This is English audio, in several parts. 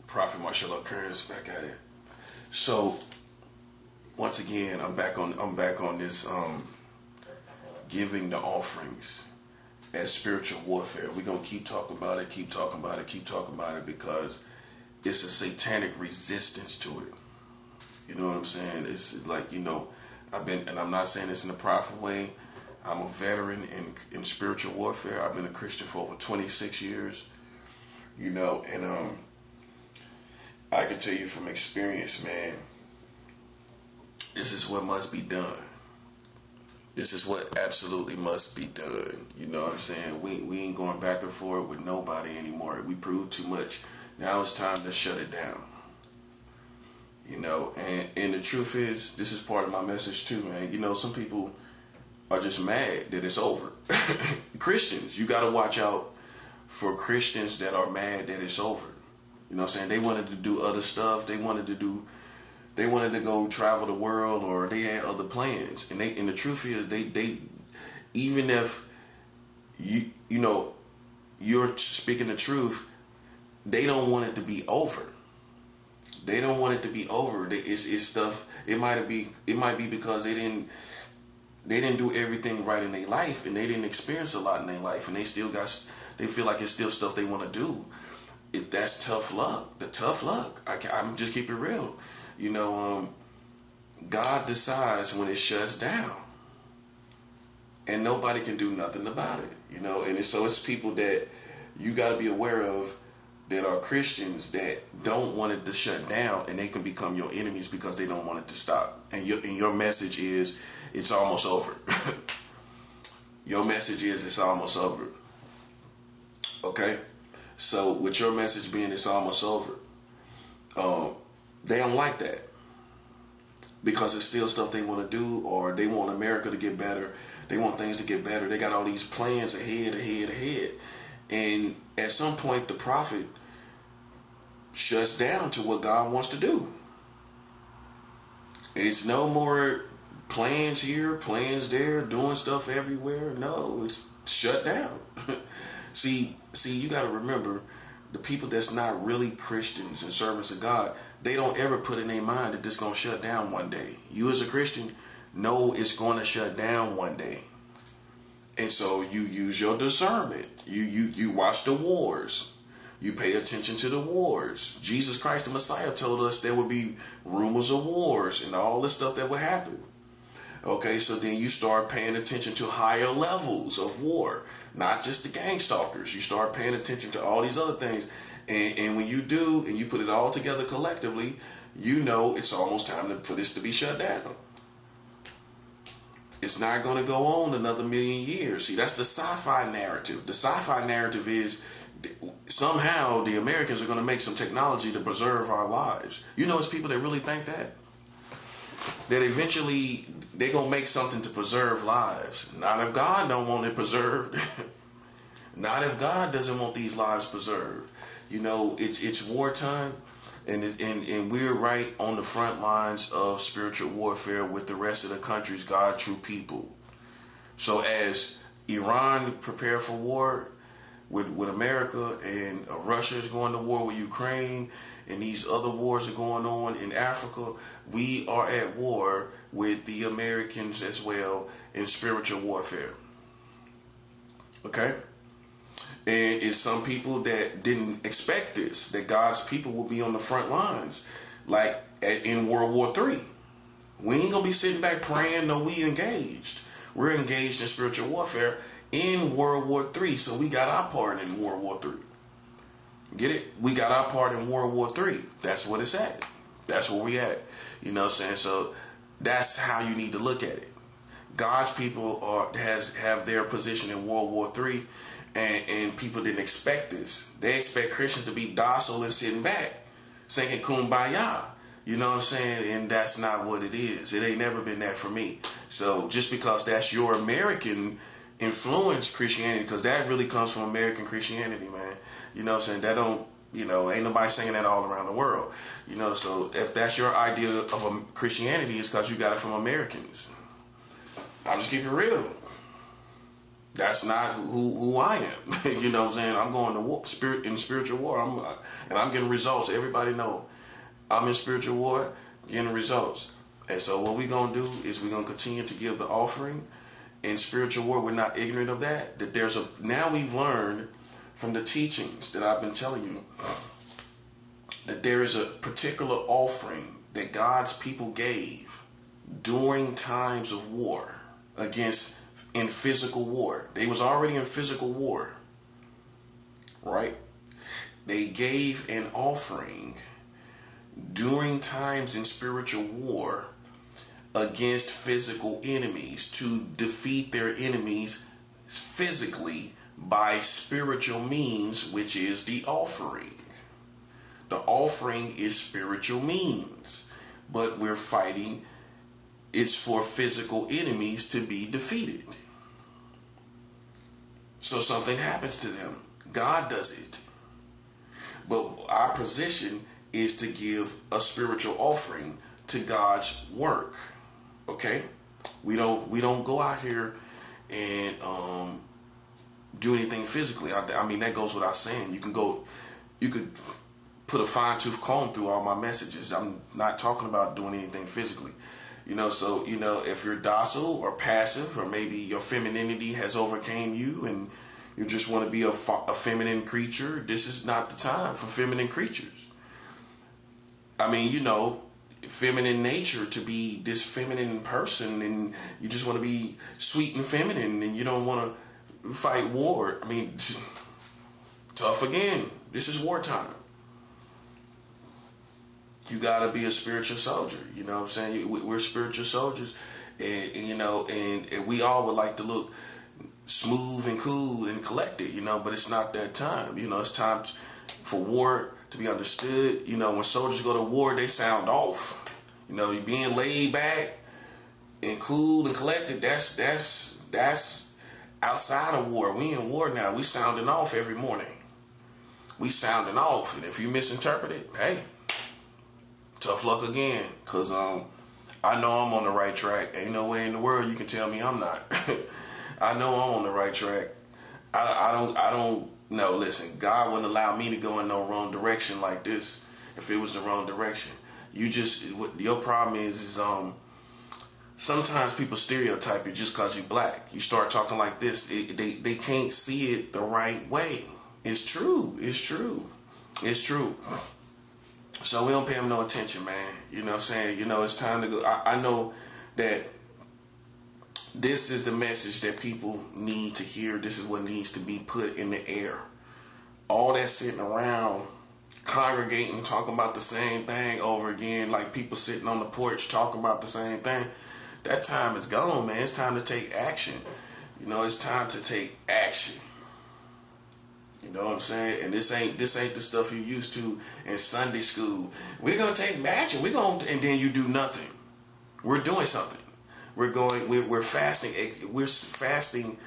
Prophet Marshall Occurrence back at it. So once again, I'm back on this giving the offerings as spiritual warfare. We're gonna keep talking about it, keep talking about it, keep talking about it because it's a satanic resistance to it. You know what I'm saying? It's like, I've been, and I'm not saying this in a prideful way. I'm a veteran in spiritual warfare. I've been a Christian for over 26 years, and I can tell you from experience, man, this is what must be done. This is what absolutely must be done. You know what I'm saying? We ain't going back and forth with nobody anymore. We proved too much. Now it's time to shut it down. And the truth is, this is part of my message too, man. Some people are just mad that it's over. Christians, you got to watch out for Christians that are mad that it's over. You know what I'm saying? They wanted to do other stuff. They wanted to go travel the world, or they had other plans. And the truth is, they even if you're speaking the truth, they don't want it to be over. They don't want it to be over. It's stuff. It might be because they didn't do everything right in their life, and they didn't experience a lot in their life, and they feel like it's still stuff they want to do. That's tough luck. The tough luck. I'm just keep it real. God decides when it shuts down, and nobody can do nothing about it. And so it's people that you got to be aware of that are Christians that don't want it to shut down, and they can become your enemies because they don't want it to stop. And your message is it's almost over. Your message is it's almost over. Okay? So with your message being it's almost over, they don't like that because it's still stuff they want to do, or they want America to get better. They want things to get better. They got all these plans ahead. And at some point, the prophet shuts down to what God wants to do. It's no more plans here, plans there, doing stuff everywhere. No, it's shut down. See, you got to remember, the people that's not really Christians and servants of God, they don't ever put in their mind that this is going to shut down one day. You as a Christian know it's going to shut down one day. And so you use your discernment. You watch the wars. You pay attention to the wars. Jesus Christ, the Messiah, told us there would be rumors of wars and all this stuff that would happen. Okay, so then you start paying attention to higher levels of war, not just the gang stalkers. You start paying attention to all these other things. And when you do, and you put it all together collectively, it's almost time for this to be shut down. It's not going to go on another million years. See, that's the sci-fi narrative. The sci-fi narrative is somehow the Americans are going to make some technology to preserve our lives. It's people that really think that eventually they're going to make something to preserve lives. Not if God don't want it preserved. Not if God doesn't want these lives preserved. It's wartime. And we're right on the front lines of spiritual warfare with the rest of the countries, God, true people. So as Iran prepare for war with America, and Russia is going to war with Ukraine, and these other wars are going on in Africa, we are at war with the Americans as well in spiritual warfare. Okay? And it's some people that didn't expect this, that God's people will be on the front lines, like in World War III. We ain't going to be sitting back praying. No, we engaged. We're engaged in spiritual warfare in World War III. So we got our part in World War III. Get it? We got our part in World War III. That's what it's at. That's where we at. You know what I'm saying? So that's how you need to look at it. God's people have their position in World War III. And people didn't expect this. They expect Christians to be docile and sitting back, singing Kumbaya. You know what I'm saying? And that's not what it is. It ain't never been that for me. So just because that's your American influence Christianity, because that really comes from American Christianity, man. You know what I'm saying? That don't, ain't nobody singing that all around the world. So if that's your idea of Christianity, it's because you got it from Americans. I'll just keep it real. That's not who I am. You know what I'm saying? I'm going to war, spiritual war. And I'm getting results. Everybody know I'm in spiritual war, getting results. And so what we're gonna do is we're gonna continue to give the offering in spiritual war. We're not ignorant of that. That there's a now we've learned from the teachings that I've been telling you that there is a particular offering that God's people gave during times of war against in physical war. They was already in physical war, right? They gave an offering during times in spiritual war against physical enemies to defeat their enemies physically by spiritual means, which is the offering. The offering is spiritual means, but we're fighting. It's for physical enemies to be defeated. So something happens to them. God does it. But our position is to give a spiritual offering to God's work. Okay? We don't go out here and do anything physically. I mean, that goes without saying. You could put a fine-tooth comb through all my messages. I'm not talking about doing anything physically. So, if you're docile or passive, or maybe your femininity has overcame you and you just want to be a feminine creature, this is not the time for feminine creatures. I mean, feminine nature to be this feminine person, and you just want to be sweet and feminine, and you don't want to fight war. I mean, tough again. This is wartime. You got to be a spiritual soldier. You know what I'm saying? We're spiritual soldiers, and we all would like to look smooth and cool and collected, but it's not that time. It's time for war to be understood. When soldiers go to war, they sound off. You being laid back and cool and collected, that's outside of war. We in war now. We sounding off every morning. We sounding off, and if you misinterpret it, hey, tough luck again, because I know I'm on the right track. Ain't no way in the world you can tell me I'm not. I know I'm on the right track. I don't know. Listen, God wouldn't allow me to go in no wrong direction like this if it was the wrong direction. Your problem is sometimes people stereotype you just because you're black. You start talking like this, they can't see it the right way. It's true. So we don't pay them no attention, man. You know what I'm saying? It's time to go. I know that this is the message that people need to hear. This is what needs to be put in the air. All that sitting around, congregating, talking about the same thing over again, like people sitting on the porch talking about the same thing. That time is gone, man. It's time to take action. It's time to take action. You know what I'm saying? And this ain't the stuff you used to in Sunday school. We're gonna take action. And then you do nothing. We're doing something. We're fasting. We're fasting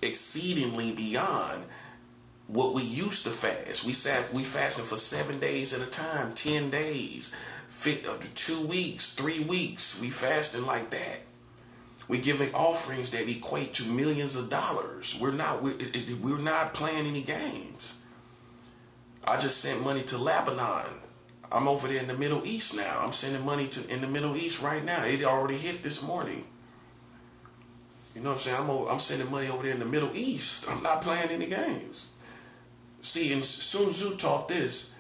exceedingly beyond what we used to fast. We fasting for 7 days at a time, 10 days, 2 weeks, 3 weeks. We fasting like that. We're giving offerings that equate to millions of dollars. We're not playing any games. I just sent money to Lebanon. I'm over there in the Middle East now. I'm sending money in the Middle East right now. It already hit this morning. You know what I'm saying? I'm sending money over there in the Middle East. I'm not playing any games. See, and Sun Tzu taught this.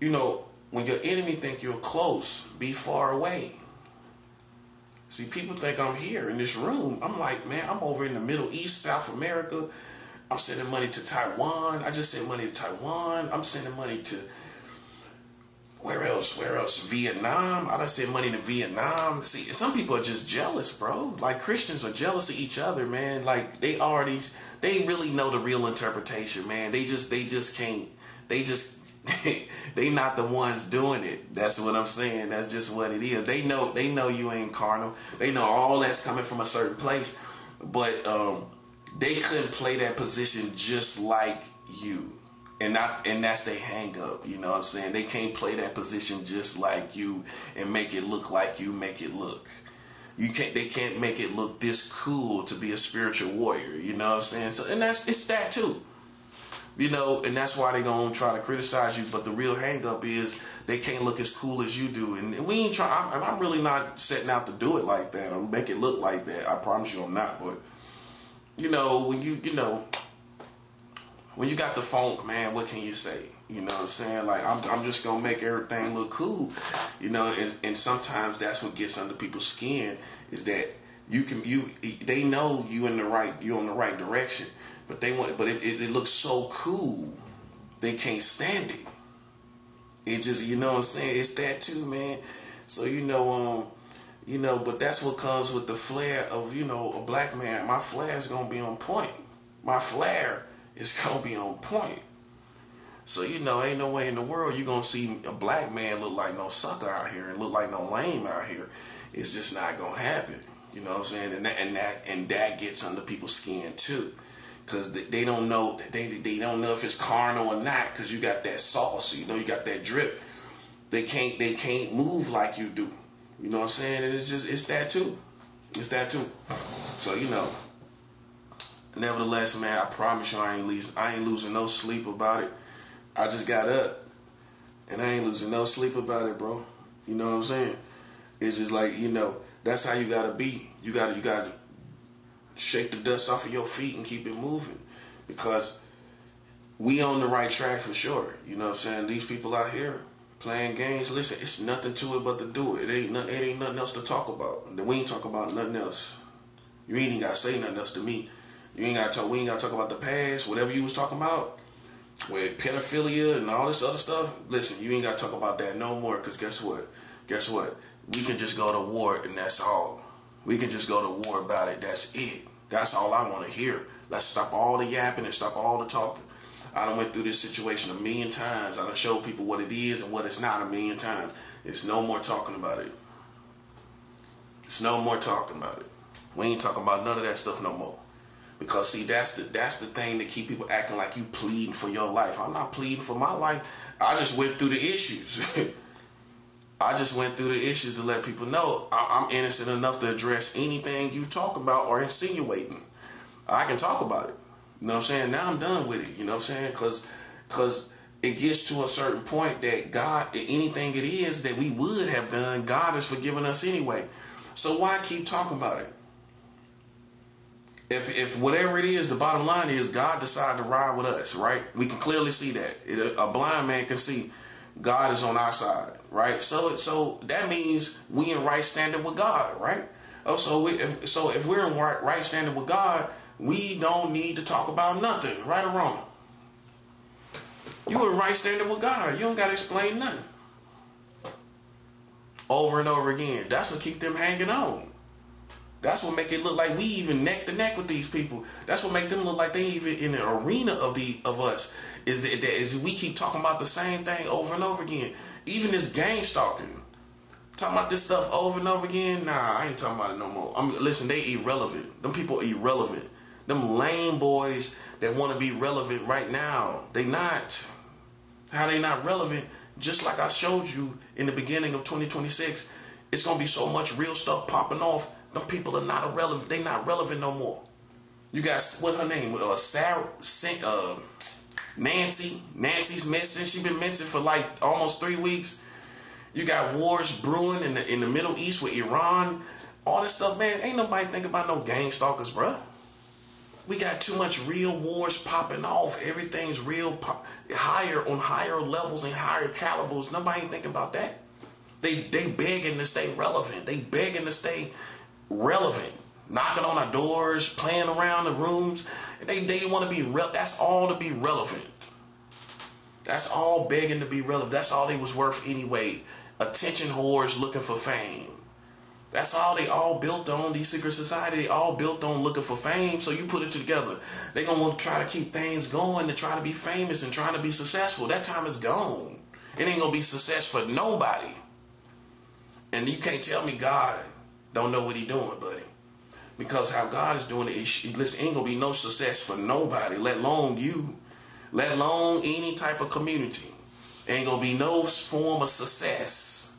When your enemy think you're close, be far away. See, people think I'm here in this room. I'm like, man, I'm over in the Middle East, South America. I'm sending money to Taiwan. I just sent money to Taiwan. I'm sending money to where else? Vietnam. I done sent money to Vietnam. See, some people are just jealous, bro. Like, Christians are jealous of each other, man. Like, they really know the real interpretation, man. They can't. They not the ones doing it. That's what I'm saying. That's just what it is. They know you ain't carnal. They know all that's coming from a certain place, but they couldn't play that position just like you, and that's their hang up. You know what I'm saying? They can't play that position just like you and make it look like you make it look. They can't make it look this cool to be a spiritual warrior. You know what I'm saying? So, and it's that too. You know, and that's why they gonna try to criticize you. But the real hang up is they can't look as cool as you do. And we ain't trying. I'm really not setting out to do it like that or make it look like that. I promise you, I'm not. But you know, when you got the funk, man, what can you say? You know what I'm saying? Like I'm just gonna make everything look cool. You know, and sometimes that's what gets under people's skin is that they know you're on the right direction. But it looks so cool, they can't stand it. It just, you know what I'm saying? It's that too, man. So but that's what comes with the flair of, a black man. My flair is gonna be on point. My flair is gonna be on point. So ain't no way in the world you're gonna see a black man look like no sucker out here and look like no lame out here. It's just not gonna happen. You know what I'm saying? And that gets under people's skin too. Because they don't know they don't know if it's carnal or not. Because you got that sauce, you got that drip. They can't move like you do. You know what I'm saying? And it's that too. It's that too. So nevertheless, man, I promise you, I ain't losing no sleep about it. I just got up, and I ain't losing no sleep about it, bro. You know what I'm saying? It's just like that's how you gotta be. You gotta shake the dust off of your feet and keep it moving, because we on the right track for sure. You know what I'm saying? These people out here playing games, listen, it's nothing to it but to do it. It ain't nothing else to talk about. We ain't talk about nothing else. You ain't even gotta say nothing else to me. We ain't gotta talk about the past, whatever you was talking about with pedophilia and all this other stuff. Listen, you ain't gotta talk about that no more, because guess what? We can just go to war, and that's all. We can just go to war about it. That's it. That's all I want to hear. Let's stop all the yapping and stop all the talking. I done went through this situation a million times. I done showed people what it is and what it's not a million times. It's no more talking about it. It's no more talking about it. We ain't talking about none of that stuff no more. Because see, that's the thing that keep people acting like you pleading for your life. I'm not pleading for my life. I just went through the issues. I just went through the issues to let people know I'm innocent enough to address anything you talk about or insinuating. I can talk about it. You know what I'm saying? Now I'm done with it. You know what I'm saying? Because it gets to a certain point that God, anything it is that we would have done, God has forgiven us anyway. So why keep talking about it? If whatever it is, the bottom line is God decided to ride with us, right? We can clearly see that. A blind man can see God is on our side, right? So that means we in right standing with God, right? So if we're in right standing with God, we don't need to talk about nothing, right or wrong. You in right standing with God. You don't got to explain nothing. Over and over again. That's what keep them hanging on. That's what make it look like we even neck to neck with these people. That's what make them look like they even in the arena of us. Is we keep talking about the same thing over and over again. Even this gang stalking. Talking about this stuff over and over again. Nah, I ain't talking about it no more. Listen, they irrelevant. Them people irrelevant. Them lame boys that want to be relevant right now. They not. How they not relevant? Just like I showed you in the beginning of 2026, it's going to be so much real stuff popping off. Them people are not irrelevant. They not relevant no more. You got, what's her name? Sarah, Nancy. Nancy's missing. She's been missing for like almost 3 weeks. You got wars brewing in the Middle East with Iran. All this stuff, man. Ain't nobody thinking about no gang stalkers, bruh. We got too much real wars popping off. Everything's real higher on higher levels and higher calibers. Nobody ain't thinking about that. They begging to stay relevant. They begging to stay relevant. Knocking on our doors, playing around the rooms. They want to be that's all to be relevant. That's all begging to be relevant. That's all they was worth anyway. Attention whores looking for fame. That's all they all built on. These secret society, they all built on looking for fame. So you put it together. They gonna want to try to keep things going, to try to be famous and trying to be successful. That time is gone. It ain't gonna be success for nobody. And you can't tell me God don't know what he doing, buddy. Because how God is doing it, listen, ain't gonna be no success for nobody, let alone you, let alone any type of community. Ain't gonna be no form of success.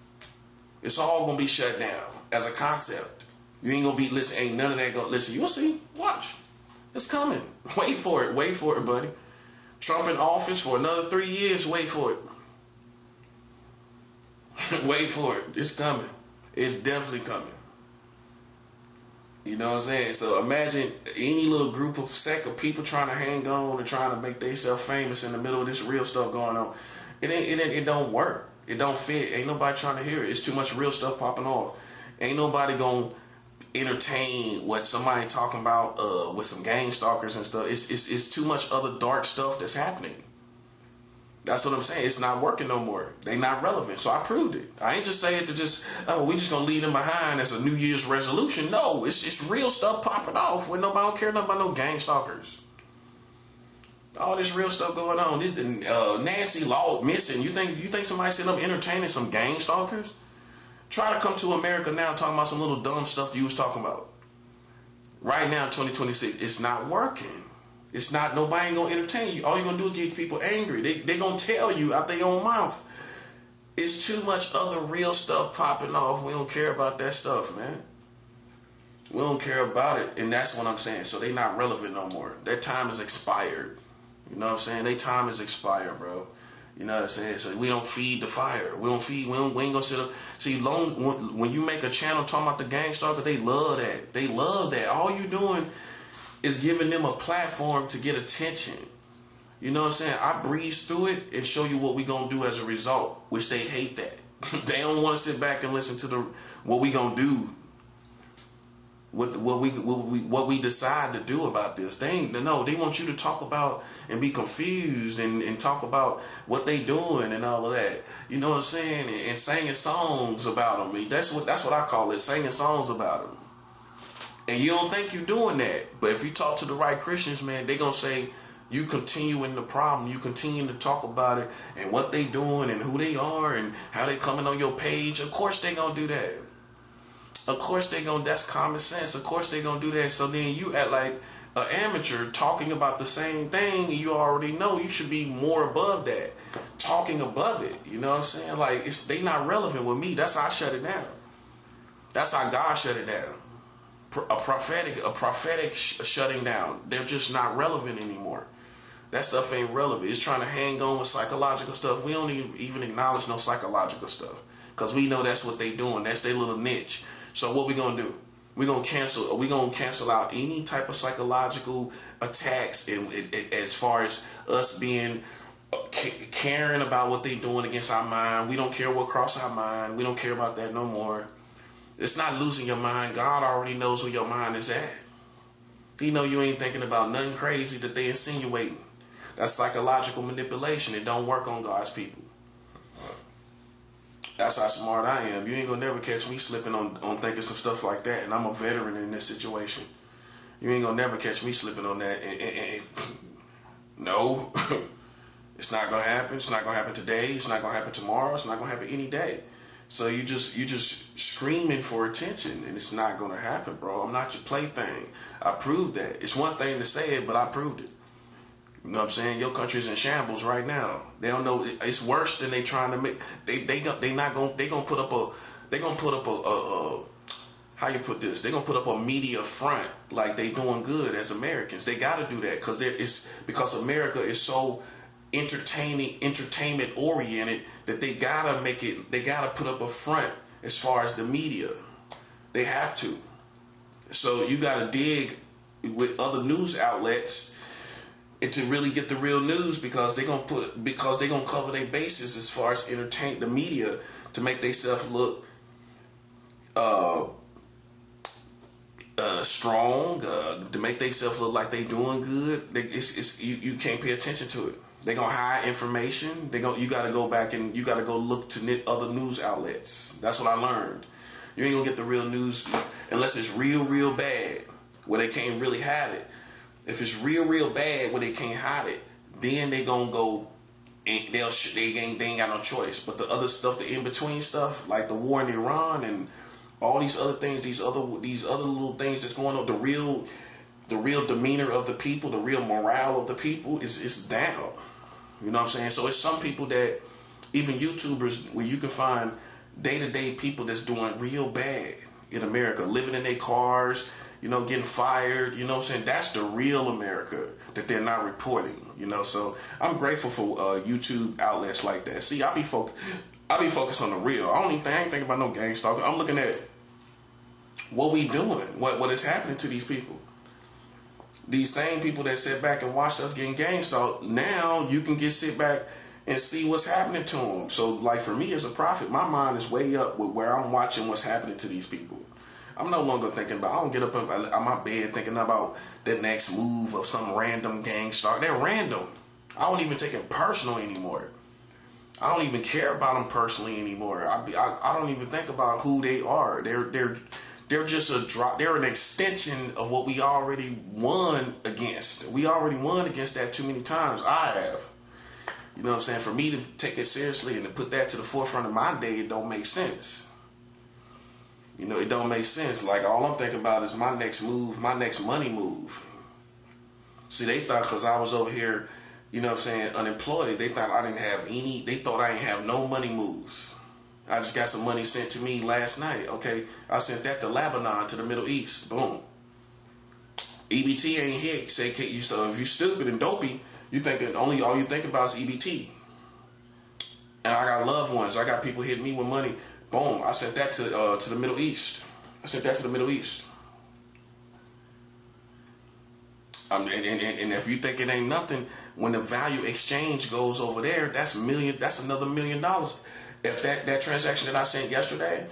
It's all gonna be shut down as a concept. You ain't gonna be, listen, ain't none of that gonna, listen, you'll see, watch. It's coming. Wait for it, buddy. Trump in office for another 3 years, wait for it. Wait for it. It's coming. It's definitely coming. You know what I'm saying? So imagine any little group of sect of people trying to hang on and trying to make themselves famous in the middle of this real stuff going on. It don't work. It don't fit. Ain't nobody trying to hear it. It's too much real stuff popping off. Ain't nobody gonna entertain what somebody talking about with some gang stalkers and stuff. It's too much other dark stuff that's happening. That's what I'm saying. It's not working no more. They not relevant. So I proved it. I ain't just say it to just, we just gonna leave them behind as a New Year's resolution. No, it's real stuff popping off when nobody don't care nothing about no gang stalkers. All this real stuff going on. Nancy Law missing. You think somebody sitting up entertaining some gang stalkers? Try to come to America now talking about some little dumb stuff you was talking about. Right now, 2026, it's not working. It's not, nobody ain't gonna entertain you. All you're gonna do is get people angry. They gonna tell you out their own mouth. It's too much other real stuff popping off. We don't care about that stuff, man. We don't care about it. And that's what I'm saying. So they not relevant no more. Their time is expired. You know what I'm saying? Their time is expired, bro. You know what I'm saying? So we don't feed the fire. We ain't gonna sit up. See, when you make a channel talking about the gang stalker, they love that. They love that. All you doing is giving them a platform to get attention. You know what I'm saying? I breeze through it and show you what we gonna do as a result, which they hate that. They don't want to sit back and listen to what we gonna do, what we decide to do about this. They want you to talk about and be confused and talk about what they doing and all of that. You know what I'm saying? And singing songs about them. That's what I call it, singing songs about them. And you don't think you're doing that. But if you talk to the right Christians, man, they going to say you continuing the problem. You continue to talk about it and what they doing and who they are and how they coming on your page. Of course they going to do that. Of course they going to, that's common sense. Of course they going to do that. So then you act like an amateur talking about the same thing and you already know you should be more above that. Talking above it. You know what I'm saying? Like, they not relevant with me. That's how I shut it down. That's how God shut it down. A prophetic shutting down. They're just not relevant anymore. That stuff ain't relevant. It's trying to hang on with psychological stuff. We don't even acknowledge no psychological stuff because we know that's what they doing. That's their little niche. So what we gonna do? We gonna cancel out any type of psychological attacks as far as us being caring about what they doing against our mind. We don't care what cross our mind. We don't care about that no more. It's not losing your mind. God already knows where your mind is at. He know you ain't thinking about nothing crazy that they insinuating. That's psychological manipulation. It don't work on God's people. That's how smart I am. You ain't gonna never catch me slipping on thinking some stuff like that. And I'm a veteran in this situation. You ain't gonna never catch me slipping on that. No. It's not gonna happen. It's not gonna happen today. It's not gonna happen tomorrow. It's not gonna happen any day. So you just screaming for attention, and it's not gonna happen, bro. I'm not your plaything. I proved that. It's one thing to say it, but I proved it. You know what I'm saying? Your country's in shambles right now. They don't know it's worse than they trying to make. They gonna put up a how you put this? They're gonna put up a media front like they doing good as Americans. They got to do that because America is so entertainment oriented that they gotta put up a front as far as the media. They have to. So you gotta dig with other news outlets and to really get the real news because they're gonna cover their bases as far as entertain the media to make themselves look strong, to make themselves look like they doing good. You can't pay attention to it. They're gonna hide information. You gotta go back and you gotta go look to other news outlets. That's what I learned. You ain't gonna get the real news unless it's real bad where they can't really hide it. If it's real bad where they can't hide it, then they gonna go and they ain't got no choice. But the other stuff, the in between stuff, like the war in Iran and all these other things, these other little things that's going on, the real demeanor of the people, the real morale of the people is down. You know what I'm saying? So it's some people that, even YouTubers, where you can find day-to-day people that's doing real bad. in America, living in their cars, getting fired, what I'm saying? That's the real America that they're not reporting, So I'm grateful for YouTube outlets like that. See, I be focused on the real. I ain't thinking about no gang stalking. I'm looking at what we doing, what is happening to these people. These same people that sit back and watched us getting gang stalked, now you can sit back and see what's happening to them. So, like for me as a prophet, my mind is way up with where I'm watching what's happening to these people. I'm no longer thinking about, I don't get up on my bed thinking about the next move of some random gang stalk. They're random. I don't even take it personal anymore. I don't even care about them personally anymore. I don't even think about who they are. They're just they're an extension of what we already won against. We already won against that too many times. I have. You know what I'm saying? For me to take it seriously and to put that to the forefront of my day, it don't make sense. It don't make sense. Like, all I'm thinking about is my next move, my next money move. See, they thought because I was over here, unemployed, they thought I didn't have they thought I didn't have no money moves. I just got some money sent to me last night. Okay, I sent that to Lebanon, to the Middle East. Boom. EBT ain't hit. So if you stupid and dopey, you thinking all you think about is EBT. And I got loved ones. I got people hitting me with money. Boom. I sent that to the Middle East. And if you think it ain't nothing, when the value exchange goes over there, that's another $1 million. If that transaction that I sent yesterday,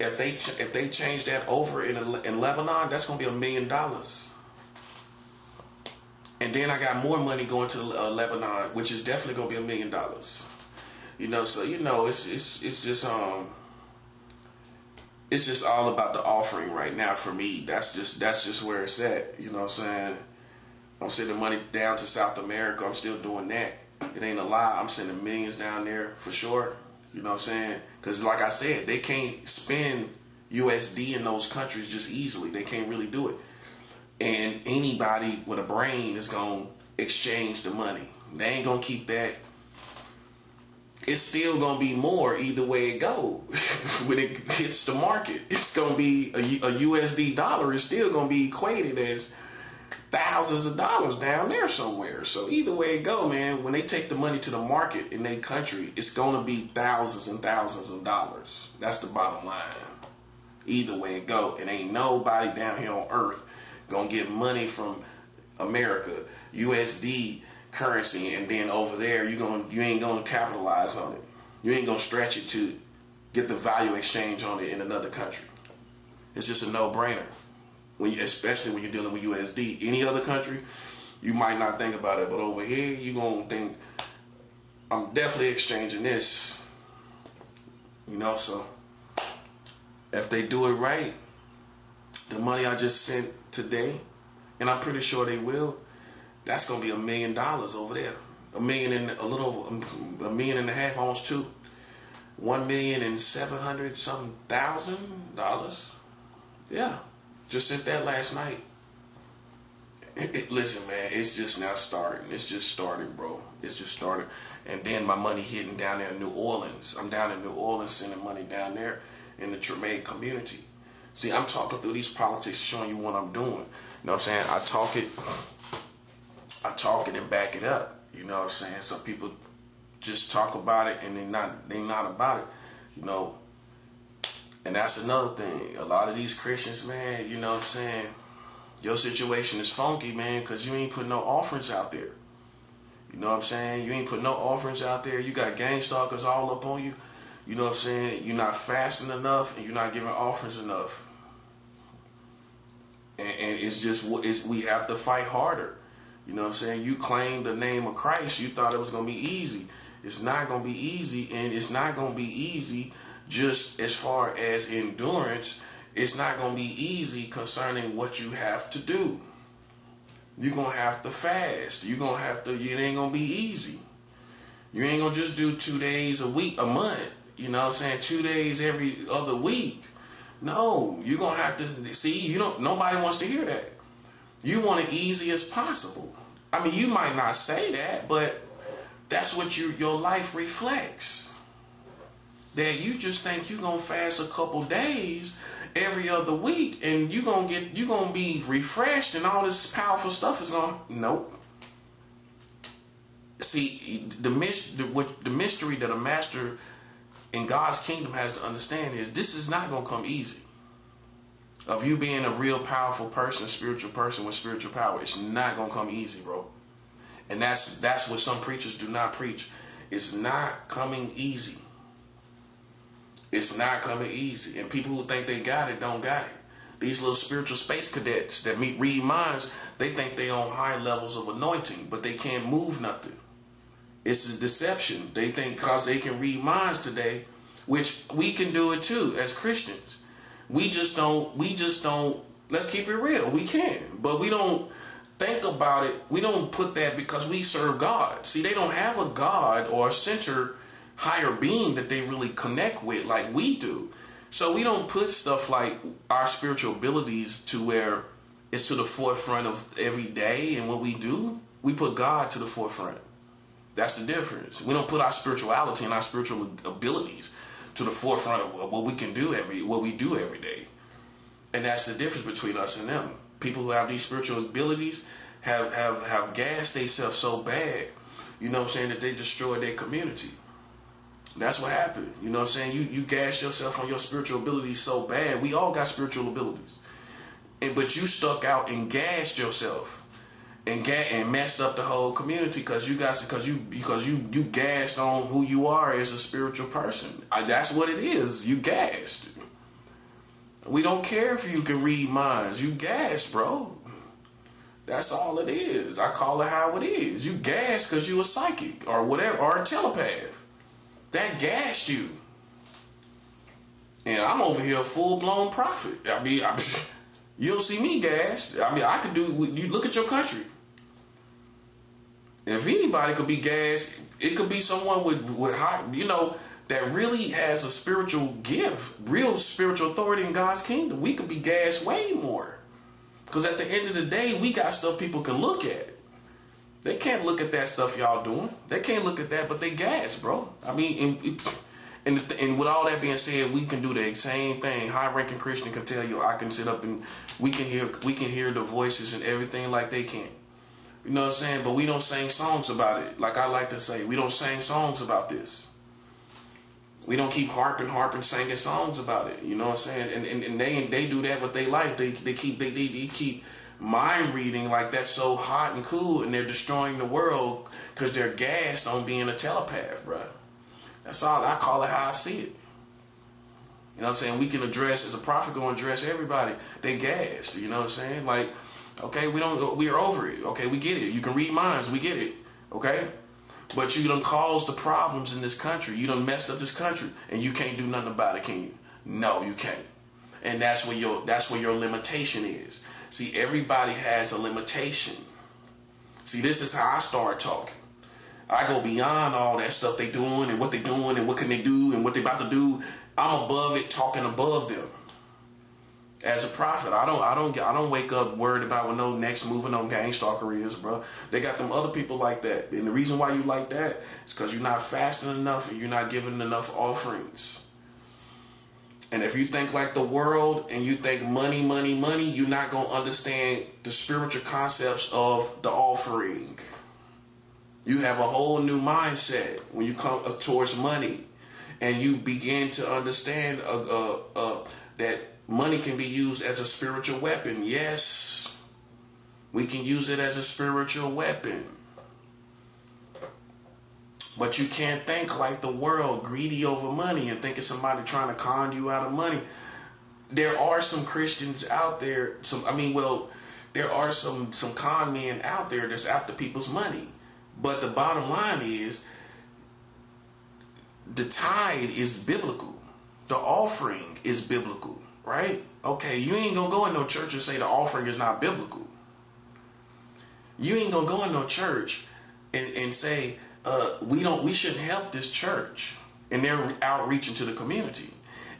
if they change that over in Lebanon, that's gonna be $1 million. And then I got more money going to Lebanon, which is definitely gonna be $1 million. So it's just all about the offering right now for me. That's just where it's at. You know what I'm saying? I'm sending money down to South America. I'm still doing that. It ain't a lie. I'm sending millions down there for sure. You know what I'm saying? Because like I said, they can't spend USD in those countries just easily. They can't really do it. And anybody with a brain is going to exchange the money. They ain't going to keep that. It's still going to be more either way it goes. When it hits the market, it's going to be a USD dollar is still going to be equated as thousands of dollars down there somewhere. So either way it go, man, when they take the money to the market in their country, it's going to be thousands and thousands of dollars. That's the bottom line. Either way it go. And ain't nobody down here on earth going to get money from America, USD currency, and then over there you ain't going to capitalize on it. You ain't going to stretch it to get the value exchange on it in another country. It's just a no-brainer. Especially when you're dealing with USD. Any other country, you might not think about it, but over here, you're going to think, I'm definitely exchanging this. So if they do it right, the money I just sent today, and I'm pretty sure they will, that's going to be $1 million over there. $1 million and $1.5 million, almost $2. $1,700,000 something. Yeah. Just sent that last night. Listen, man, it's just now starting. It's just starting, bro. It's just starting. And then my money hitting down there in New Orleans. I'm down in New Orleans sending money down there in the Tremaine community. See, I'm talking through these politics, showing you what I'm doing. You know what I'm saying? I talk it and back it up. You know what I'm saying? Some people just talk about it and they not about it. And that's another thing. A lot of these Christians, man, you know what I'm saying, your situation is funky, man, because you ain't putting no offerings out there. You know what I'm saying? You ain't putting no offerings out there. You got gang stalkers all up on you. You know what I'm saying? You're not fasting enough and you're not giving offerings enough. And it's just, we have to fight harder. You know what I'm saying? You claim the name of Christ. You thought it was going to be easy. It's not going to be easy, and it's not going to be easy just as far as endurance. It's not going to be easy concerning what you have to do. You're going to have to fast. It ain't going to be easy. You ain't going to just do 2 days a month. You know what I'm saying? 2 days every other week. No, you're going to have to, see, nobody wants to hear that. You want it easy as possible. I mean, you might not say that, but that's what your life reflects. That you just think you're going to fast a couple days every other week, and you gonna be refreshed, and all this powerful stuff is gonna. Nope. See, the mystery that a master in God's kingdom has to understand is this is not gonna come easy. Of you being a real powerful person, spiritual person with spiritual power, it's not gonna come easy, bro. And that's what some preachers do not preach. It's not coming easy. It's not coming easy. And people who think they got it don't got it. These little spiritual space cadets that read minds, they think they on high levels of anointing, but they can't move nothing. It's a deception. They think because they can read minds today, which we can do it too as Christians. We just don't, let's keep it real. We can, but we don't think about it. We don't put that because we serve God. See, they don't have a God or a center higher being that they really connect with like we do. So we don't put stuff like our spiritual abilities to where it's to the forefront of every day and what we do. We put God to the forefront. That's the difference. We don't put our spirituality and our spiritual abilities to the forefront of what we can do what we do every day. And that's the difference between us and them. People who have these spiritual abilities have gassed themselves so bad, you know what I'm saying, that they destroy their community. That's what happened. You know what I'm saying? You gassed yourself on your spiritual abilities so bad. We all got spiritual abilities. But you stuck out and gassed yourself and messed up the whole community because you gassed on who you are as a spiritual person. That's what it is. You gassed. We don't care if you can read minds. You gassed, bro. That's all it is. I call it how it is. You gassed because you a psychic or whatever, or a telepath. That gassed you. And I'm over here a full-blown prophet. I mean, you don't see me gassed. I mean, I could do, you look at your country. If anybody could be gassed, it could be someone with high, that really has a spiritual gift, real spiritual authority in God's kingdom. We could be gassed way more. Because at the end of the day, we got stuff people can look at. They can't look at that stuff y'all doing. They can't look at that, but they gas, bro. I mean, and with all that being said, we can do the same thing. High-ranking Christian can tell you, I can sit up and we can hear the voices and everything like they can. You know what I'm saying? But we don't sing songs about it. Like I like to say, we don't sing songs about this. We don't keep harping, singing songs about it. You know what I'm saying? And they do that with their life. They keep mind reading like that's so hot and cool, and they're destroying the world because they're gassed on being a telepath, bro. That's all. I call it how I see it. You know what I'm saying? We can address, as a prophet, go and address everybody. They gassed. You know what I'm saying? Like, okay, we're over it. Okay, we get it. You can read minds. We get it. Okay? But you done caused the problems in this country. You done messed up this country, and you can't do nothing about it, can you? No, you can't. And that's where your limitation is. See, everybody has a limitation. See, this is how I start talking. I go beyond all that stuff they doing and what they doing and what can they do and what they about to do. I'm above it, talking above them. As a prophet, I don't wake up worried about what no next move or no gang stalker is, bro. They got them other people like that. And the reason why you like that is because you're not fasting enough and you're not giving enough offerings. And if you think like the world and you think money, you're not going to understand the spiritual concepts of the offering. You have a whole new mindset when you come towards money. And you begin to understand that money can be used as a spiritual weapon. Yes, we can use it as a spiritual weapon. But you can't think like the world, greedy over money and thinking somebody trying to con you out of money. There are some Christians out there, there are some con men out there that's after people's money. But the bottom line is, the tithe is biblical. The offering is biblical, right? Okay, you ain't gonna go in no church and say the offering is not biblical. You ain't gonna go in no church and say we shouldn't help this church, and they're outreaching to the community.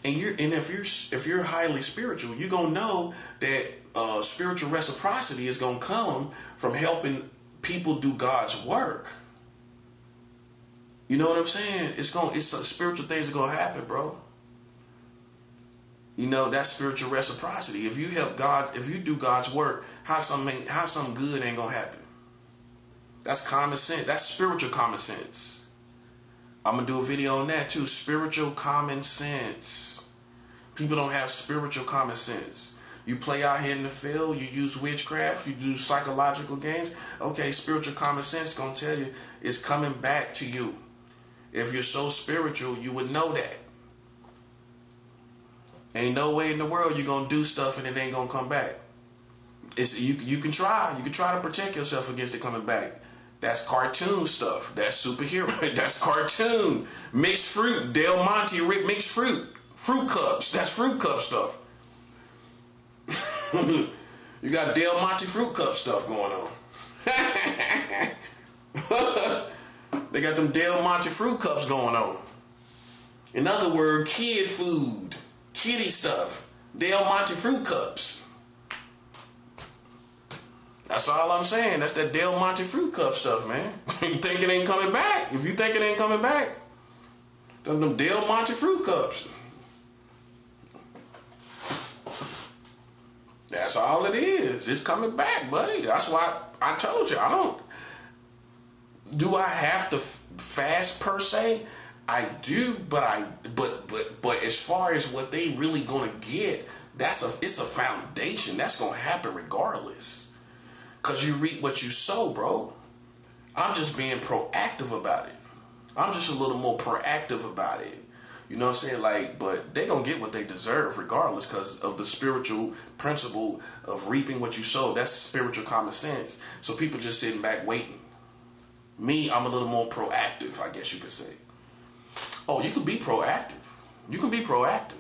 And if you're highly spiritual, you're gonna know that spiritual reciprocity is gonna come from helping people do God's work. You know what I'm saying? It's spiritual things are gonna happen, bro. You know, that's spiritual reciprocity. If you help God, if you do God's work, how something good ain't gonna happen? That's common sense. That's spiritual common sense. I'm gonna do a video on that too. Spiritual common sense. People don't have spiritual common sense. You play out here in the field, you use witchcraft, you do psychological games. Okay, spiritual common sense gonna tell you it's coming back to you. If you're so spiritual, you would know that. Ain't no way in the world you're gonna do stuff and it ain't gonna come back. You can try. You can try to protect yourself against it coming back. That's cartoon stuff. That's superhero. That's cartoon. Mixed fruit. Del Monte mixed fruit. Fruit cups. That's fruit cup stuff. You got Del Monte fruit cup stuff going on. They got them Del Monte fruit cups going on. In other words, kid food. Kitty stuff. Del Monte fruit cups. That's all I'm saying. That's that Del Monte fruit cup stuff, man. You think it ain't coming back? If you think it ain't coming back, them Del Monte fruit cups. That's all it is. It's coming back, buddy. That's why I told you. Do I have to fast per se? I do, but as far as what they really gonna get, it's a foundation. That's gonna happen regardless. Cause you reap what you sow, bro. I'm just being proactive about it. I'm just a little more proactive about it. You know what I'm saying? Like, but they gonna get what they deserve regardless because of the spiritual principle of reaping what you sow. That's spiritual common sense. So people just sitting back waiting. Me, I'm a little more proactive, I guess you could say. Oh, you can be proactive. You can be proactive.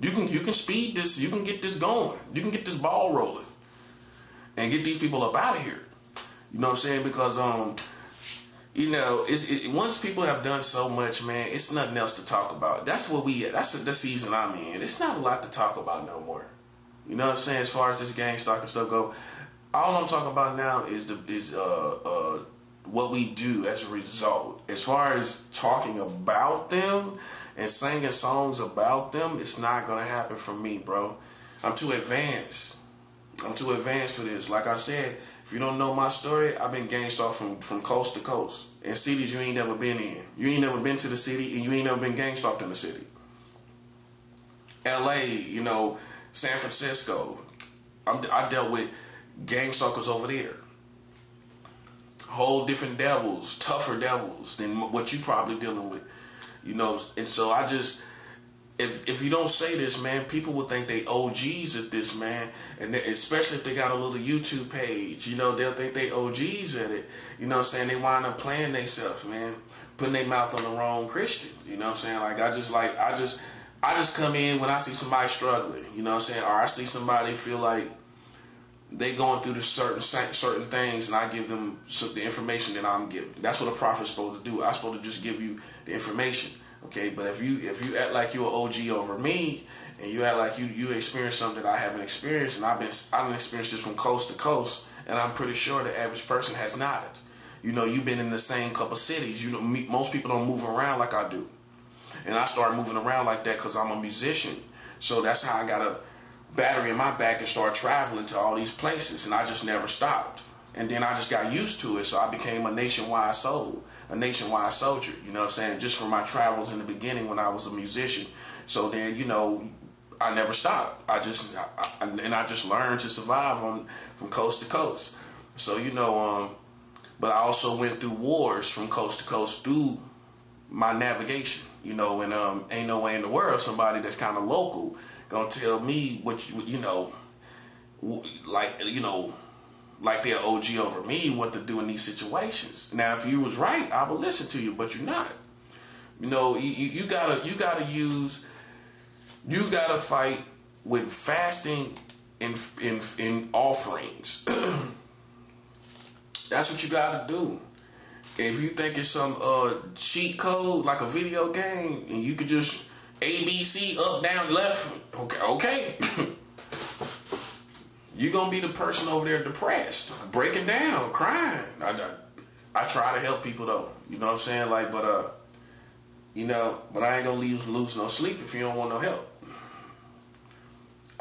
You can speed this. You can get this going. You can get this ball rolling and get these people up out of here. You know what I'm saying? Because you know, once people have done so much, man, it's nothing else to talk about. That's what that's the season I'm in. It's not a lot to talk about no more. You know what I'm saying? As far as this gang stalking and stuff go, all I'm talking about now is what we do as a result. As far as talking about them and singing songs about them, it's not gonna happen for me, bro. I'm too advanced. I'm too advanced for this. Like I said, if you don't know my story, I've been gang stalked from coast to coast. In cities you ain't never been in. You ain't never been to the city and you ain't never been gang stalked in the city. LA, you know, San Francisco. I dealt with gang stalkers over there. Whole different devils, tougher devils than what you probably dealing with. You know, and so I just, if you don't say this, man, people will think they OGs at this, man, and especially if they got a little YouTube page, you know, they'll think they OGs at it. You know what I'm saying? They wind up playing themselves, man, putting their mouth on the wrong Christian. You know what I'm saying? Like I just come in when I see somebody struggling. You know what I'm saying? Or I see somebody feel like they going through the certain things, and I give them the information that I'm giving. That's what a prophet's supposed to do. I'm supposed to just give you the information, okay? But if you act like you're an OG over me, and you act like you experienced something that I haven't experienced, and I've experienced this from coast to coast, and I'm pretty sure the average person has not. You know, you've been in the same couple cities. You know, most people don't move around like I do, and I started moving around like that because I'm a musician. So that's how I got a battery in my back and started traveling to all these places, and I just never stopped. And then I just got used to it, so I became a nationwide soldier. You know what I'm saying? Just from my travels in the beginning when I was a musician. So then, you know, I never stopped. I just learned to survive from coast to coast. So you know, but I also went through wars from coast to coast through my navigation. You know, and ain't no way in the world somebody that's kind of local gonna tell me what you know, like they're OG over me, what to do in these situations. Now, if you was right, I would listen to you, but you're not. You know, you gotta fight with fasting in offerings. That's what you gotta do. If you think it's some cheat code like a video game and you could just ABC, up, down, left, okay. You're going to be the person over there depressed, breaking down, crying. I try to help people though. You know what I'm saying? Like, but I ain't going to lose no sleep if you don't want no help.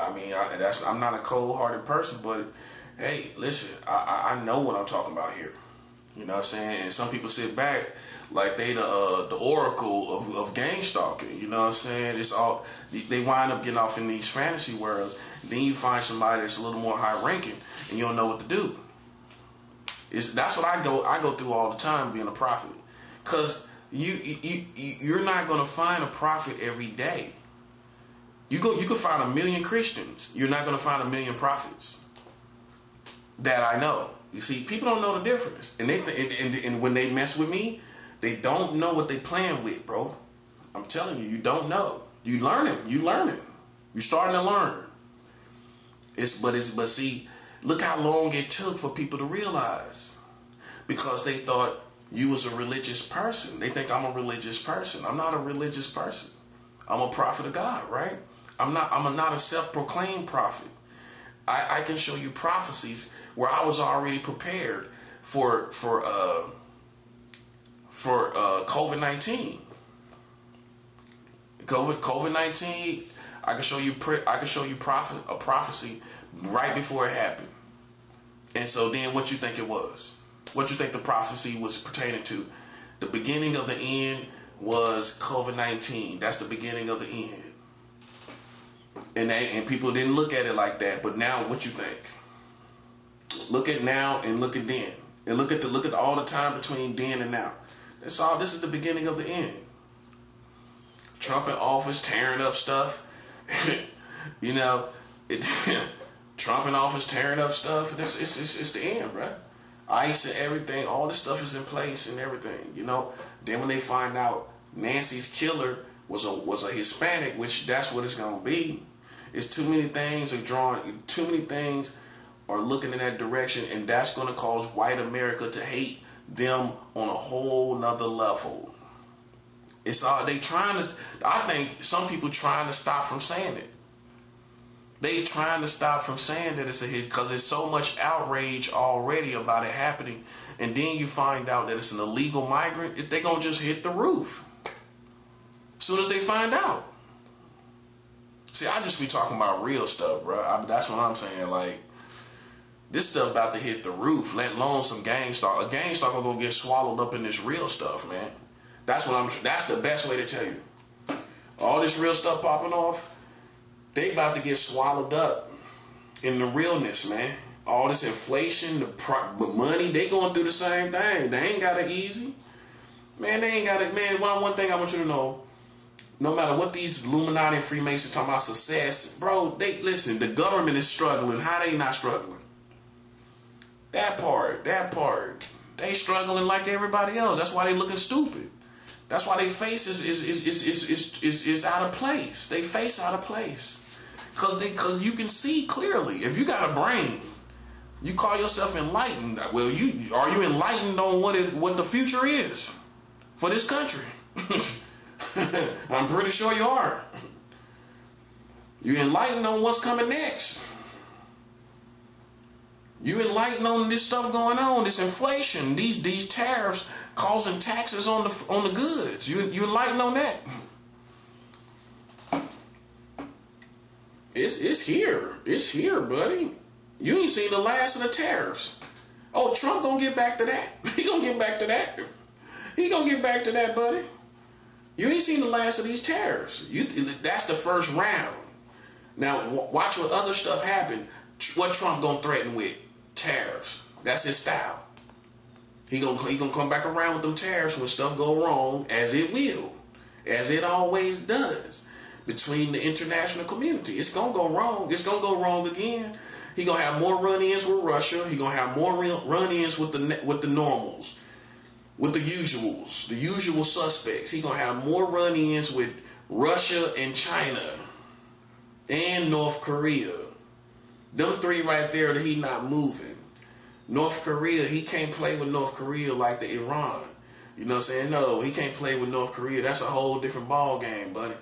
I mean, I'm not a cold-hearted person, but hey, listen, I know what I'm talking about here. You know what I'm saying? And some people sit back like they the oracle of gang stalking. You know what I'm saying? It's all they wind up getting off in these fantasy worlds. Then you find somebody that's a little more high ranking, and you don't know what to do. That's what I go through all the time being a prophet, because you're not gonna find a prophet every day. You can find 1,000,000 Christians. You're not gonna find 1,000,000 prophets. That I know. You see, people don't know the difference, and and when they mess with me, they don't know what they playing with, bro. I'm telling you, you don't know. You learning. You're starting to learn. But see, look how long it took for people to realize, because they thought you was a religious person. They think I'm a religious person. I'm not a religious person. I'm a prophet of God, right? I'm not a self-proclaimed prophet. I can show you prophecies where I was already prepared for COVID-19. COVID-19. I can show you a prophecy right before it happened. And so then, what you think it was? What you think the prophecy was pertaining to? The beginning of the end was COVID-19. That's the beginning of the end. And people didn't look at it like that. But now, what you think? Look at now and look at then, and look at all the time between then and now. That's all. This is the beginning of the end. Trump in office tearing up stuff. You know, Trump in office tearing up stuff. It's the end, right? ICE and everything. All this stuff is in place and everything. You know. Then when they find out Nancy's killer was a Hispanic, which that's what it's gonna be. It's too many things are looking in that direction, and that's going to cause white America to hate them on a whole nother level. It's all they trying to. I think some people trying to stop from saying it. They trying to stop from saying that it's a hit, because there's so much outrage already about it happening, and then you find out that it's an illegal migrant. They're gonna just hit the roof as soon as they find out. See, I just be talking about real stuff, bro. That's what I'm saying. Like, this stuff about to hit the roof, let alone some gang stalker. A gang stalker gonna get swallowed up in this real stuff, man. That's the best way to tell you. All this real stuff popping off, they about to get swallowed up in the realness, man. All this inflation, the money, they going through the same thing. They ain't got it easy. Man, they ain't got it. Man, one thing I want you to know, no matter what these Illuminati and Freemasons talking about success, bro, listen, the government is struggling. How they not struggling? That part. They struggling like everybody else. That's why they looking stupid. That's why their face is out of place. They face out of place. Cause you can see clearly. If you got a brain, you call yourself enlightened. Well, are you enlightened on what the future is for this country? I'm pretty sure you are. You enlightened on what's coming next. You enlightened on this stuff going on, this inflation, these tariffs causing taxes on the goods. You enlightened on that. It's here. It's here, buddy. You ain't seen the last of the tariffs. Oh, Trump gonna get back to that. He gonna get back to that. He gonna get back to that, buddy. You ain't seen the last of these tariffs. That's the first round. Now watch what other stuff happen. What Trump gonna threaten with? Tariffs. That's his style. He gonna come back around with them tariffs when stuff go wrong, as it will, as it always does, between the international community. It's gonna go wrong. It's gonna go wrong again. He gonna have more run-ins with Russia. He gonna have more run-ins with the normals, with the usuals, the usual suspects. He gonna have more run-ins with Russia and China and North Korea. Them three right there that he not moving. North Korea, he can't play with North Korea like the Iran. You know what I'm saying? No, he can't play with North Korea. That's a whole different ball game, buddy.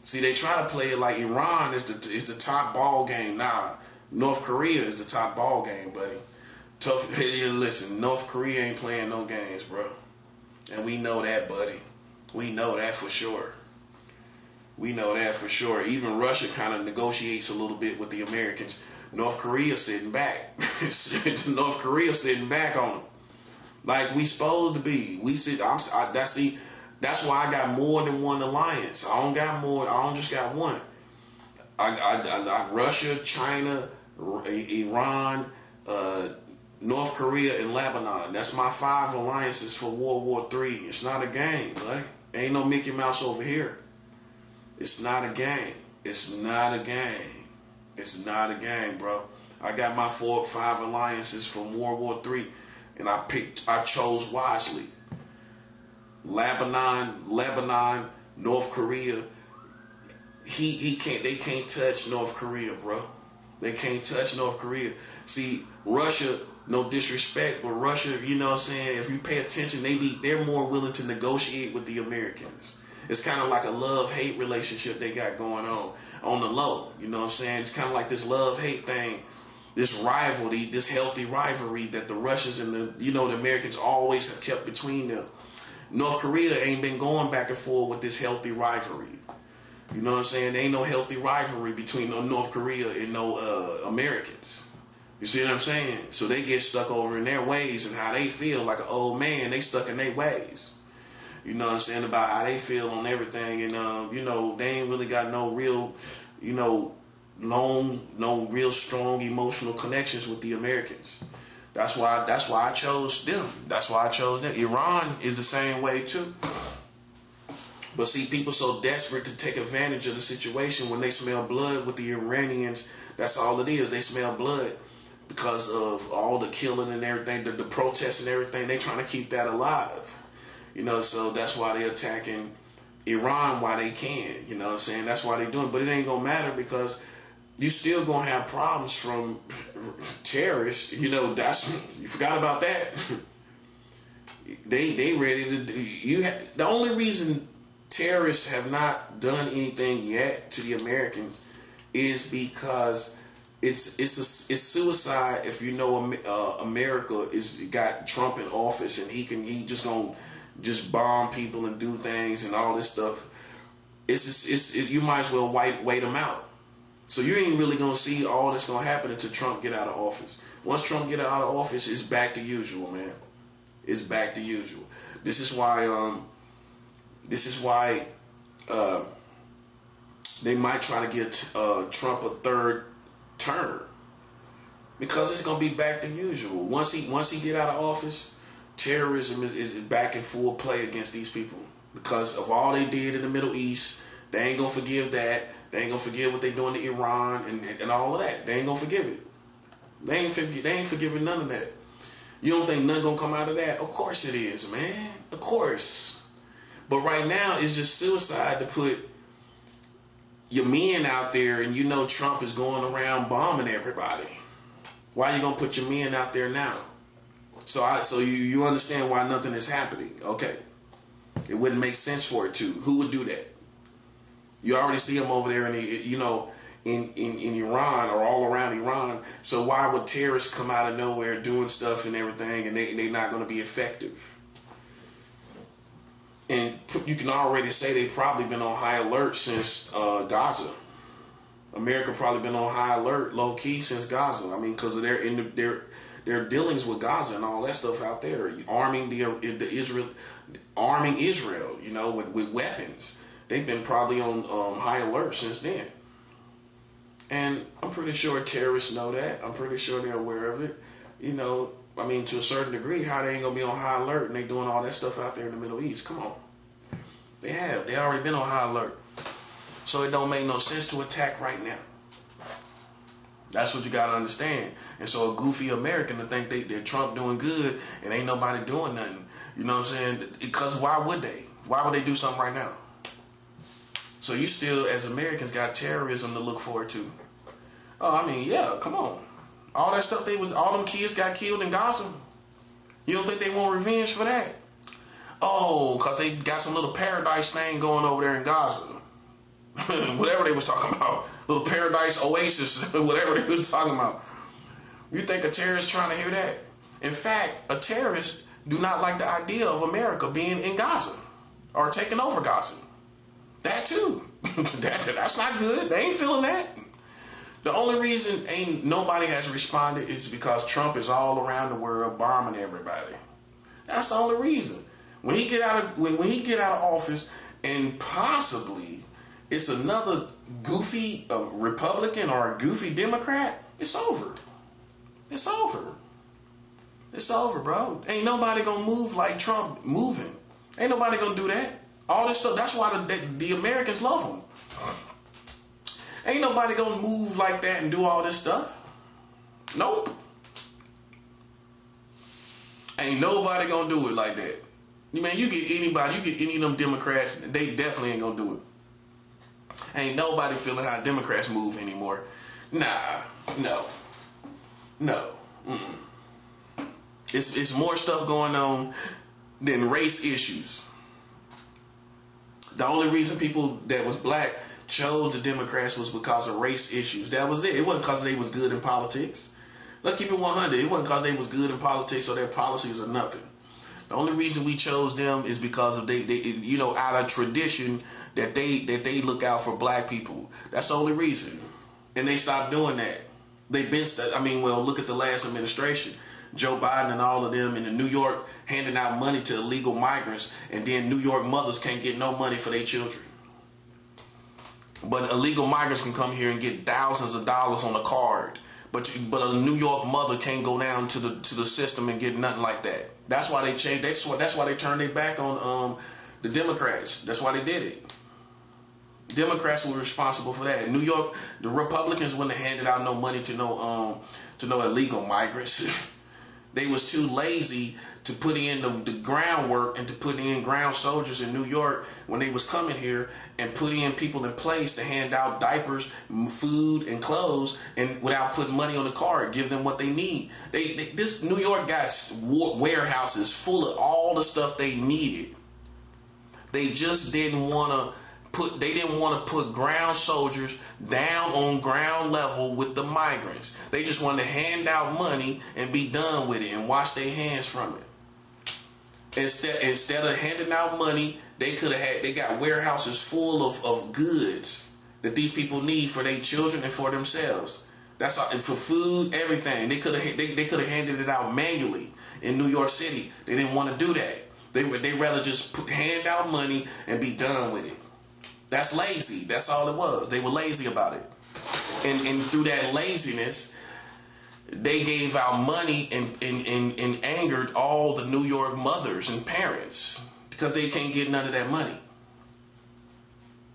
See, they try to play it like Iran is the top ball game. Nah, North Korea is the top ball game, buddy. Listen, North Korea ain't playing no games, bro. And we know that, buddy. We know that for sure. We know that for sure. Even Russia kind of negotiates a little bit with the Americans. North Korea sitting back. North Korea sitting back on them. Like we supposed to be. We sit. That's why I got more than one alliance. I don't got more. I don't just got one. I Russia, China, Iran, North Korea, and Lebanon. That's my 5 alliances for World War III. It's not a game, buddy. Ain't no Mickey Mouse over here. It's not a game. It's not a game. It's not a game, bro. I got my 4 or 5 alliances from World War III, and I chose wisely. Lebanon, North Korea. They can't touch North Korea, bro. They can't touch North Korea. See, Russia, no disrespect, but Russia, you know what I'm saying, if you pay attention, they're more willing to negotiate with the Americans. It's kind of like a love-hate relationship they got going on the low. You know what I'm saying? It's kind of like this love-hate thing, this rivalry, this healthy rivalry that the Russians and the Americans always have kept between them. North Korea ain't been going back and forth with this healthy rivalry. You know what I'm saying? There ain't no healthy rivalry between North Korea and no Americans. You see what I'm saying? So they get stuck over in their ways and how they feel like an old man. They stuck in their ways. You know what I'm saying? About how they feel on everything. And, they ain't really got no real, no real strong emotional connections with the Americans. That's why I chose them. That's why I chose them. Iran is the same way too. But see, people so desperate to take advantage of the situation when they smell blood with the Iranians. That's all it is. They smell blood because of all the killing and everything, the protests and everything. They trying to keep that alive. So that's why they're attacking Iran while they can. You know what I'm saying? That's why they're doing it. But it ain't going to matter because you still going to have problems from terrorists. You forgot about that. They ready to do. The only reason terrorists have not done anything yet to the Americans is because it's suicide if America got Trump in office and he just gonna just bomb people and do things and all this stuff. You might as well wait them out. So you ain't really gonna see all that's gonna happen until Trump get out of office. Once Trump get out of office, it's back to usual, man. It's back to usual. This is why they might try to get Trump a 3rd term because it's gonna be back to usual. Once he get out of office, terrorism is back in full play against these people because of all they did in the Middle East. They ain't gonna forgive that. They ain't gonna forgive what they doing to Iran and all of that. They ain't gonna forgive it. They ain't forgiving none of that. You don't think nothing gonna come out of that? Of course it is, man. Of course. But right now it's just suicide to put your men out there and Trump is going around bombing everybody. Why you gonna put your men out there now? So you understand why nothing is happening. Okay. It wouldn't make sense for it to. Who would do that? You already see them over there in Iran or all around Iran. So why would terrorists come out of nowhere doing stuff and everything and they're not going to be effective? And you can already say they've probably been on high alert since Gaza. America probably been on high alert, low key, since Gaza. I mean, because of their dealings with Gaza and all that stuff out there, arming Israel, with weapons. They've been probably on high alert since then. And I'm pretty sure terrorists know that. I'm pretty sure they're aware of it. To a certain degree, how they ain't gonna be on high alert and they doing all that stuff out there in the Middle East. Come on. They already been on high alert. So it don't make no sense to attack right now. That's what you gotta understand. And so a goofy American to think they're Trump doing good and ain't nobody doing nothing. You know what I'm saying? Because why would they? Why would they do something right now? So you still, as Americans, got terrorism to look forward to. Oh, come on. All that stuff all them kids got killed in Gaza. You don't think they want revenge for that? Oh, because they got some little paradise thing going over there in Gaza. Whatever they was talking about. Little paradise oasis, whatever they was talking about. You think a terrorist trying to hear that? In fact, a terrorist do not like the idea of America being in Gaza or taking over Gaza. That too. That's not good. They ain't feeling that. The only reason ain't nobody has responded is because Trump is all around the world bombing everybody. That's the only reason. When he get out of office, and possibly it's another goofy Republican or a goofy Democrat, it's over. It's over. It's over, bro. Ain't nobody gonna move like Trump moving. Ain't nobody gonna do that. All this stuff. That's why the Americans love him. Ain't nobody gonna move like that and do all this stuff. Nope. Ain't nobody gonna do it like that. You get any of them Democrats, they definitely ain't gonna do it. Ain't nobody feeling how Democrats move anymore. Nah, no. Mm-mm. It's more stuff going on than race issues. The only reason people that was black chose the Democrats was because of race issues. That was it. It wasn't because they was good in politics. Let's keep it 100. It wasn't because they was good in politics or their policies or nothing. The only reason we chose them is because of they out of tradition that they look out for black people. That's the only reason. And they stopped doing that. They've been look at the last administration. Joe Biden and all of them in New York handing out money to illegal migrants, and then New York mothers can't get no money for their children. But illegal migrants can come here and get thousands of dollars on a card. But a New York mother can't go down to the system and get nothing like that. That's why they changed. That's why they turned their back on the Democrats. That's why they did it. Democrats were responsible for that. In New York, the Republicans wouldn't have handed out no money to no illegal migrants. They was too lazy to put in the groundwork and to put in ground soldiers in New York when they was coming here and put in people in place to hand out diapers, food, and clothes, and without putting money on the card, give them what they need. This New York got warehouses full of all the stuff they needed. They just didn't want to put ground soldiers down on ground level with the migrants. They just wanted to hand out money and be done with it and wash their hands from it. Instead of handing out money, they got warehouses full of goods that these people need for their children and for themselves. That's all, and for food, everything. They could have handed it out manually in New York City. They didn't want to do that. They rather just hand out money and be done with it. That's lazy. That's all it was. They were lazy about it. And through that laziness, they gave out money and angered all the New York mothers and parents because they can't get none of that money.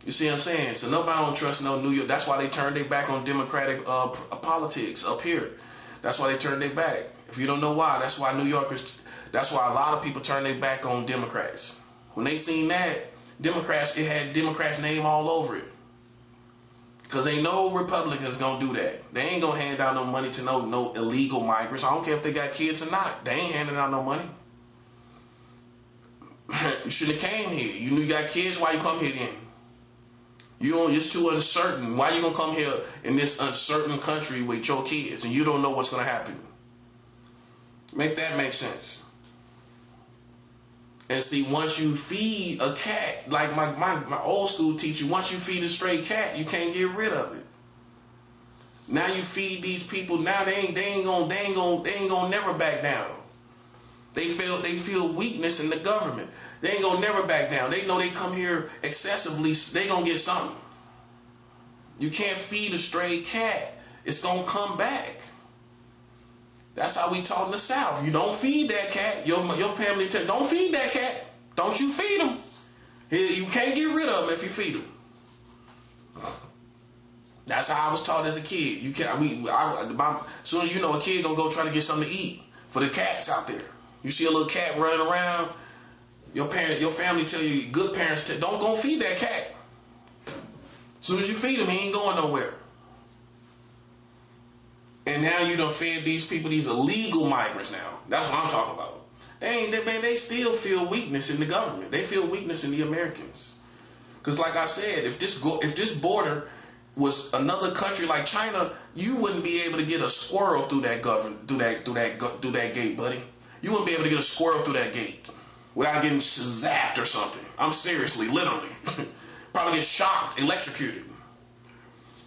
You see what I'm saying? So nobody don't trust no New York. That's why they turned their back on Democratic politics up here. That's why they turned their back. If you don't know why, that's why that's why a lot of people turn their back on Democrats. When they seen that, it had Democrats' name all over it. Because ain't no Republicans gonna do that. They ain't gonna hand out no money to no illegal migrants. I don't care if they got kids or not. They ain't handing out no money. You should have came here. You knew you got kids. Why you come here then? It's too uncertain. Why you gonna come here in this uncertain country with your kids and you don't know what's gonna happen? Make that make sense. And see, once you feed a cat, like my old school teacher, once you feed a stray cat, you can't get rid of it. Now you feed these people. Now they ain't gonna never back down. They feel weakness in the government. They ain't gonna never back down. They know they come here excessively. They gonna get something. You can't feed a stray cat. It's gonna come back. That's how we taught in the South. You don't feed that cat. Your family don't feed that cat. Don't you feed him. You can't get rid of him if you feed him. That's how I was taught as a kid. You can't. As soon as you know a kid gonna go try to get something to eat for the cats out there. You see a little cat running around. Your family tell you, good parents don't go feed that cat. As soon as you feed him, he ain't going nowhere. And now you done fed these people, these illegal migrants now. That's what I'm talking about. They still feel weakness in the government. They feel weakness in the Americans. Because like I said, if this border was another country like China, you wouldn't be able to get a squirrel through that gate, buddy. You wouldn't be able to get a squirrel through that gate without getting zapped or something. I'm seriously, literally. Probably get shocked, electrocuted.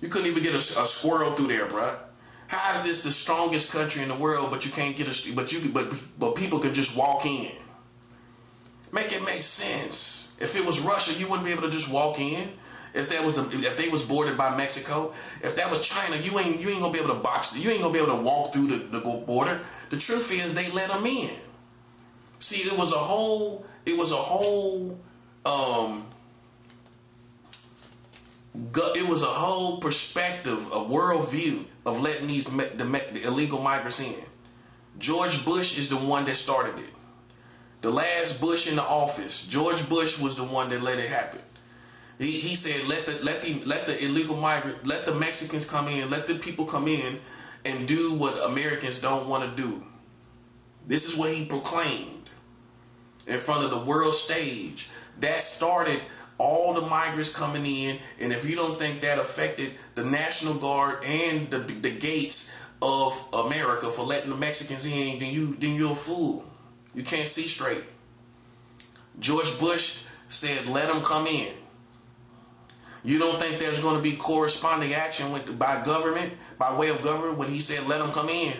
You couldn't even get a squirrel through there, bruh. How is this the strongest country in the world, but you can't get but people can just walk in? Make it make sense. If it was Russia, you wouldn't be able to just walk in. If they was bordered by Mexico, if that was China, you ain't gonna be able to you ain't gonna be able to walk through the border. The truth is they let them in. See, it was a whole perspective, a worldview of letting the illegal migrants in. George Bush is the one that started it. The last Bush in the office, George Bush was the one that let it happen. He said, let the illegal migrant, let the Mexicans come in, let the people come in and do what Americans don't want to do. This is what he proclaimed in front of the world stage. That started all the migrants coming in, and if you don't think that affected the National Guard and the gates of America for letting the Mexicans in, then you're a fool. You can't see straight. George Bush said, let them come in. You don't think there's going to be corresponding action by way of government, when he said, let them come in?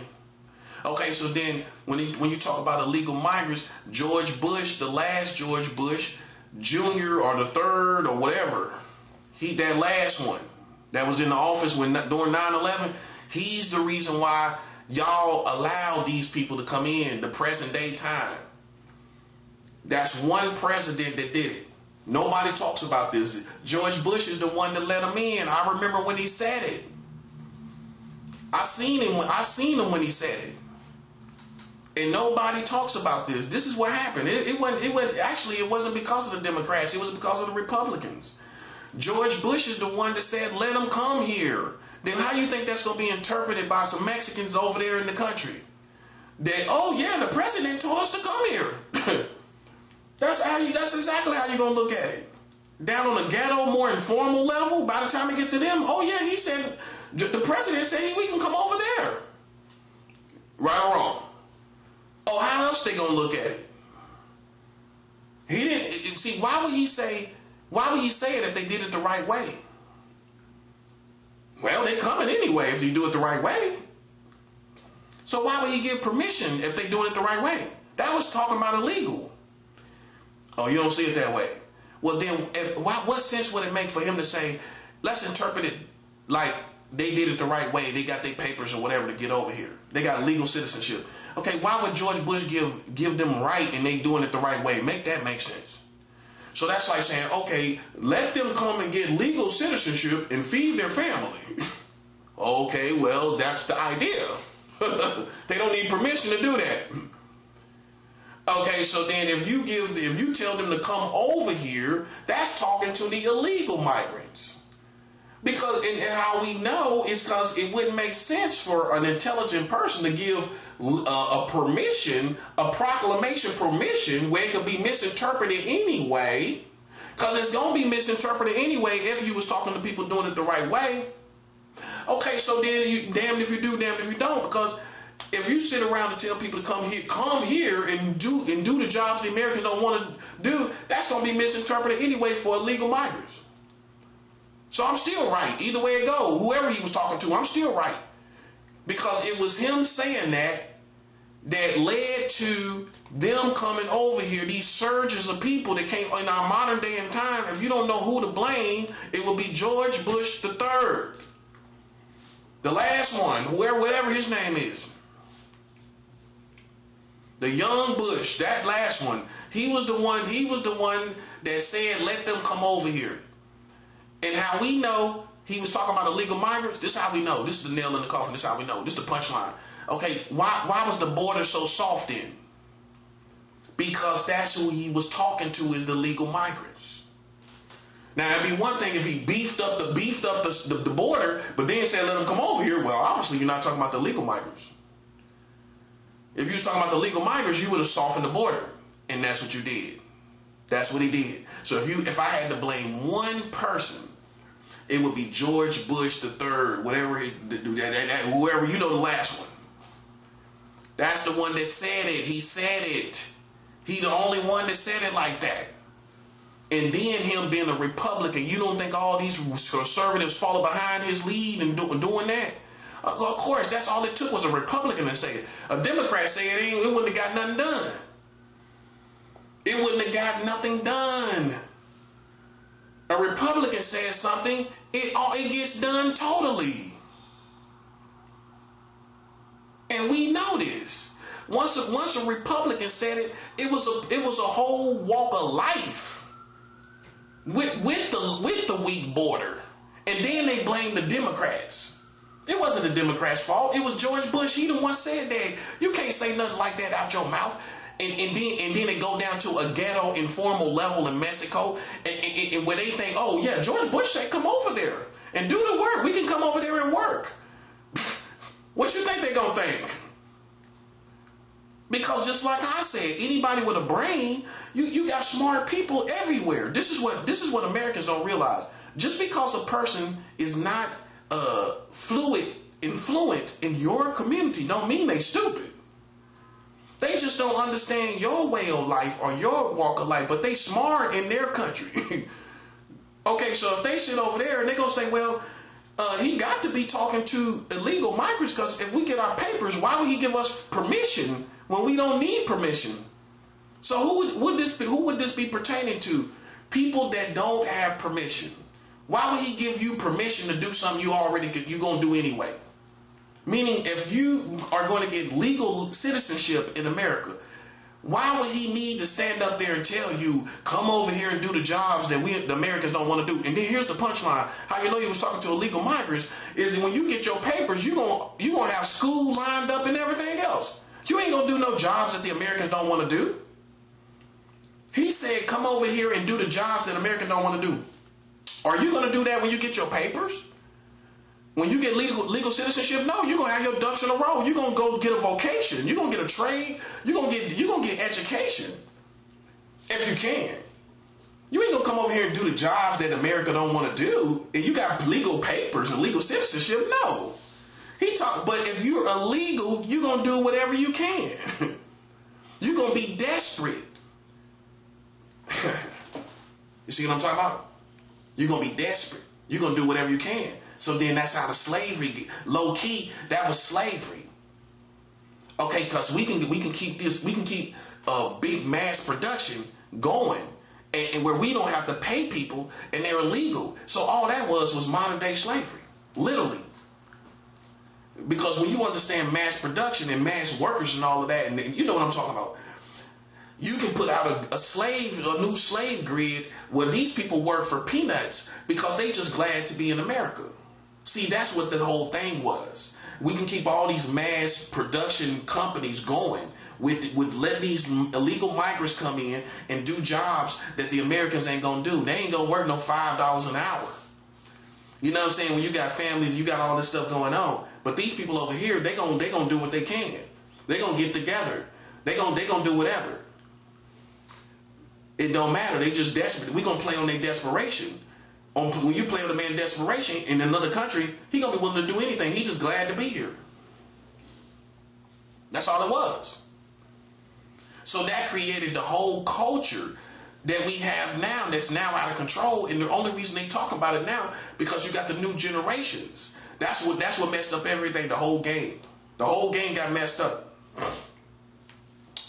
Okay, so then when you talk about illegal migrants, George Bush, the last George Bush, Jr. or the third or whatever, that last one that was in the office during 9/11, he's the reason why y'all allow these people to come in the present day time. That's one president that did it. Nobody talks about this. George Bush is the one that let him in. I remember when he said it. I seen him when he said it. And nobody talks about this. This is what happened. It wasn't because of the Democrats. It was because of the Republicans. George Bush is the one that said, let them come here. Then how do you think that's going to be interpreted by some Mexicans over there in the country? That, oh yeah, the president told us to come here. That's exactly how you're going to look at it. Down on a ghetto, more informal level, by the time we get to them, oh yeah, he said, the president said we can come over there. Right or wrong? Oh, how else they going to look at it? He didn't see. Why would he say it if they did it the right way? Well, they're coming anyway if you do it the right way. So why would he give permission if they're doing it the right way? That was talking about illegal. Oh, you don't see it that way. Well, then what sense would it make for him to say, let's interpret it like they did it the right way. They got their papers or whatever to get over here. They got legal citizenship. Okay, why would George Bush give them right and they doing it the right way? Make that make sense. So that's like saying, okay, let them come and get legal citizenship and feed their family. Okay, well, that's the idea. They don't need permission to do that. Okay, so then if you tell them to come over here, that's talking to the illegal migrants. Because, and how we know is because it wouldn't make sense for an intelligent person to give a proclamation permission where it could be misinterpreted anyway. Because it's going to be misinterpreted anyway if you was talking to people doing it the right way. Okay, so then you damned if you do, damned if you don't. Because if you sit around and tell people to come here and do the jobs the Americans don't want to do, that's going to be misinterpreted anyway for illegal migrants. So I'm still right. Either way it goes, whoever he was talking to, I'm still right. Because it was him saying that led to them coming over here, these surges of people that came in our modern day and time. If you don't know who to blame, it will be George Bush III. The last one, whatever his name is. The young Bush, that last one, he was the one that said, let them come over here. And how we know he was talking about illegal migrants, this is how we know. This is the nail in the coffin, this is how we know. This is the punchline. Okay, why was the border so soft then? Because that's who he was talking to, is the legal migrants. Now it'd be one thing if he beefed up the border, but then said let them come over here. Well, obviously you're not talking about the legal migrants. If you was talking about the legal migrants, you would have softened the border, and that's what you did. That's what he did. So if I had to blame one person, it would be George Bush III, whoever, you know, the last one. That's the one that said it. He said it. He the only one that said it like that. And then him being a Republican, you don't think all these conservatives follow behind his lead and doing that? Of course, that's all it took was a Republican to say it. A Democrat say it wouldn't have got nothing done. It wouldn't have got nothing done. A Republican says something, it gets done totally. And we know this. Once a Republican said it, it was a whole walk of life with the weak border. And then they blamed the Democrats. It wasn't the Democrats' fault. It was George Bush. He the one said that. You can't say nothing like that out your mouth. And then they go down to a ghetto informal level in Mexico, and where they think, oh yeah, George Bush said come over there and do the work. We can come over there and work. What you think they're gonna think? Because just like I said, anybody with a brain, you got smart people everywhere. This is what Americans don't realize. Just because a person is not fluent in your community don't mean they stupid. They just don't understand your way of life or your walk of life, but they smart in their country. Okay, so if they sit over there and they're going to say, well, he got to be talking to illegal migrants because if we get our papers, why would he give us permission when we don't need permission? So who would this be pertaining to? People that don't have permission. Why would he give you permission to do something you're going to do anyway? Meaning, if you are going to get legal citizenship in America, why would he need to stand up there and tell you, come over here and do the jobs that the Americans don't want to do? And then here's the punchline. How you know he was talking to illegal migrants is when you get your papers, you're gonna have school lined up and everything else. You ain't going to do no jobs that the Americans don't want to do. He said, come over here and do the jobs that Americans don't want to do. Are you going to do that when you get your papers? When you get legal citizenship? No, you're going to have your ducks in a row. You're going to go get a vocation. You're going to get a trade. You're going to get education. If you can. You ain't going to come over here and do the jobs that America don't want to do. And you got legal papers and legal citizenship? No. But if you're illegal, you're going to do whatever you can. You're going to be desperate. You see what I'm talking about? You're going to be desperate. You're going to do whatever you can. So then that's how the slavery, low key, that was slavery. Okay, because we can keep big mass production going, and where we don't have to pay people and they're illegal. So all that was modern day slavery, literally. Because when you understand mass production and mass workers and all of that, and you know what I'm talking about, you can put out a new slave grid where these people work for peanuts because they just glad to be in America. See, that's what the whole thing was. We can keep all these mass production companies going with let these illegal migrants come in and do jobs that the Americans ain't gonna do. They ain't gonna work no $5 an hour. You know what I'm saying? When you got families, you got all this stuff going on. But these people over here, they gonna do what they can. They gonna get together. They gonna do whatever. It don't matter. They just desperate. We gonna play on their desperation. When you play with a man desperation in another country, he gonna be willing to do anything. He just glad to be here. That's all it was. So that created the whole culture that we have now that's now out of control. And the only reason they talk about it now because you got the new generations. That's what messed up everything. The whole game got messed up.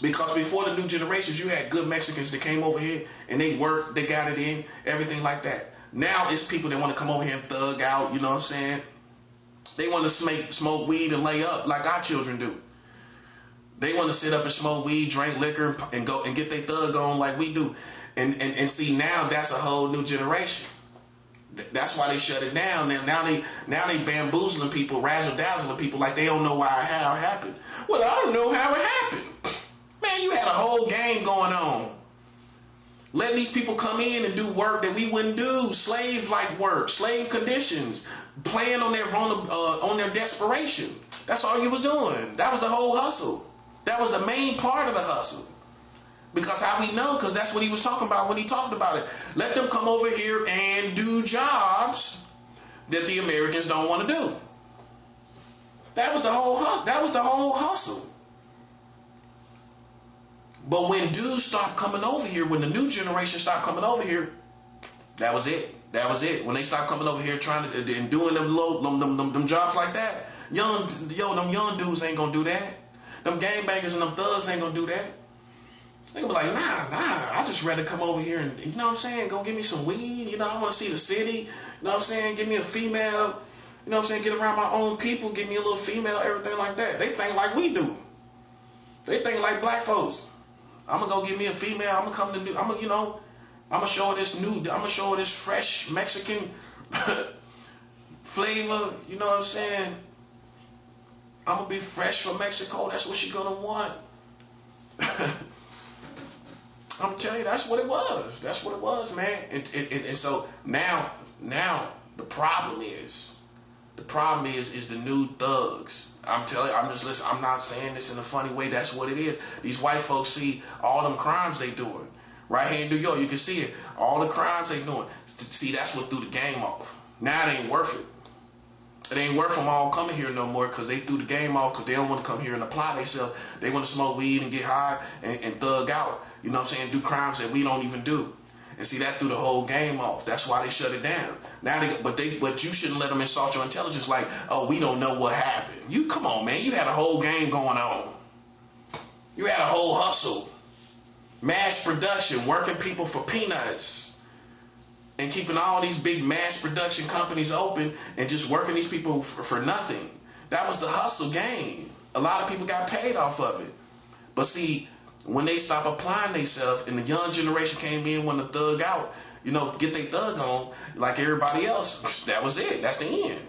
Because before the new generations, you had good Mexicans that came over here and they worked, they got it in, everything like that. Now it's people that want to come over here and thug out, you know what I'm saying? They want to smoke weed and lay up like our children do. They want to sit up and smoke weed, drink liquor, and go and get their thug on like we do. And see, now that's a whole new generation. That's why they shut it down. Now they bamboozling people, razzle-dazzling people like they don't know how it happened. Well, I don't know how it happened. Man, you had a whole game going on. Letting these people come in and do work that we wouldn't do, slave-like work, slave conditions, playing on their desperation. That's all you was doing. That was the whole hustle. That was the main part of the hustle. Because how we know? Because that's what he was talking about when he talked about it. Let them come over here and do jobs that the Americans don't want to do. That was the whole hustle. But when dudes stopped coming over here, when the new generation stopped coming over here, that was it. That was it. When they stopped coming over here trying to and doing them jobs like that, them young dudes ain't gonna do that. Them gangbangers and them thugs ain't gonna do that. They gonna be like, nah, I just rather come over here and, you know what I'm saying, go give me some weed, you know, I wanna see the city, you know what I'm saying, give me a female, you know what I'm saying, get around my own people, give me a little female, everything like that. They think like we do. They think like black folks. I'm gonna go get me a female, I'm gonna show her this fresh Mexican flavor, you know what I'm saying? I'm gonna be fresh from Mexico, that's what she gonna want. I'm telling you, that's what it was. That's what it was, man. And so now the problem is the new thugs. I'm telling you, I'm not saying this in a funny way. That's what it is. These white folks see all them crimes they doing. Right here in New York, you can see it. All the crimes they doing. See, that's what threw the game off. Now it ain't worth it. It ain't worth them all coming here no more because they threw the game off because they don't want to come here and apply themselves. They want to smoke weed and get high and thug out. You know what I'm saying? Do crimes that we don't even do. And see, that threw the whole game off. That's why they shut it down. Now, but you shouldn't let them insult your intelligence like, oh, we don't know what happened. You come on, man. You had a whole game going on. You had a whole hustle, mass production, working people for peanuts. And keeping all these big mass production companies open and just working these people for nothing. That was the hustle game. A lot of people got paid off of it. But see, when they stopped applying themselves and the young generation came in, when the thug out, you know, get their thug on like everybody else, that was it. That's the end.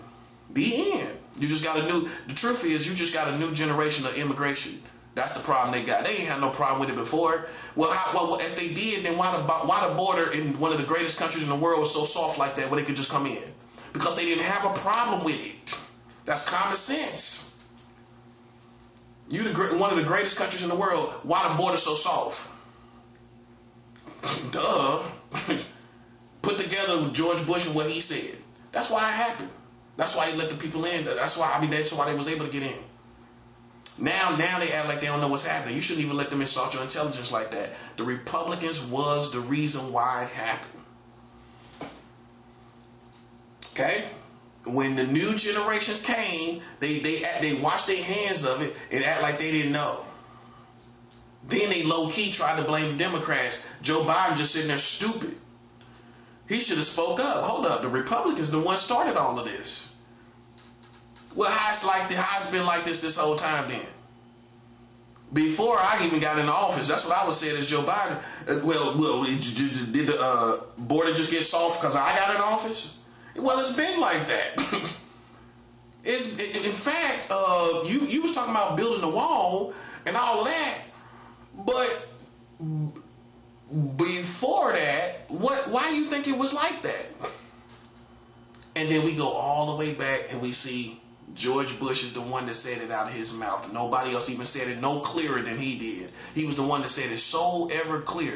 The end. The truth is you just got a new generation of immigration. That's the problem they got. They ain't had no problem with it before. Well, if they did, then why the border in one of the greatest countries in the world was so soft like that where they could just come in? Because they didn't have a problem with it. That's common sense. One of the greatest countries in the world, why the border so soft? Duh. Put together with George Bush and what he said. That's why it happened. That's why he let the people in. That's why they was able to get in. Now they act like they don't know what's happening. You shouldn't even let them insult your intelligence like that. The Republicans was the reason why it happened. Okay? When the new generations came, they washed their hands of it and act like they didn't know. Then they low-key tried to blame the Democrats. Joe Biden just sitting there stupid. He should have spoke up. Hold up, the Republicans the one started all of this. Well, how it's been like this whole time then? Before I even got in office, that's what I was saying as Joe Biden. Did the border just get soft because I got in office? Well, it's been like that. In fact, you was talking about building the wall and all of that, but before that, why do you think it was like that? And then we go all the way back and we see George Bush is the one that said it out of his mouth. Nobody else even said it no clearer than he did. He was the one that said it so ever clear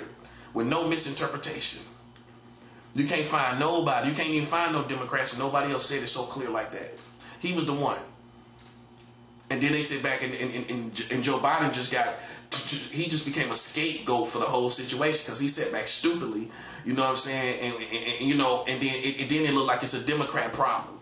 with no misinterpretation. You can't find nobody. You can't even find no Democrats and nobody else said it so clear like that. He was the one. And then they sit back and Joe Biden he just became a scapegoat for the whole situation because he sat back stupidly, you know what I'm saying? And then it looked like it's a Democrat problem.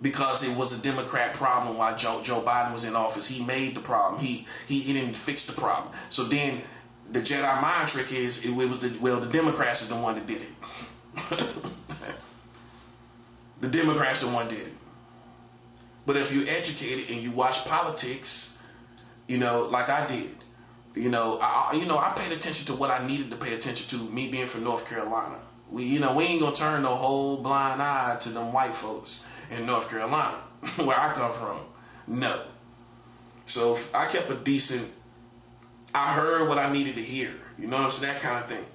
Because it was a Democrat problem while Joe Biden was in office. He made the problem. He didn't fix the problem. So then the Jedi mind trick is the Democrats are the one that did it. The Democrats the one did it. But if you're educated and you watch politics, you know, like I did, I paid attention to what I needed to pay attention to. Me being from North Carolina, we ain't gonna turn no whole blind eye to them white folks in North Carolina, where I come from. No. So I kept I heard what I needed to hear. You know what I'm saying? That kind of thing.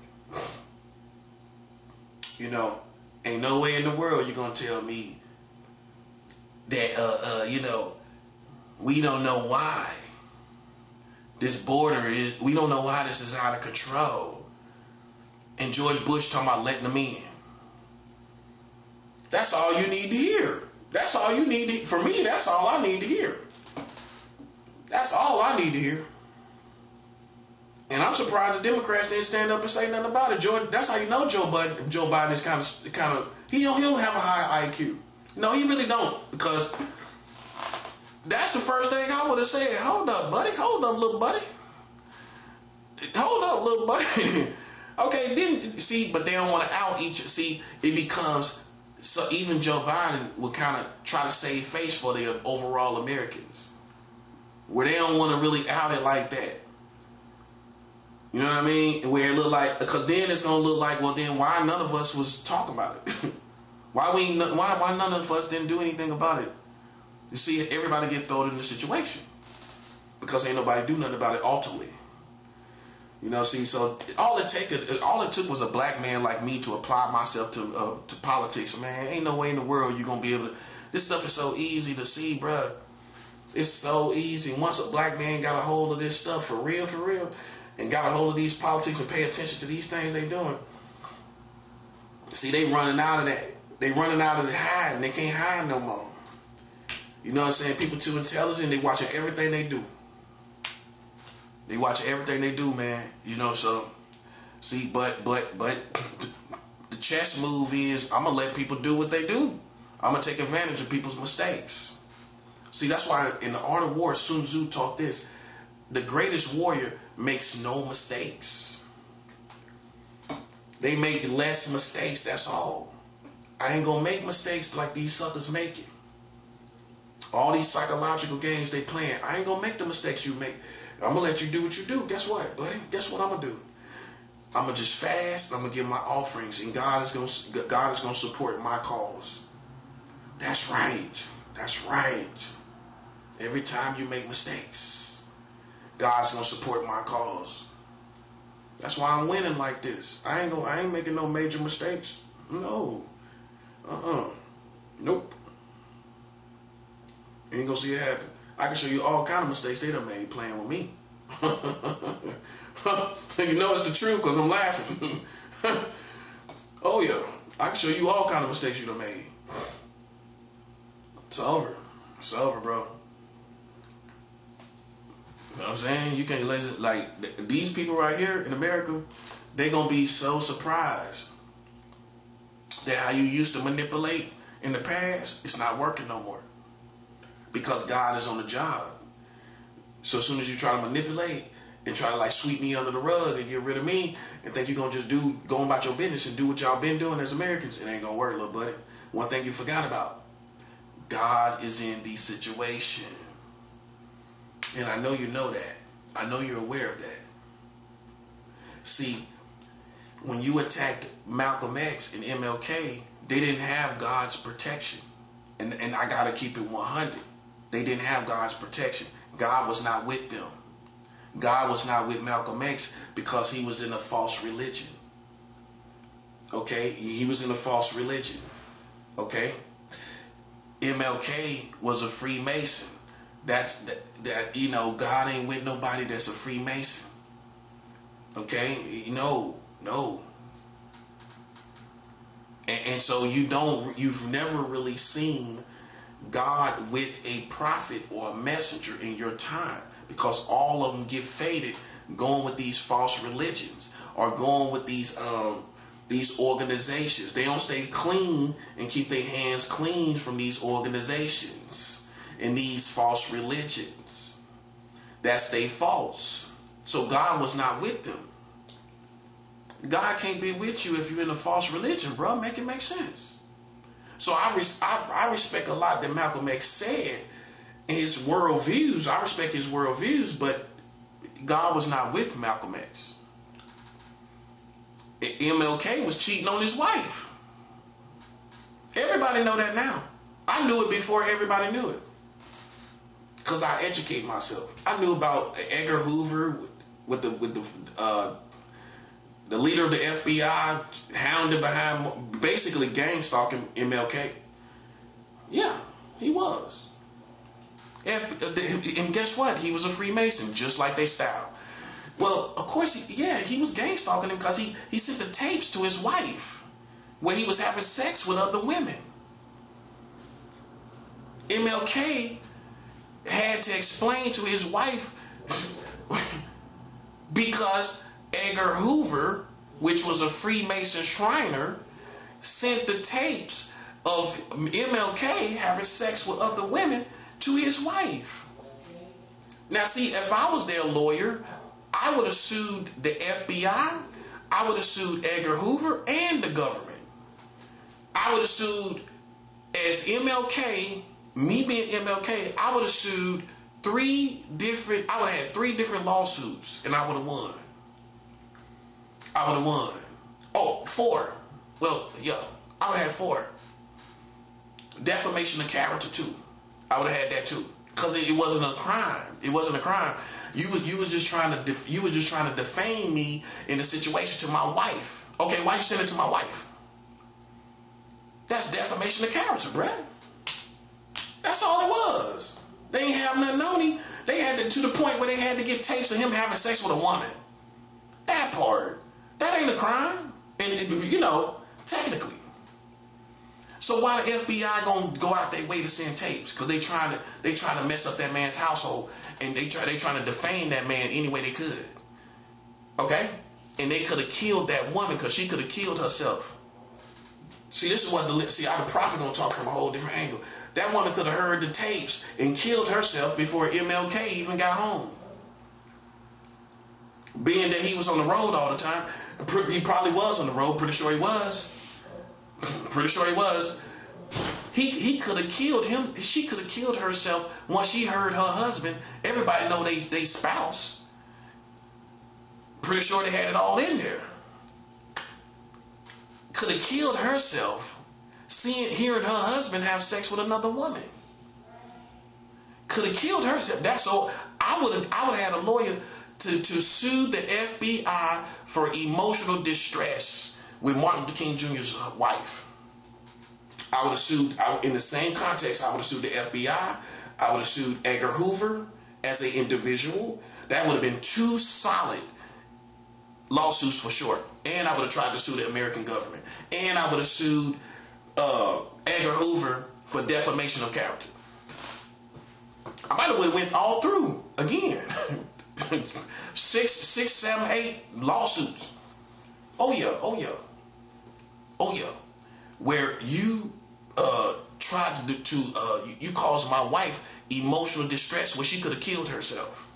You know, ain't no way in the world you're going to tell me that, we don't know why we don't know why this is out of control. And George Bush talking about letting them in. That's all you need to hear. That's all you need to, for me, that's all I need to hear. That's all I need to hear. surprised the Democrats didn't stand up and say nothing about it. That's how you know Joe Biden is kind of he don't have a high IQ. No, he really don't, because that's the first thing I would have said. Hold up, buddy. Hold up, little buddy. Hold up, little buddy. Okay, then see, but they don't want to out each. See, it becomes so even Joe Biden will kind of try to save face for the overall Americans, where they don't want to really out it like that. You know what I mean? Where it look like, because then it's gonna look like, well, then why none of us was talking about it? why none of us didn't do anything about it? You see, everybody get thrown in the situation because ain't nobody do nothing about it ultimately. You know, see, so all it took was a black man like me to apply myself to politics. Man, ain't no way in the world you're gonna be able to. This stuff is so easy to see, bruh. It's so easy. Once a black man got a hold of this stuff for real, and got a hold of these politics and pay attention to these things they doing. See, they running out of that. They running out of the hiding. They can't hide no more. You know what I'm saying? People too intelligent. They watching everything they do. They watch everything they do, man. You know, so see, but the chess move is I'm gonna let people do what they do. I'm gonna take advantage of people's mistakes. See, that's why in the Art of War, Sun Tzu taught this: the greatest warrior makes no mistakes. They make less mistakes. That's all. I ain't gonna make mistakes like these suckers make it. All these psychological games they playing, I ain't gonna make the mistakes you make. I'm gonna let you do what you do. Guess what, buddy? Guess what I'm gonna do? I'm gonna just fast. I'm gonna give my offerings, and God is gonna support my cause. That's right. That's right. Every time you make mistakes, God's gonna support my cause. That's why I'm winning like this. I ain't making no major mistakes. No. Nope. You ain't gonna see it happen. I can show you all kind of mistakes they done made playing with me. You know it's the truth because I'm laughing. Oh yeah, I can show you all kind of mistakes you done made. It's over. It's over, bro. You know what I'm saying? You can't let it, like these people right here in America, they gonna be so surprised that how you used to manipulate in the past, it's not working no more. Because God is on the job. So as soon as you try to manipulate and try to like sweep me under the rug and get rid of me and think you're going to just go about your business and do what y'all been doing as Americans, it ain't going to work, little buddy. One thing you forgot about, God is in the situation. And I know you know that. I know you're aware of that. See, when you attacked Malcolm X and MLK, they didn't have God's protection. And I got to keep it 100. They didn't have God's protection. God was not with them. God was not with Malcolm X because he was in a false religion. Okay? He was in a false religion. Okay? MLK was a Freemason. That you know, God ain't with nobody that's a Freemason. Okay? No. And so you've never really seen God with a prophet or a messenger in your time, because all of them get faded going with these false religions or going with these organizations. They don't stay clean and keep their hands clean from these organizations and these false religions. That's they false. So God was not with them. God can't be with you if you're in a false religion, bro. Make it make sense. So I respect a lot that Malcolm X said in his worldviews. I respect his worldviews, but God was not with Malcolm X. MLK was cheating on his wife. Everybody know that now. I knew it before everybody knew it, because I educate myself. I knew about Edgar Hoover with the leader of the FBI hounded behind, basically gang stalking MLK. Yeah, he was. And guess what? He was a Freemason, just like they style. Well, of course, he was gang stalking him because he sent the tapes to his wife where he was having sex with other women. MLK had to explain to his wife because Edgar Hoover, which was a Freemason Shriner, sent the tapes of MLK having sex with other women to his wife. Now, see, if I was their lawyer, I would have sued the FBI. I would have sued Edgar Hoover and the government. I would have sued as MLK, me being MLK, I would have sued I would have had 3 different lawsuits, and I would have won. I would have won. Oh, 4. Well, yeah, I would have had 4. Defamation of character too. I would have had that too, because it wasn't a crime. It wasn't a crime. You was just trying to defame me in a situation to my wife. Okay, why you send it to my wife? That's defamation of character, bruh. That's all it was. They ain't have nothing on him. They had to the point where they had to get tapes of him having sex with a woman. That part, that ain't a crime, and technically. So why the FBI gonna go out their way to send tapes? Because they trying to mess up that man's household, and they trying to defame that man any way they could. Okay, and they could have killed that woman because she could have killed herself. See, this is what the prophet gonna talk from a whole different angle. That woman could have heard the tapes and killed herself before MLK even got home. Being that he was on the road all the time, he probably was on the road. Pretty sure he was. Pretty sure he was. He could have killed him. She could have killed herself once she heard her husband. Everybody know they spouse. Pretty sure they had it all in there. Could have killed herself hearing her husband have sex with another woman. Could have killed herself. That's all. I would have had a lawyer to sue the FBI for emotional distress with Martin Luther King Jr.'s wife. I would have sued, in the same context, I would have sued the FBI. I would have sued Edgar Hoover as an individual. That would have been 2 solid lawsuits for sure. And I would have tried to sue the American government. And I would have sued Edgar Hoover for defamation of character. I might have went all through again. 6, 7, 8 lawsuits. Oh yeah. Where you tried you caused my wife emotional distress where she could have killed herself.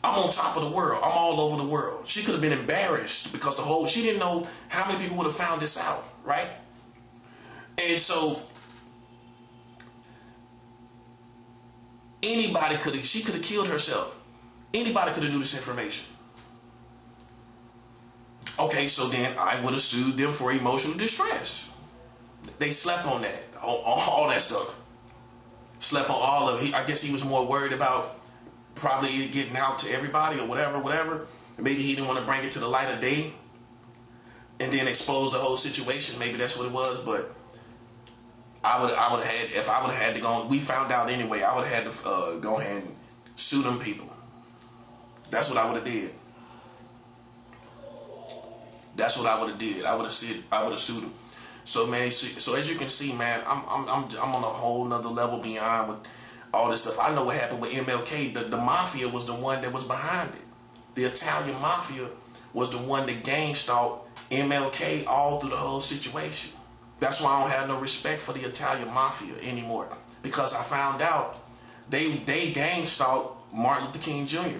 I'm on top of the world. I'm all over the world. She could have been embarrassed because she didn't know how many people would have found this out, right? And so she could have killed herself. Anybody could have knew this information. Okay, so then I would have sued them for emotional distress. They slept on that, all that stuff. Slept on all of it. I guess he was more worried about probably getting out to everybody or whatever. Maybe he didn't want to bring it to the light of day and then expose the whole situation. Maybe that's what it was. But I would have had, if I would have had to go, we found out anyway, I would have had to go ahead and sue them people. That's what I would have did. That's what I would have did. I would have sued them. So man, so as you can see, man, I'm on a whole nother level beyond with all this stuff. I know what happened with MLK. The mafia was the one that was behind it. The Italian mafia was the one that gang stalked MLK all through the whole situation. That's why I don't have no respect for the Italian mafia anymore, because I found out they gang stalked Martin Luther King Jr.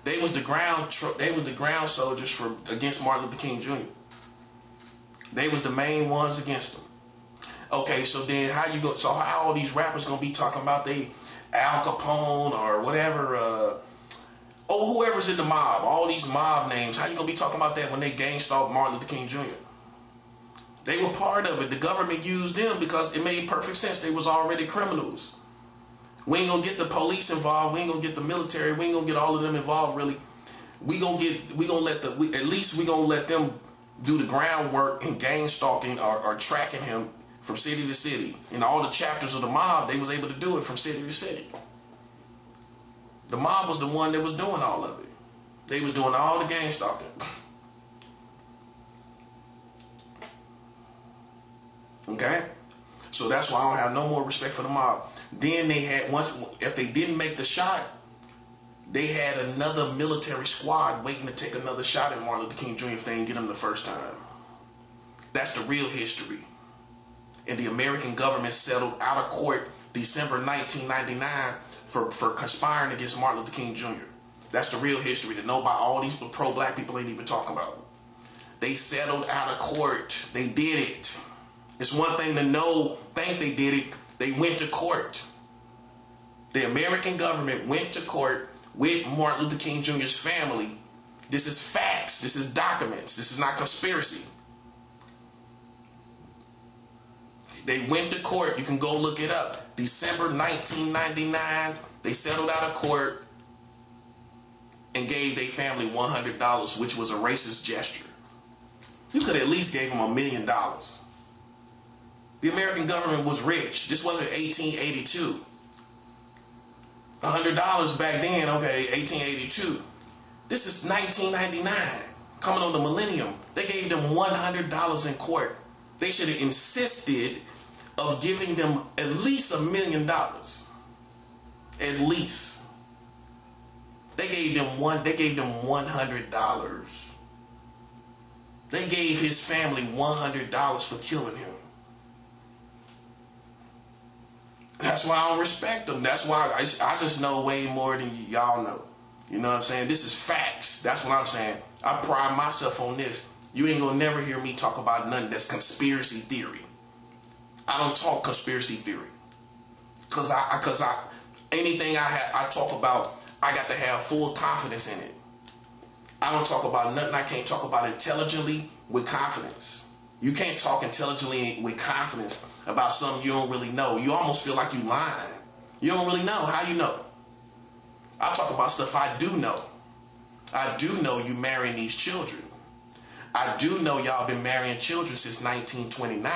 They was the ground soldiers against Martin Luther King Jr. They was the main ones against him. Okay, so then how all these rappers gonna be talking about they Al Capone or whatever, whoever's in the mob, all these mob names, how you gonna be talking about that when they gang stalked Martin Luther King Jr.? They were part of it. The government used them because it made perfect sense. They was already criminals. We ain't gonna get the police involved. We ain't gonna get the military. We ain't gonna get all of them involved really. We gonna let them do the groundwork in gang stalking or tracking him from city to city. In all the chapters of the mob, they was able to do it from city to city. The mob was the one that was doing all of it. They was doing all the gang stalking. Okay? So that's why I don't have no more respect for the mob. Then they had, if they didn't make the shot, they had another military squad waiting to take another shot at Martin Luther King Jr. if they didn't get him the first time. That's the real history. And the American government settled out of court December 1999 for conspiring against Martin Luther King Jr. That's the real history that nobody, all these pro-black people ain't even talking about. They settled out of court. They did it. It's one thing to think they did it. They went to court. The American government went to court with Martin Luther King Jr.'s family. This is facts. This is documents. This is not conspiracy. They went to court. You can go look it up. December 1999, they settled out of court and gave their family $100, which was a racist gesture. You could at least gave them $1 million. The American government was rich. This wasn't 1882. $100 back then, okay, 1882. This is 1999, coming on the millennium. They gave them $100 in court. They should have insisted of giving them at least $1 million. At least. They gave them $100. They gave his family $100 for killing him. That's why I don't respect them. That's why I just know way more than y'all know. You know what I'm saying? This is facts. That's what I'm saying. I pride myself on this. You ain't gonna never hear me talk about nothing that's conspiracy theory. I don't talk conspiracy theory. Cause anything I talk about, I got to have full confidence in it. I don't talk about nothing I can't talk about intelligently with confidence. You can't talk intelligently with confidence about something you don't really know. You almost feel like you lying. You don't really know. How you know? I talk about stuff I do know. I do know you marrying these children. I do know y'all been marrying children since 1929.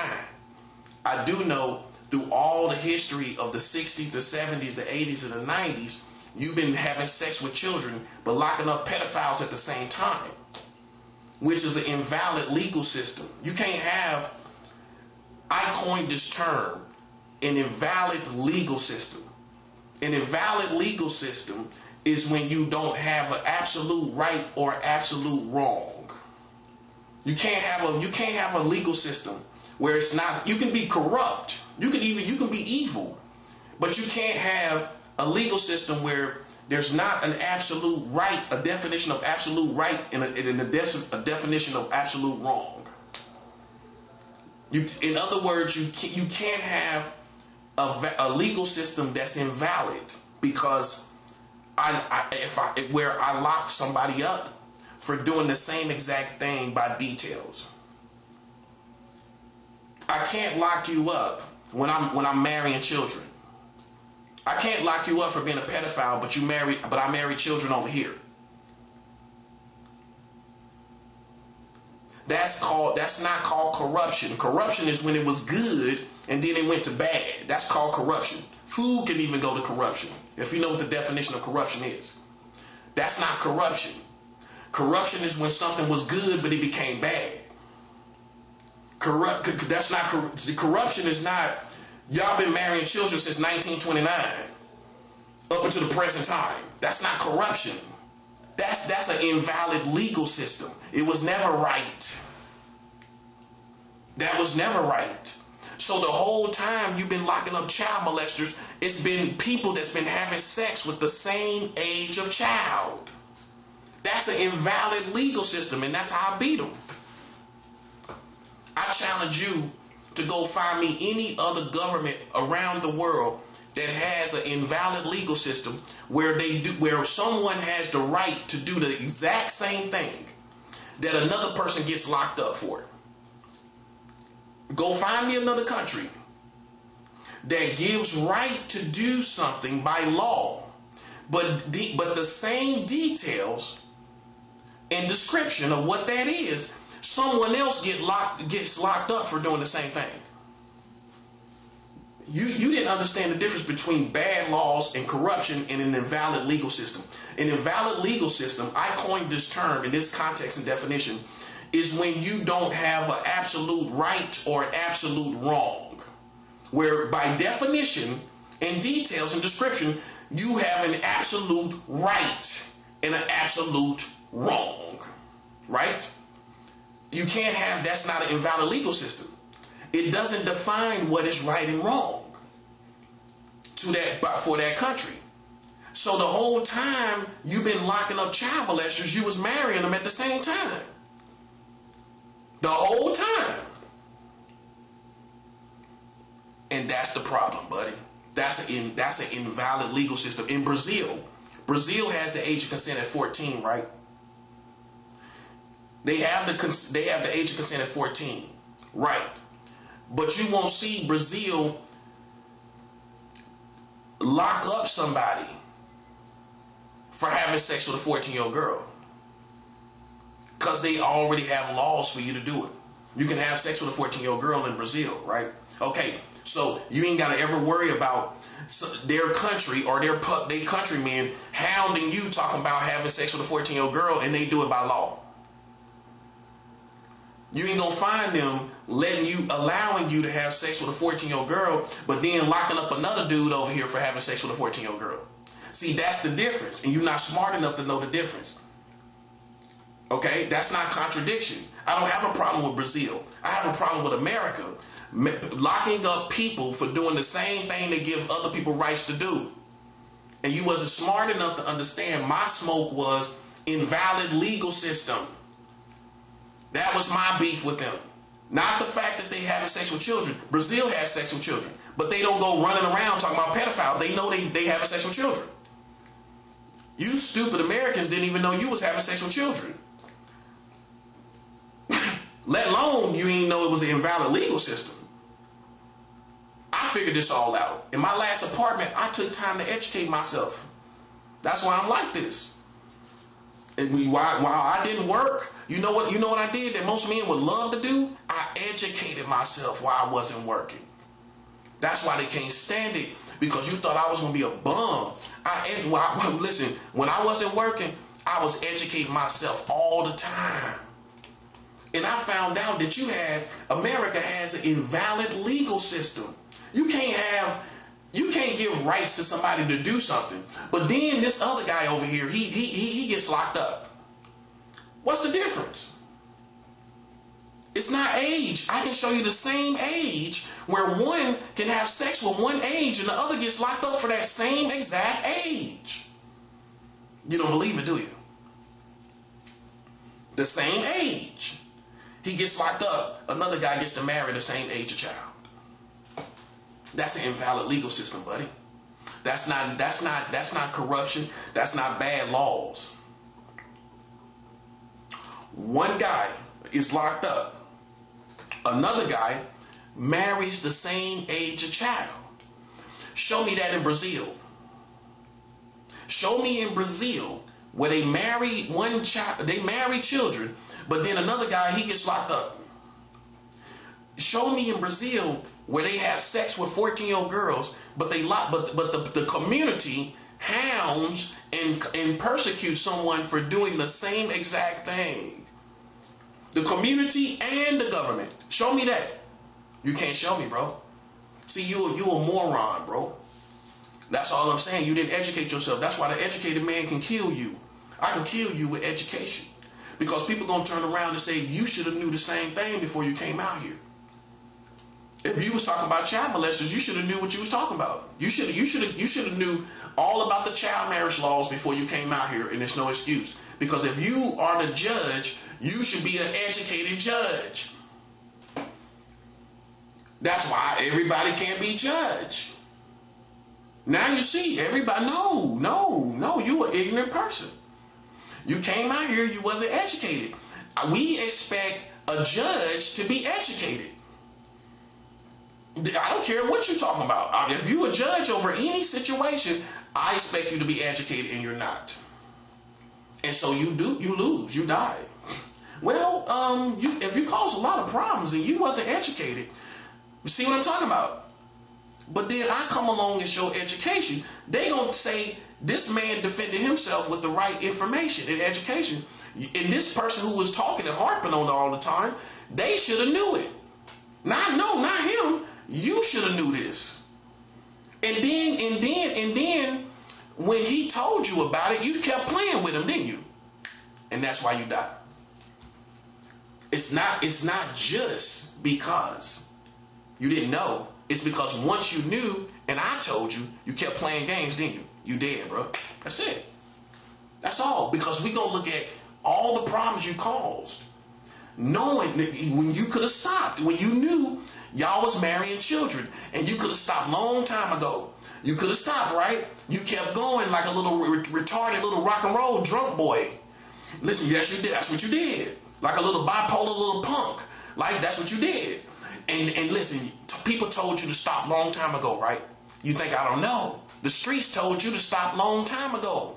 I do know through all the history of the 60s, the 70s, the 80s, and the 90s, you've been having sex with children, but locking up pedophiles at the same time, which is an invalid legal system. You can't have, I coined this term, an invalid legal system. An invalid legal system is when you don't have an absolute right or absolute wrong. You can't have a legal system where it's not, you can be corrupt, you can be evil, but you can't have a legal system where there's not an absolute right, a definition of absolute right, and a definition of absolute wrong. In other words, you can't have a legal system that's invalid because where I lock somebody up for doing the same exact thing by details. I can't lock you up when I'm marrying children. I can't lock you up for being a pedophile, but I marry children over here. That's not called corruption. Corruption is when it was good and then it went to bad. That's called corruption. Food can even go to corruption, if you know what the definition of corruption is. That's not corruption. Corruption is when something was good but it became bad. Corruption is not, y'all been marrying children since 1929 up until the present time. That's not corruption. That's an invalid legal system. It was never right. That was never right. So the whole time you've been locking up child molesters, it's been people that's been having sex with the same age of child. That's an invalid legal system, and that's how I beat them. I challenge you to go find me any other government around the world that has an invalid legal system where someone has the right to do the exact same thing that another person gets locked up for. Go find me another country that gives right to do something by law, but the same details and description of what that is, someone else gets locked up for doing the same thing. You didn't understand the difference between bad laws and corruption and an invalid legal system. An invalid legal system, I coined this term in this context and definition, is when you don't have an absolute right or absolute wrong. Where by definition and details and description, you have an absolute right and an absolute wrong, right? You can't have, that's not an invalid legal system. It doesn't define what is right and wrong for that country. So the whole time you've been locking up child molesters, you was marrying them at the same time. The whole time. And that's the problem, buddy. That's an invalid legal system. In Brazil has the age of consent at 14, right? They have the age of consent at 14, right? But you won't see Brazil lock up somebody for having sex with a 14-year-old girl, because they already have laws for you to do it. You can have sex with a 14-year-old girl in Brazil, right? Okay, so you ain't got to ever worry about their country or their countrymen hounding you talking about having sex with a 14-year-old girl, and they do it by law. You ain't gonna find them allowing you to have sex with a 14-year-old girl, but then locking up another dude over here for having sex with a 14-year-old girl. See, that's the difference, and you're not smart enough to know the difference. Okay, that's not contradiction. I don't have a problem with Brazil. I have a problem with America locking up people for doing the same thing they give other people rights to do. And you wasn't smart enough to understand my smoke was invalid legal system. That was my beef with them. Not the fact that they having sex with children. Brazil has sex with children, but they don't go running around talking about pedophiles. They know they having sex with children. You stupid Americans didn't even know you was having sex with children. Let alone you ain't know it was an invalid legal system. I figured this all out. In my last apartment, I took time to educate myself. That's why I'm like this. And while I didn't work, you know what I did that most men would love to do? I educated myself while I wasn't working. That's why they can't stand it, because you thought I was going to be a bum. Listen, when I wasn't working, I was educating myself all the time. And I found out that America has an invalid legal system. You can't give rights to somebody to do something, but then this other guy over here, he gets locked up. What's the difference? It's not age. I can show you the same age where one can have sex with one age and the other gets locked up for that same exact age. You don't believe it, do you? The same age. He gets locked up. Another guy gets to marry the same age of child. That's an invalid legal system, buddy. That's not corruption. That's not bad laws. One guy is locked up. Another guy marries the same age of child. Show me that in Brazil. Show me in Brazil where they marry one child, they marry children, but then another guy, he gets locked up. Show me in Brazil where they have sex with 14-year-old girls, but the community hounds and persecutes someone for doing the same exact thing. The community and the government. Show me that. You can't show me, bro. See, you a moron, bro. That's all I'm saying. You didn't educate yourself. That's why the educated man can kill you. I can kill you with education. Because people going to turn around and say, you should have knew the same thing before you came out here. If you was talking about child molesters, you should have knew what you was talking about. You should have knew all about the child marriage laws before you came out here, and there's no excuse. Because if you are the judge, you should be an educated judge. That's why everybody can't be judged. Now you see, everybody, no, you an ignorant person. You came out here, you wasn't educated. We expect a judge to be educated. I don't care what you're talking about. If you a judge over any situation, I expect you to be educated, and you're not. And so you lose, you die. Well, if you cause a lot of problems and you wasn't educated, you see what I'm talking about? But then I come along and show education. They gonna say this man defended himself with the right information and education. And this person who was talking and harping on it all the time, they should have knew it. Not him. You should have knew this. And then When he told you about it, you kept playing with him, didn't you? And that's why you died. It's not just because you didn't know. It's because once you knew and I told you, you kept playing games, didn't you? You dead, bro. That's it. That's all. Because we gonna look at all the problems you caused. Knowing that when you could have stopped, when you knew y'all was marrying children, and you could have stopped long time ago. You could have stopped, right? You kept going like a little retarded little rock and roll drunk boy. Listen, yes you did. That's what you did. Like a little bipolar little punk. Like that's what you did. And listen, people told you to stop long time ago, right? You think I don't know? The streets told you to stop long time ago.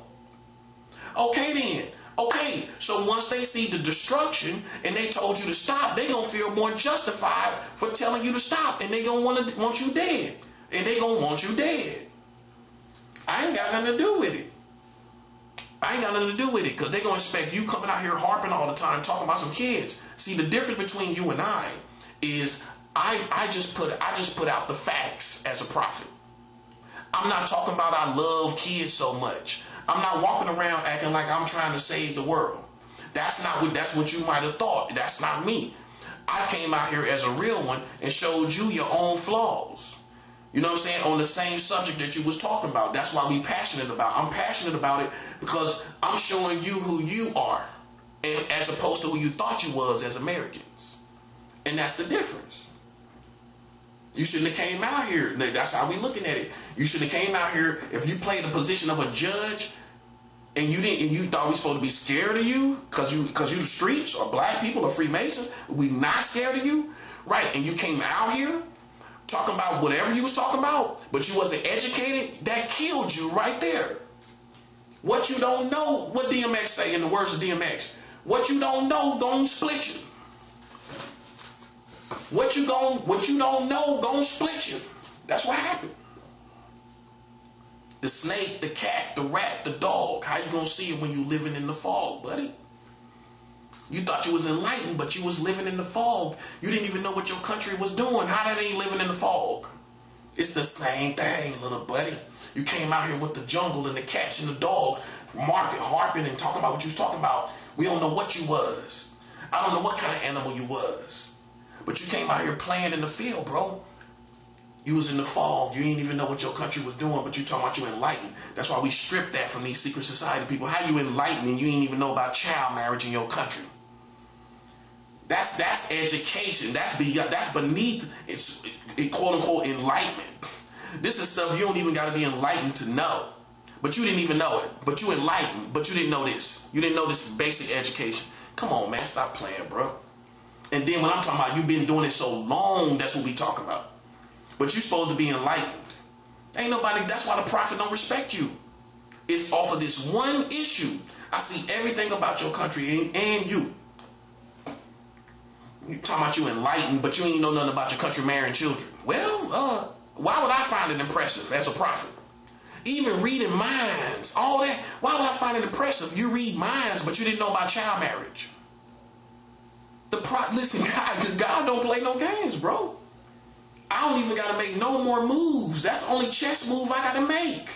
Okay then. Okay, so once they see the destruction and they told you to stop, they gonna feel more justified for telling you to stop, and they gonna want you dead, and they gonna want you dead. I ain't got nothing to do with it. I ain't got nothing to do with it, because they gonna expect you coming out here harping all the time, talking about some kids. See, the difference between you and I is I just put out the facts as a prophet. I'm not talking about I love kids so much. I'm not walking around acting like I'm trying to save the world. That's what you might have thought. That's not me. I came out here as a real one and showed you your own flaws. You know what I'm saying? On the same subject that you was talking about. That's why we passionate about. I'm passionate about it because I'm showing you who you are, and as opposed to who you thought you was as Americans. And that's the difference. You shouldn't have came out here. That's how we looking at it. You should have came out here. If you played the position of a judge and you thought we supposed to be scared of you because you the streets or black people or Freemasons, we not scared of you, right? And you came out here talking about whatever you was talking about, but you wasn't educated. That killed you right there. What you don't know, what DMX say in the words of DMX, what you don't know gonna split you. What you don't know gonna split you. That's what happened. The snake, the cat, the rat, the dog. How you gonna see it when you living in the fog, buddy? You thought you was enlightened, but you was living in the fog. You didn't even know what your country was doing. How that ain't living in the fog? It's the same thing, little buddy. You came out here with the jungle and the cats and the dog, harping and talking about what you was talking about. We don't know what you was. I don't know what kind of animal you was. But you came out here playing in the field, bro. You was in the fog. You didn't even know what your country was doing, but you talking about you enlightened. That's why we stripped that from these secret society people. How you enlightened and you didn't even know about child marriage in your country? That's education. That's beneath it's quote unquote enlightenment. This is stuff you don't even got to be enlightened to know. But you didn't even know it. But you enlightened. But you didn't know this. You didn't know this basic education. Come on, man. Stop playing, bro. And then when I'm talking about you've been doing it so long, that's what we talk about. But you're supposed to be enlightened. Ain't nobody, that's why the prophet don't respect you. It's off of this one issue. I see everything about your country and you. You talking about you enlightened, but you ain't know nothing about your country marrying children. Well, why would I find it impressive as a prophet? Even reading minds, all that. Why would I find it impressive? You read minds, but you didn't know about child marriage. Listen, God don't play no games, bro. I don't even got to make no more moves. That's the only chess move I got to make.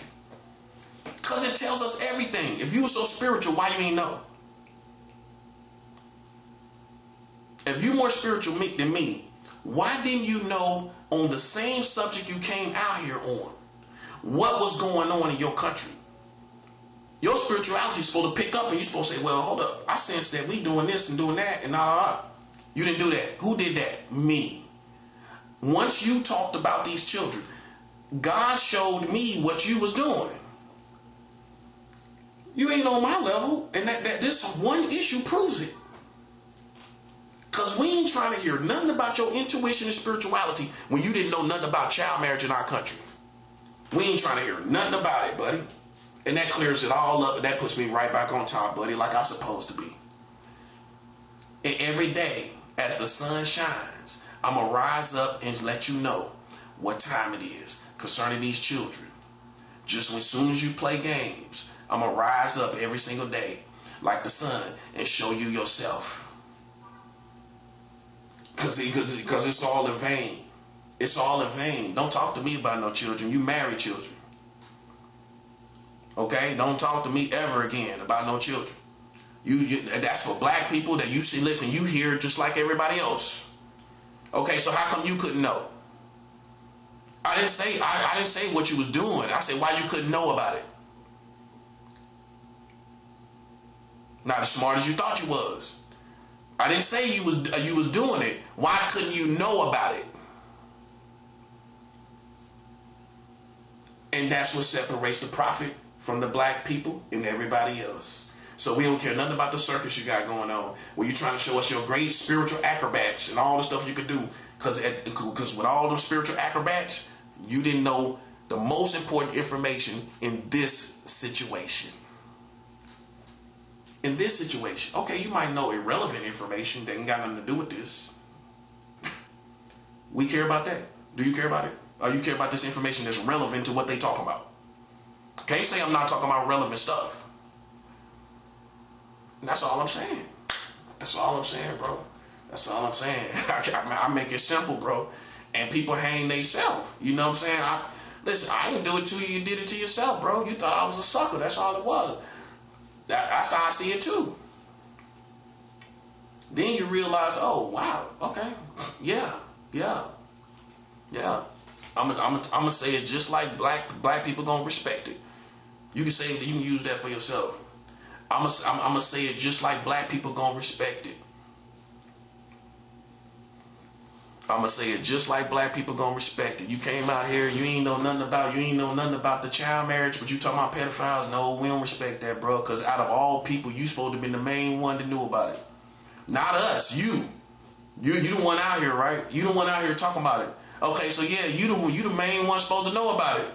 Because it tells us everything. If you were so spiritual, why you ain't know? If you more spiritual than me, why didn't you know on the same subject you came out here on what was going on in your country? Your spirituality is supposed to pick up and you're supposed to say, well, hold up. I sense that we doing this and doing that and You didn't do that. Who did that? Me. Once you talked about these children, God showed me what you was doing. You ain't on my level, and that this one issue proves it. Because we ain't trying to hear nothing about your intuition and spirituality when you didn't know nothing about child marriage in our country. We ain't trying to hear nothing about it, buddy. And that clears it all up, and that puts me right back on top, buddy, like I'm supposed to be. And every day, as the sun shines, I'm going to rise up and let you know what time it is concerning these children. Just as soon as you play games, I'm going to rise up every single day like the sun and show you yourself. Because it's all in vain. It's all in vain. Don't talk to me about no children. You marry children. Okay, don't talk to me ever again about no children. That's for black people that you see. Listen, you hear just like everybody else. Okay, so how come you couldn't know? I didn't say what you was doing. I said why you couldn't know about it. Not as smart as you thought you was. I didn't say you was doing it. Why couldn't you know about it? And that's what separates the prophet from the black people and everybody else. So we don't care nothing about the circus you got going on, where you're trying to show us your great spiritual acrobats and all the stuff you could do. Because with all those spiritual acrobats, you didn't know the most important information in this situation. In this situation, okay, you might know irrelevant information that ain't got nothing to do with this. We care about that. Do you care about it? Or you care about this information that's relevant to what they talk about? Can't say I'm not talking about relevant stuff. And that's all I'm saying. That's all I'm saying, bro. That's all I'm saying. I make it simple, bro. And people hang theyself. You know what I'm saying? Listen, I didn't do it to you. You did it to yourself, bro. You thought I was a sucker. That's all it was. That's how I see it, too. Then you realize, oh, wow. Okay. Yeah. I'm gonna say it just like black people gonna respect it. You can say you can use that for yourself. I'm gonna say it just like black people gonna respect it. I'm gonna say it just like black people gonna respect it. You came out here, you ain't know nothing about the child marriage, but you talking about pedophiles. No, we don't respect that, bro. Because out of all people, you supposed to be the main one that knew about it. Not us. You the one out here, right? You the one out here talking about it. Okay, so yeah, you the main one supposed to know about it.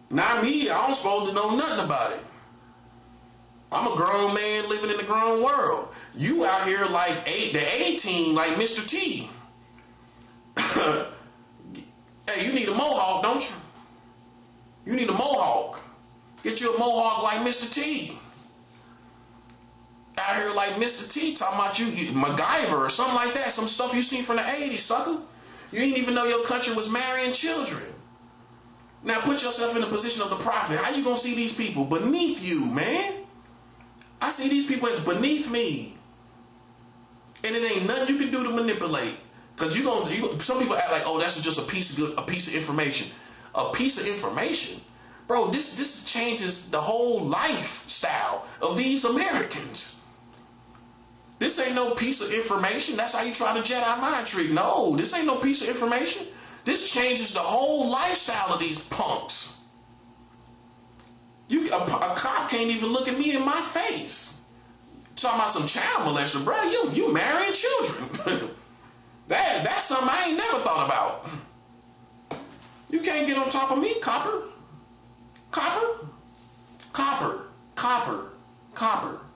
Not me. I don't supposed to know nothing about it. I'm a grown man living in the grown world. You out here like the A-team, like Mr. T. Hey, you need a mohawk, don't you? You need a mohawk. Get you a mohawk like Mr. T. Out here like Mr. T talking about you MacGyver or something like that. Some stuff you seen from the 80s, sucker. You didn't even know your country was marrying children. Now put yourself in the position of the prophet. How you gonna see these people beneath you, man? I see these people as beneath me. And it ain't nothing you can do to manipulate. Because some people act like, oh, that's just a piece of information. A piece of information? Bro, this changes the whole lifestyle of these Americans. This ain't no piece of information. That's how you try to Jedi mind trick. No, this ain't no piece of information. This changes the whole lifestyle of these punks. A cop can't even look at me in my face. Talking about some child molester, bro. You marrying children. That's something I ain't never thought about. You can't get on top of me, copper. Copper.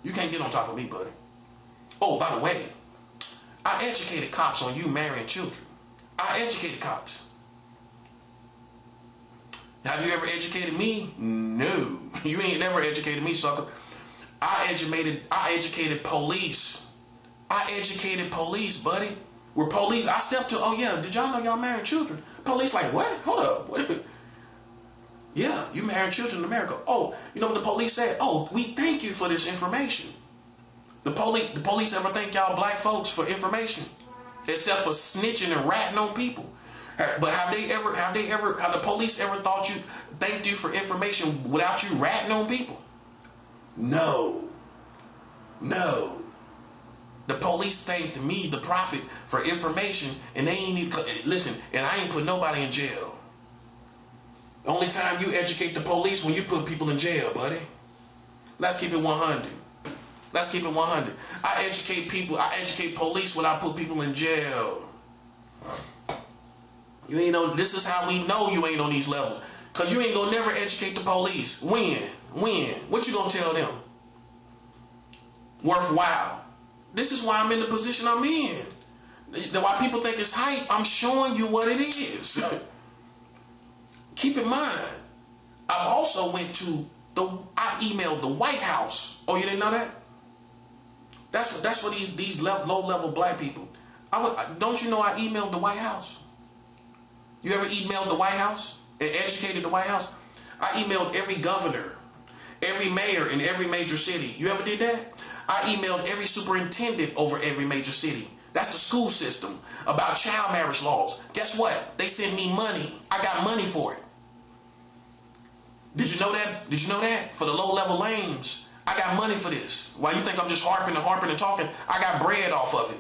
You can't get on top of me, buddy. Oh, by the way, I educated cops on you marrying children. I educated cops. Have you ever educated me? No. You ain't never educated me, sucker. I educated police. I educated police, buddy. We're police. I stepped to, oh yeah, did y'all know y'all married children? Police like, what? Hold up. What? Yeah, you married children in America. Oh, you know what the police said? Oh, we thank you for this information. The police ever thank y'all black folks for information? Except for snitching and ratting on people. But have the police ever thanked you for information without you ratting on people? No. The police thanked me, the prophet, for information, and they ain't even, listen, and I ain't put nobody in jail. The only time you educate the police when you put people in jail, buddy. Let's keep it 100. I educate police when I put people in jail. You ain't know, this is how we know you ain't on these levels. Cause you ain't gonna never educate the police. When? What you gonna tell them? Worthwhile. This is why I'm in the position I'm in. Why people think it's hype, I'm showing you what it is. Keep in mind, I also I emailed the White House. Oh, you didn't know that? That's for these low-level black people. Don't you know I emailed the White House? You ever emailed the White House and educated the White House? I emailed every governor, every mayor in every major city. You ever did that? I emailed every superintendent over every major city. That's the school system. About child marriage laws. Guess what? They send me money. I got money for it. Did you know that? Did you know that? For the low-level lames, I got money for this. Why you think I'm just harping and talking? I got bread off of it.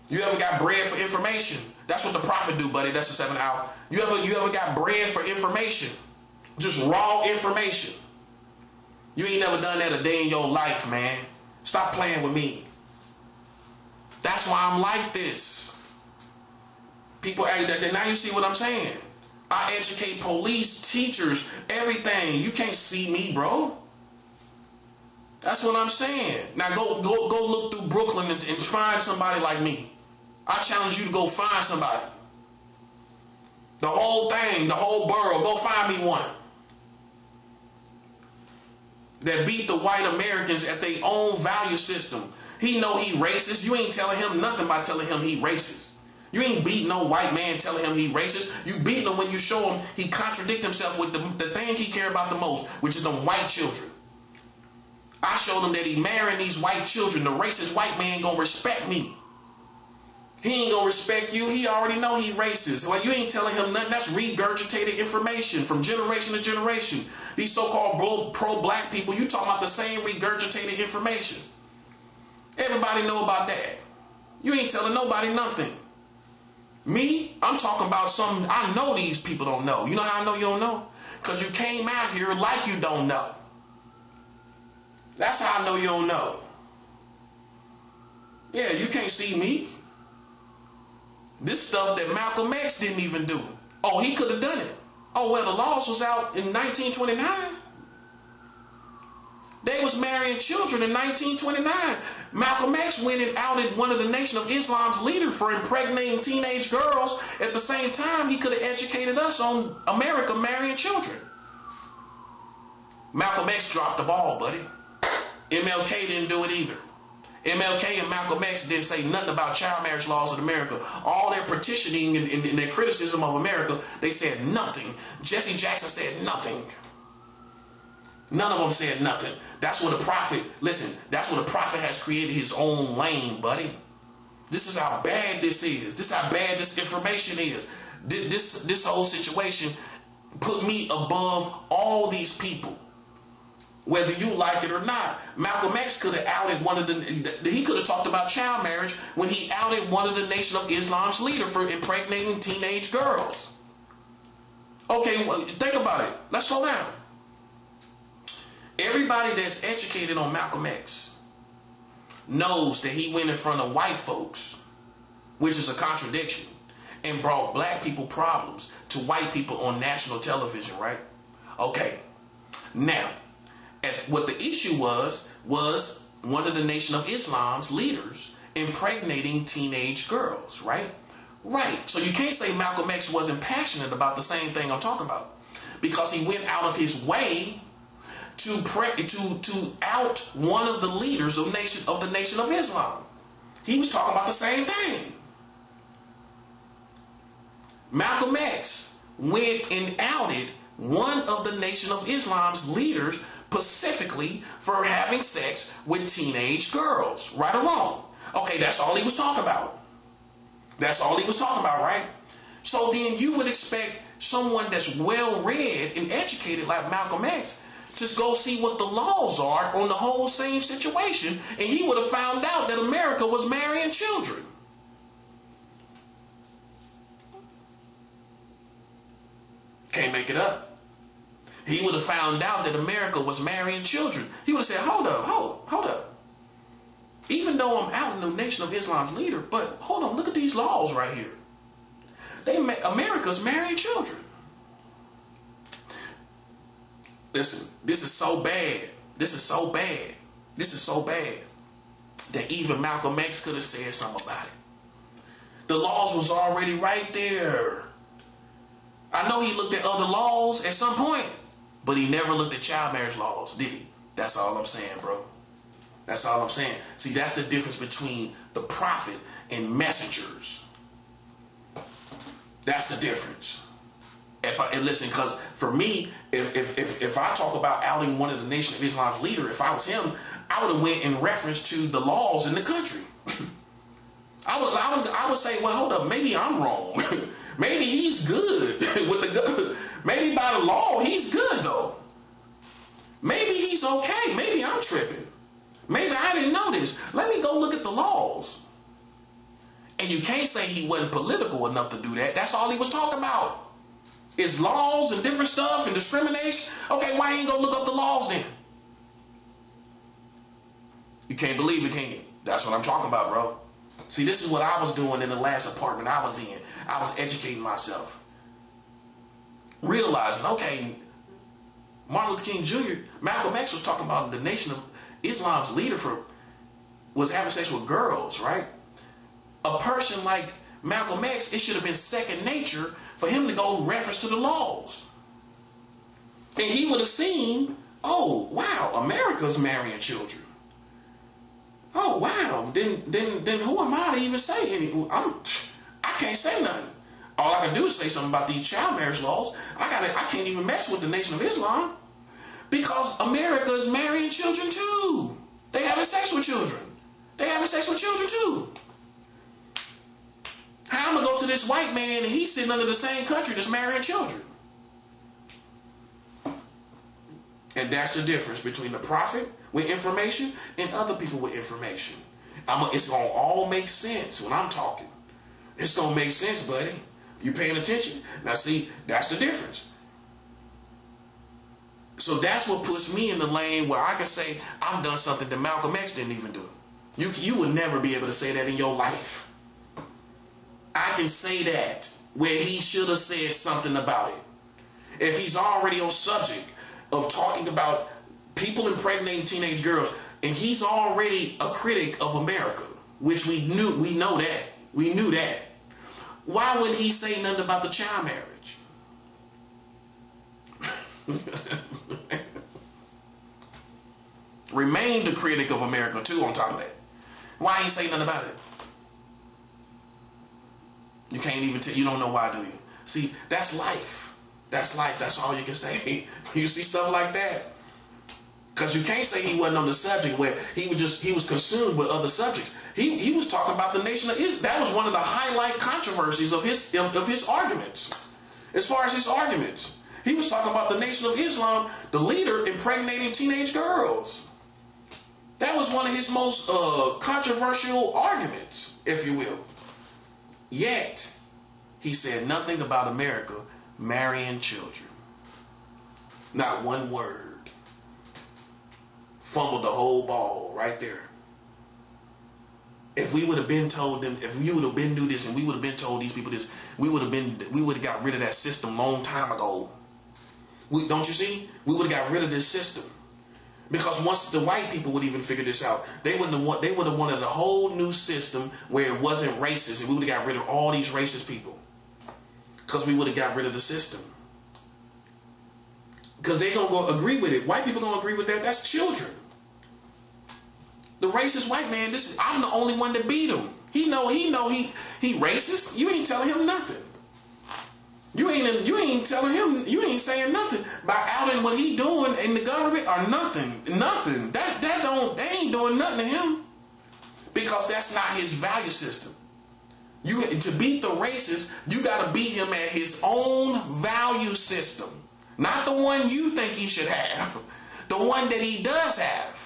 You ever got bread for information? That's what the prophet do, buddy. That's the 7 hour. You ever got bread for information? Just raw information. You ain't never done that a day in your life, man. Stop playing with me. That's why I'm like this. People, now you see what I'm saying. I educate police, teachers, everything. You can't see me, bro. That's what I'm saying. Now go look through Brooklyn and find somebody like me. I challenge you to go find somebody. The whole thing, the whole borough, go find me one. That beat the white Americans at their own value system. He know he racist. You ain't telling him nothing by telling him he racist. You ain't beating no white man telling him he racist. You beating him when you show him he contradict himself with the thing he care about the most, which is them white children. I showed him that he marrying these white children. The racist white man gonna respect me. He ain't gonna respect you. He already know he racist. Like, you ain't telling him nothing. That's regurgitated information from generation to generation. These so-called pro-black people, you talking about the same regurgitated information. Everybody know about that. You ain't telling nobody nothing. Me, I'm talking about something I know these people don't know. You know how I know you don't know? Because you came out here like you don't know. That's how I know you don't know. Yeah, you can't see me. This stuff that Malcolm X didn't even do. Oh, he could have done it. Oh, well, the laws was out in 1929. They was marrying children in 1929. Malcolm X went and outed one of the Nation of Islam's leaders for impregnating teenage girls. At the same time, he could have educated us on America marrying children. Malcolm X dropped the ball, buddy. MLK didn't do it either. MLK and Malcolm X didn't say nothing about child marriage laws in America. All their petitioning and their criticism of America, they said nothing. Jesse Jackson said nothing. None of them said nothing. That's what a prophet, listen, that's what a prophet has created his own lane, buddy. This is how bad this is. This is how bad this information is. This whole situation put me above all these people. Whether you like it or not. Malcolm X could have outed he could have talked about child marriage when he outed one of the Nation of Islam's leader for impregnating teenage girls. Okay, well, think about it. Let's slow down. Everybody that's educated on Malcolm X knows that he went in front of white folks, which is a contradiction, and brought black people problems to white people on national television, right? Okay, now, what the issue was one of the Nation of Islam's leaders impregnating teenage girls, right? Right. So you can't say Malcolm X wasn't passionate about the same thing I'm talking about, because he went out of his way to out one of the leaders of the Nation of Islam. He was talking about the same thing. Malcolm X went and outed one of the Nation of Islam's leaders specifically for having sex with teenage girls, right or wrong. Okay, that's all he was talking about. That's all he was talking about, right? So then you would expect someone that's well read and educated like Malcolm X to go see what the laws are on the whole same situation, and he would have found out that America was marrying children. Can't make it up. He would have found out that America was marrying children. He would have said, hold up. Even though I'm out in the Nation of Islam's leader, but hold on, look at these laws right here. America's marrying children. Listen, this is so bad. This is so bad. This is so bad that even Malcolm X could have said something about it. The laws was already right there. I know he looked at other laws at some point, but he never looked at child marriage laws, did he? That's all I'm saying, bro. That's all I'm saying. See, that's the difference between the prophet and messengers. That's the difference. And listen, because for me, if I talk about outing one of the Nation of Islam's leader, if I was him, I would have went in reference to the laws in the country. I would say, well, hold up, maybe I'm wrong. Maybe he's good with the gun. Maybe by the law he's good though. Maybe he's okay. Maybe I'm tripping. Maybe I didn't know this. Let me go look at the laws. And you can't say he wasn't political enough to do that. That's all he was talking about. Is laws and different stuff and discrimination. Okay, why ain't gonna look up the laws then? You can't believe it, can you? That's what I'm talking about, bro. See, this is what I was doing in the last apartment I was in. I was educating myself. Realizing, okay, Martin Luther King Jr., Malcolm X was talking about the Nation of Islam's leader was having sex with girls, right? A person like Malcolm X, it should have been second nature for him to go reference to the laws. And he would have seen, oh, wow, America's marrying children. Oh, wow, then who am I to even say anything? I can't say nothing. All I can do is say something about these child marriage laws. I can't even mess with the Nation of Islam because America is marrying children too. They having sex with children. They having sex with children too. How I'm gonna go to this white man and he's sitting under the same country that's marrying children? And that's the difference between the prophet with information and other people with information. It's gonna all make sense when I'm talking. It's gonna make sense, buddy. You paying attention? Now see, that's the difference. So that's what puts me in the lane where I can say I've done something that Malcolm X didn't even do. You would never be able to say that in your life. I can say that where he should have said something about it. If he's already on subject of talking about people impregnating teenage girls, and he's already a critic of America, which we knew that. Why wouldn't he say nothing about the child marriage? Remain the critic of America too on top of that. Why ain't say nothing about it? You can't even tell. You don't know why, do you? See, that's life. That's life. That's all you can say. You see stuff like that. Because you can't say he wasn't on the subject where he was consumed with other subjects. He was talking about the Nation of Islam. That was one of the highlight controversies of his arguments. As far as his arguments, he was talking about the Nation of Islam, the leader impregnating teenage girls. That was one of his most controversial arguments, if you will. Yet, he said nothing about America marrying children. Not one word. Fumbled the whole ball right there. If we would have been told them, if you would have been do this, and we would have been told these people this, we would have got rid of that system long time ago. Don't you see? We would have got rid of this system. Because once the white people would even figure this out, they would have wanted a whole new system where it wasn't racist, and we would have got rid of all these racist people. Because we would have got rid of the system. Because they don't go agree with it. White people don't agree with that. That's children. The racist white man, I'm the only one that beat him. He racist. You ain't telling him nothing. You ain't telling him, you ain't saying nothing by outing what he doing in the government or nothing. Nothing. They ain't doing nothing to him. Because that's not his value system. To beat the racist, you gotta beat him at his own value system. Not the one you think he should have. The one that he does have.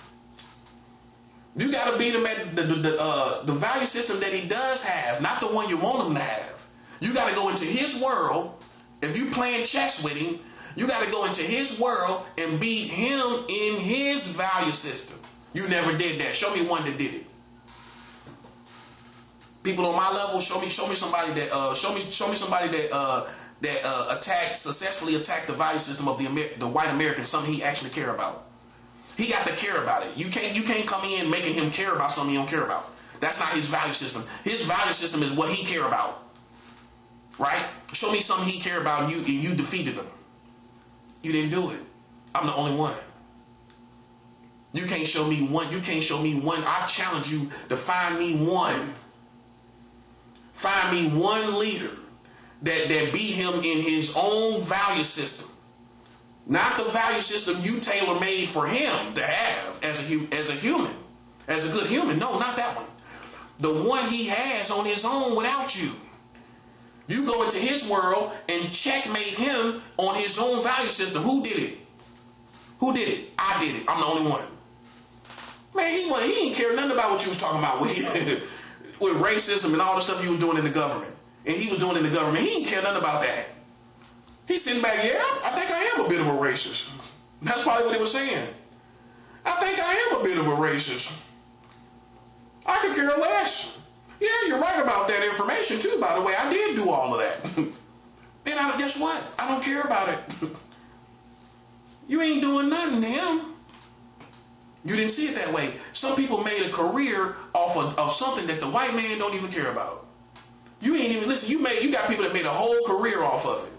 You got to beat him at the value system that he does have, not the one you want him to have. You got to go into his world. If you playing chess with him, you got to go into his world and beat him in his value system. You never did that. Show me one that did it. People on my level, show me somebody that successfully attacked the value system of the white American, something he actually care about. He got to care about it. You can't come in making him care about something he don't care about. That's not his value system. His value system is what he care about. Right? Show me something he care about and you defeated him. You didn't do it. I'm the only one. You can't show me one. I challenge you to find me one. Find me one leader that beat him in his own value system. Not the value system you tailor made for him to have as a human, as a good human. No, not that one. The one he has on his own without you. You go into his world and checkmate him on his own value system. Who did it? Who did it? I did it. I'm the only one. Man, he didn't care nothing about what you was talking about with racism and all the stuff you were doing in the government. And he was doing in the government. He didn't care nothing about that. He's sitting back, yeah, I think I am a bit of a racist. That's probably what he was saying. I think I am a bit of a racist. I could care less. Yeah, you're right about that information too, by the way. I did do all of that. Then guess what? I don't care about it. You ain't doing nothing to him. You didn't see it that way. Some people made a career off of something that the white man don't even care about. You ain't even listen. You got people that made a whole career off of it.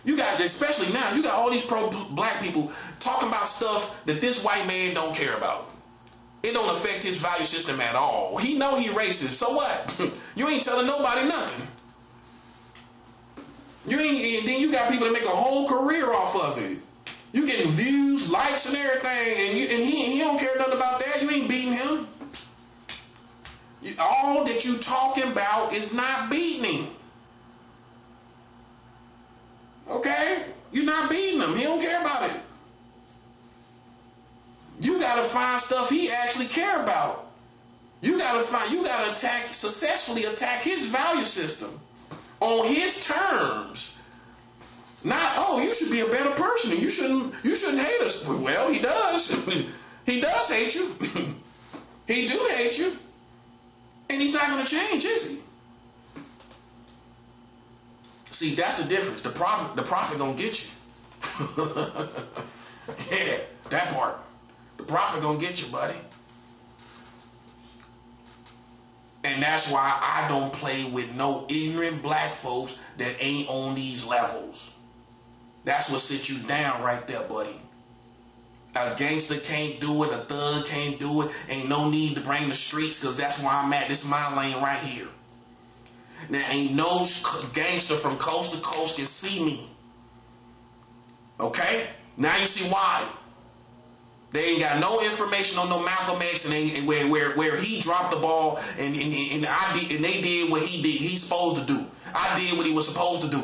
You got, especially now, you got all these pro-black people talking about stuff that this white man don't care about. It don't affect his value system at all. He know he racist. So what? You ain't telling nobody nothing. And then you got people that make a whole career off of it. You getting views, likes, and everything, and he don't care nothing about that. You ain't beating him. All that you talking about is not beating him. Okay? You're not beating him. He don't care about it. You gotta find stuff he actually care about. You gotta successfully attack his value system on his terms. Not, oh, you should be a better person. You shouldn't hate us. Well, he does. He does hate you. He do hate you. And he's not gonna change, is he? See, that's the difference. The prophet gonna get you. Yeah, that part. The prophet gonna get you, buddy. And that's why I don't play with no ignorant black folks that ain't on these levels. That's what sits you down right there, buddy. A gangster can't do it. A thug can't do it. Ain't no need to bring the streets, because that's where I'm at. This is my lane right here. There ain't no gangster from coast to coast can see me. Okay? Now you see why. They ain't got no information on no Malcolm X and where he dropped the ball and they did what he's supposed to do. I did what he was supposed to do.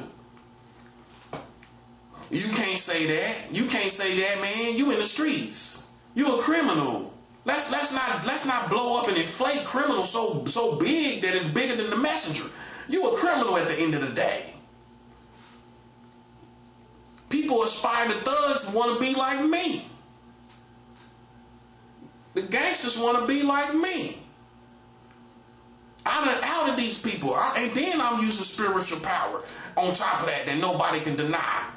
You can't say that. You can't say that, man. You in the streets. You a criminal. Let's not blow up and inflate criminal so big that it's bigger than the messenger. You a criminal at the end of the day. People aspire to thugs and want to be like me. The gangsters want to be like me. I done outed these people. And then I'm using spiritual power on top of that nobody can deny.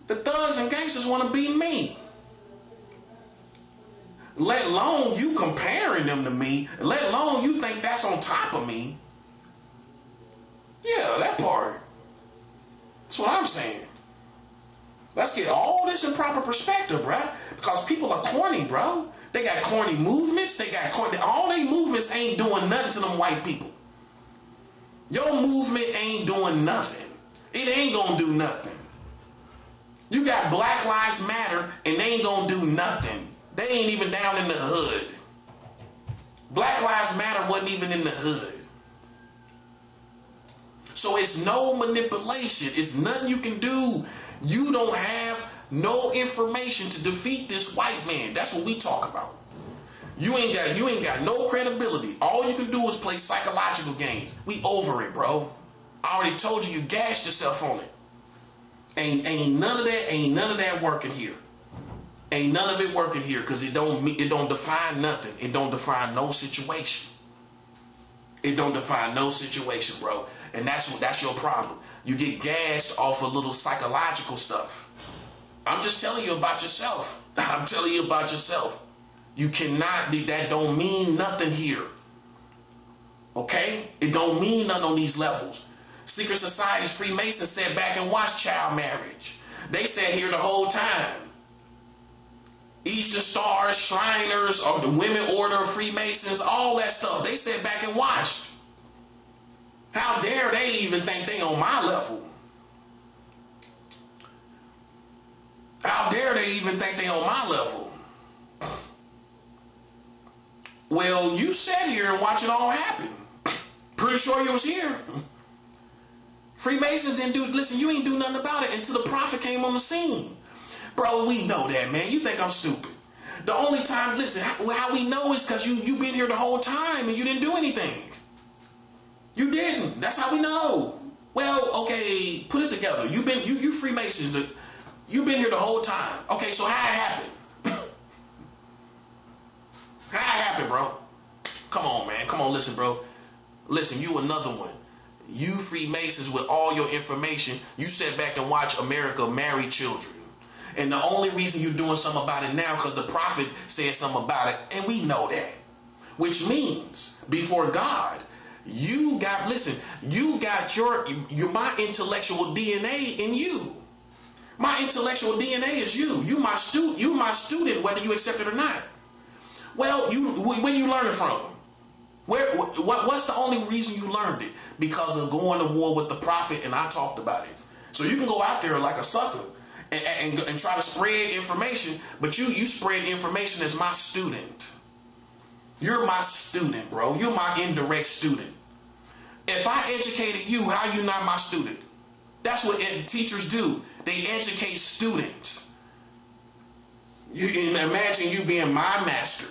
The thugs and gangsters want to be me. Let alone you comparing them to me. Let alone you think that's on top of me. Yeah, that part. That's what I'm saying. Let's get all this in proper perspective, bruh. Because people are corny, bro. They got corny movements. All they movements ain't doing nothing to them white people. Your movement ain't doing nothing. It ain't gonna do nothing. You got Black Lives Matter and they ain't gonna do nothing. They ain't even down in the hood. Black Lives Matter wasn't even in the hood. So it's no manipulation. It's nothing you can do. You don't have no information to defeat this white man. That's what we talk about. You ain't got no credibility. All you can do is play psychological games. We over it, bro. I already told you gashed yourself on it. Ain't none of that working here. Ain't none of it working here, because it don't define nothing. It don't define no situation. It don't define no situation, bro. And that's your problem. You get gashed off of little psychological stuff. I'm just telling you about yourself. I'm telling you about yourself. You cannot, that don't mean nothing here. Okay? It don't mean nothing on these levels. Secret societies, Freemasons sat back and watched child marriage. They sat here the whole time. Eastern Stars, Shriners, or the Women Order of Freemasons, all that stuff. They sat back and watched. How dare they even think they on my level? How dare they even think they on my level? Well, you sat here and watch it all happen. Pretty sure you was here. Freemasons didn't do, listen, you ain't do nothing about it until the prophet came on the scene. Bro, we know that, man. You think I'm stupid. The only time, listen, how we know is because you been here the whole time and you didn't do anything. You didn't. That's how we know. Well, okay, put it together. You Freemasons, you've been here the whole time. Okay, so how it happened? How it happened, bro? Come on, man. Come on, listen, bro. Listen, you another one. You Freemasons with all your information, you sit back and watch America marry children. And the only reason you're doing something about it now because the prophet said something about it, and we know that. Which means, before God, you got my intellectual DNA in you. My intellectual DNA is you. You my student, whether you accept it or not. Well, when you learn it from? What's the only reason you learned it? Because of going to war with the prophet, and I talked about it. So you can go out there like a sucker and try to spread information, but you spread information as my student. You're my student, bro. You're my indirect student. If I educated you, how are you not my student? That's what teachers do. They educate students. You imagine you being my master.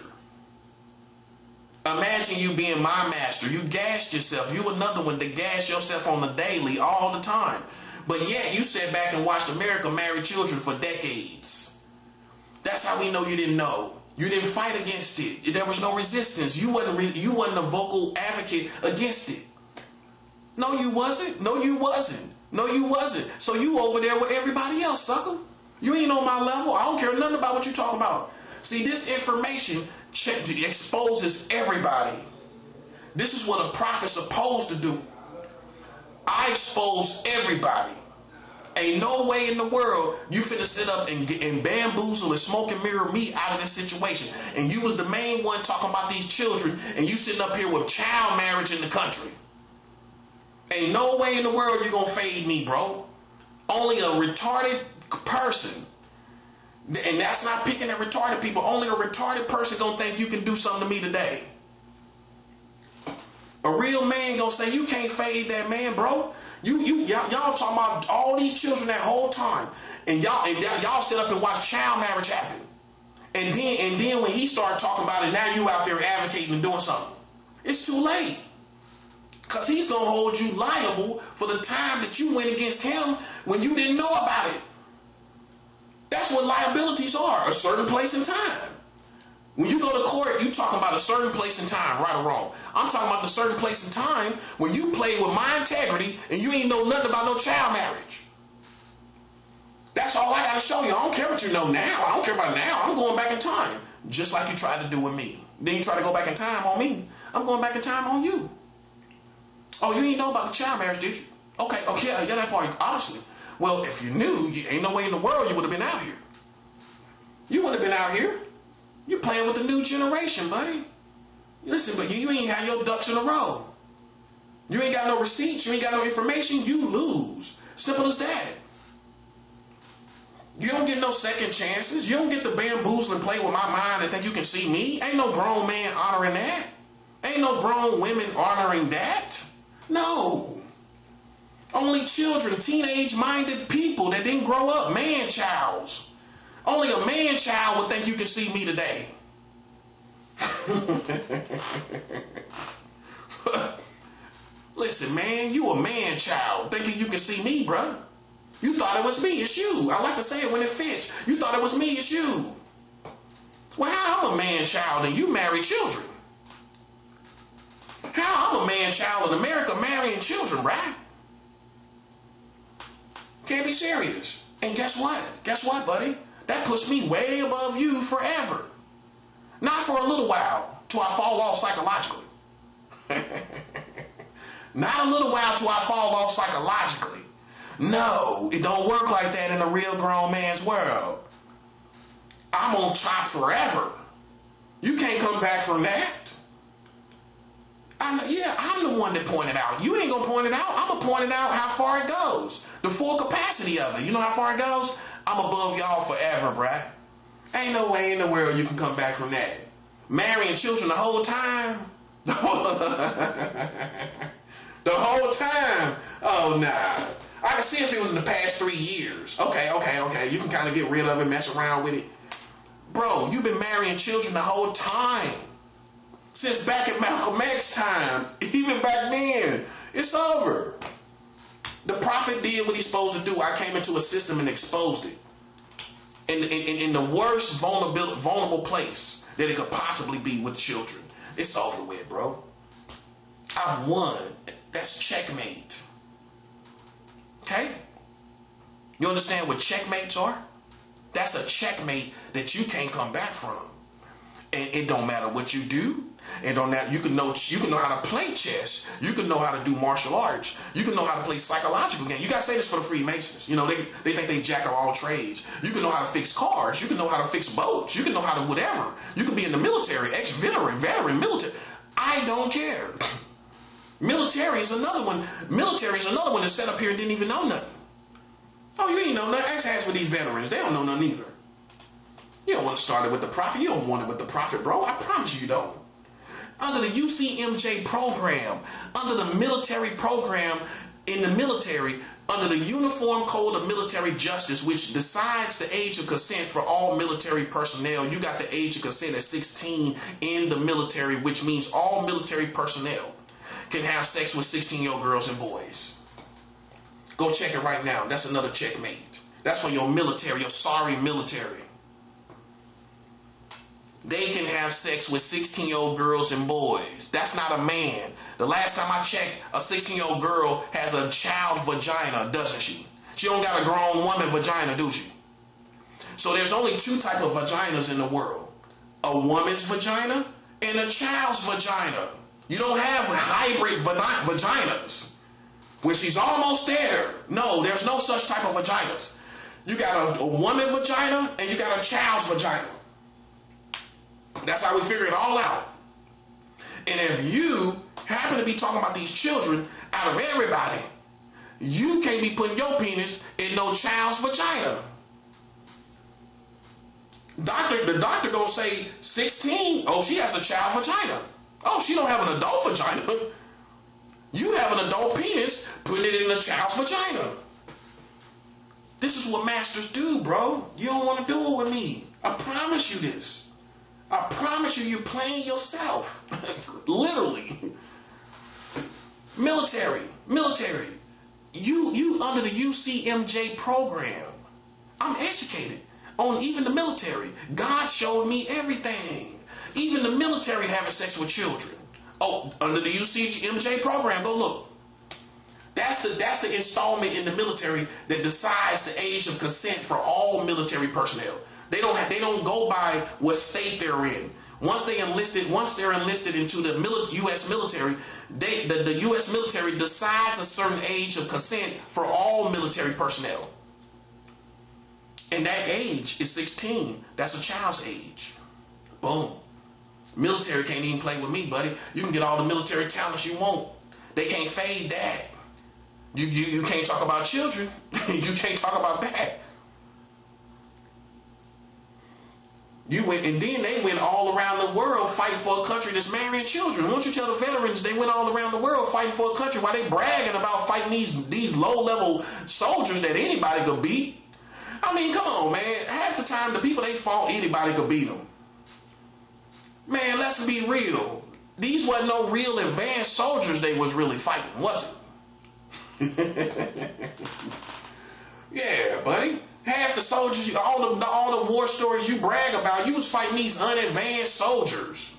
Imagine you being my master. You gassed yourself. You another one that gas yourself on the daily all the time. But yet you sat back and watched America marry children for decades. That's how we know you didn't know. You didn't fight against it. There was no resistance. You wasn't a vocal advocate against it. No, you wasn't. No, you wasn't. No, you wasn't. So you over there with everybody else, sucker. You ain't on my level. I don't care nothing about what you talking about. See, this information exposes everybody. This is what a prophet's supposed to do. I expose everybody. Ain't no way in the world you finna sit up and bamboozle and smoke and mirror me out of this situation. And you was the main one talking about these children, and you sitting up here with child marriage in the country. Ain't no way in the world you gonna fade me, bro. Only a retarded person, and that's not picking at retarded people, only a retarded person gonna think you can do something to me today. A real man gonna say you can't fade that man, bro. Y'all talking about all these children that whole time, and y'all sit up and watch child marriage happen, and then when he started talking about it, now you out there advocating and doing something. It's too late, because he's gonna hold you liable for the time that you went against him when you didn't know about it. That's what liabilities are, a certain place and time. When you go to court, you talking about a certain place and time, right or wrong. I'm talking about the certain place and time when you play with my integrity and you ain't know nothing about no child marriage. That's all I got to show you. I don't care what you know now. I don't care about now. I'm going back in time, just like you tried to do with me. Then you try to go back in time on me. I'm going back in time on you. Oh, you ain't know about the child marriage, did you? Okay, yeah, that part, honestly. Well, if you knew, ain't no way in the world you would have been out here. You would have been out here. You're playing with the new generation, buddy. Listen, but you ain't had your ducks in a row. You ain't got no receipts. You ain't got no information. You lose. Simple as that. You don't get no second chances. You don't get to bamboozle and play with my mind and think you can see me. Ain't no grown man honoring that. Ain't no grown women honoring that. No. Only children, teenage-minded people that didn't grow up, man-childs. Only a man-child would think you can see me today. Listen, man, you a man-child thinking you can see me, bruh. You thought it was me, it's you. I like to say it when it fits. You thought it was me, it's you. Well, how I'm a man-child and you marry children? How I'm a man-child in America marrying children, right? Can't be serious. And guess what? Guess what, buddy? That puts me way above you forever. Not for a little while, till I fall off psychologically. Not a little while till I fall off psychologically. No, it don't work like that in a real grown man's world. I'm on top forever. You can't come back from that. I'm the one that pointed out. You ain't gonna point it out. I'm gonna point it out how far it goes. The full capacity of it. You know how far it goes? I'm above y'all forever, bruh. Ain't no way in the world you can come back from that. Marrying children the whole time. The whole time. Oh, nah. I can see if it was in the past 3 years. Okay. You can kind of get rid of it, mess around with it. Bro, you've been marrying children the whole time. Since back in Malcolm X time. Even back then. It's over. The prophet did what he's supposed to do. I came into a system and exposed it. In the worst vulnerable place that it could possibly be with children. It's over with, bro. I've won. That's checkmate. Okay? You understand what checkmates are? That's a checkmate that you can't come back from. And it don't matter what you do. It don't matter. You can know how to play chess. You can know how to do martial arts. You can know how to play psychological games. You gotta say this for the Freemasons. You know, they think they jack of all trades. You can know how to fix cars. You can know how to fix boats. You can know how to whatever. You can be in the military, veteran military. I don't care. Military is another one that set up here and didn't even know nothing. Oh, you ain't know nothing. Ask for these veterans. They don't know nothing either. You don't want to start it with the prophet. You don't want it with the prophet, bro. I promise you don't. Under the UCMJ program, under the military program, in the military, under the Uniform Code of Military Justice, which decides the age of consent for all military personnel, you got the age of consent at 16 in the military, which means all military personnel can have sex with 16-year-old girls and boys. Go check it right now. That's another checkmate. That's for your military, your sorry military. They can have sex with 16-year-old girls and boys. That's not a man. The last time I checked, a 16-year-old girl has a child vagina, doesn't she? She don't got a grown woman vagina, do she? So there's only two types of vaginas in the world. A woman's vagina and a child's vagina. You don't have hybrid vaginas where she's almost there. No, there's no such type of vaginas. You got a woman vagina and you got a child's vagina. That's how we figure it all out. And if you happen to be talking about these children, out of everybody, you can't be putting your penis in no child's vagina. The doctor gonna say 16. Oh, she has a child vagina. Oh, she don't have an adult vagina. You have an adult penis, putting it in a child's vagina. This is what masters do, bro. You don't want to do it with me. I promise you this. I promise you, you're playing yourself. Literally. Military. You under the UCMJ program. I'm educated on even the military. God showed me everything. Even the military having sex with children. Oh, under the UCMJ program, go look. That's the installment in the military that decides the age of consent for all military personnel. They don't go by what state they're in. Once they're enlisted into the U.S. military, the U.S. military decides a certain age of consent for all military personnel. And that age is 16. That's a child's age. Boom. Military can't even play with me, buddy. You can get all the military talents you want. They can't fade that. You can't talk about children. You can't talk about that. And then they went all around the world fighting for a country that's marrying children. Why don't you tell the veterans they went all around the world fighting for a country while they bragging about fighting these low-level soldiers that anybody could beat? I mean, come on, man. Half the time the people they fought, anybody could beat them. Man, let's be real. These wasn't no real advanced soldiers they was really fighting, was it? Yeah, buddy. Half the soldiers, all the war stories you brag about, you was fighting these unadvanced soldiers.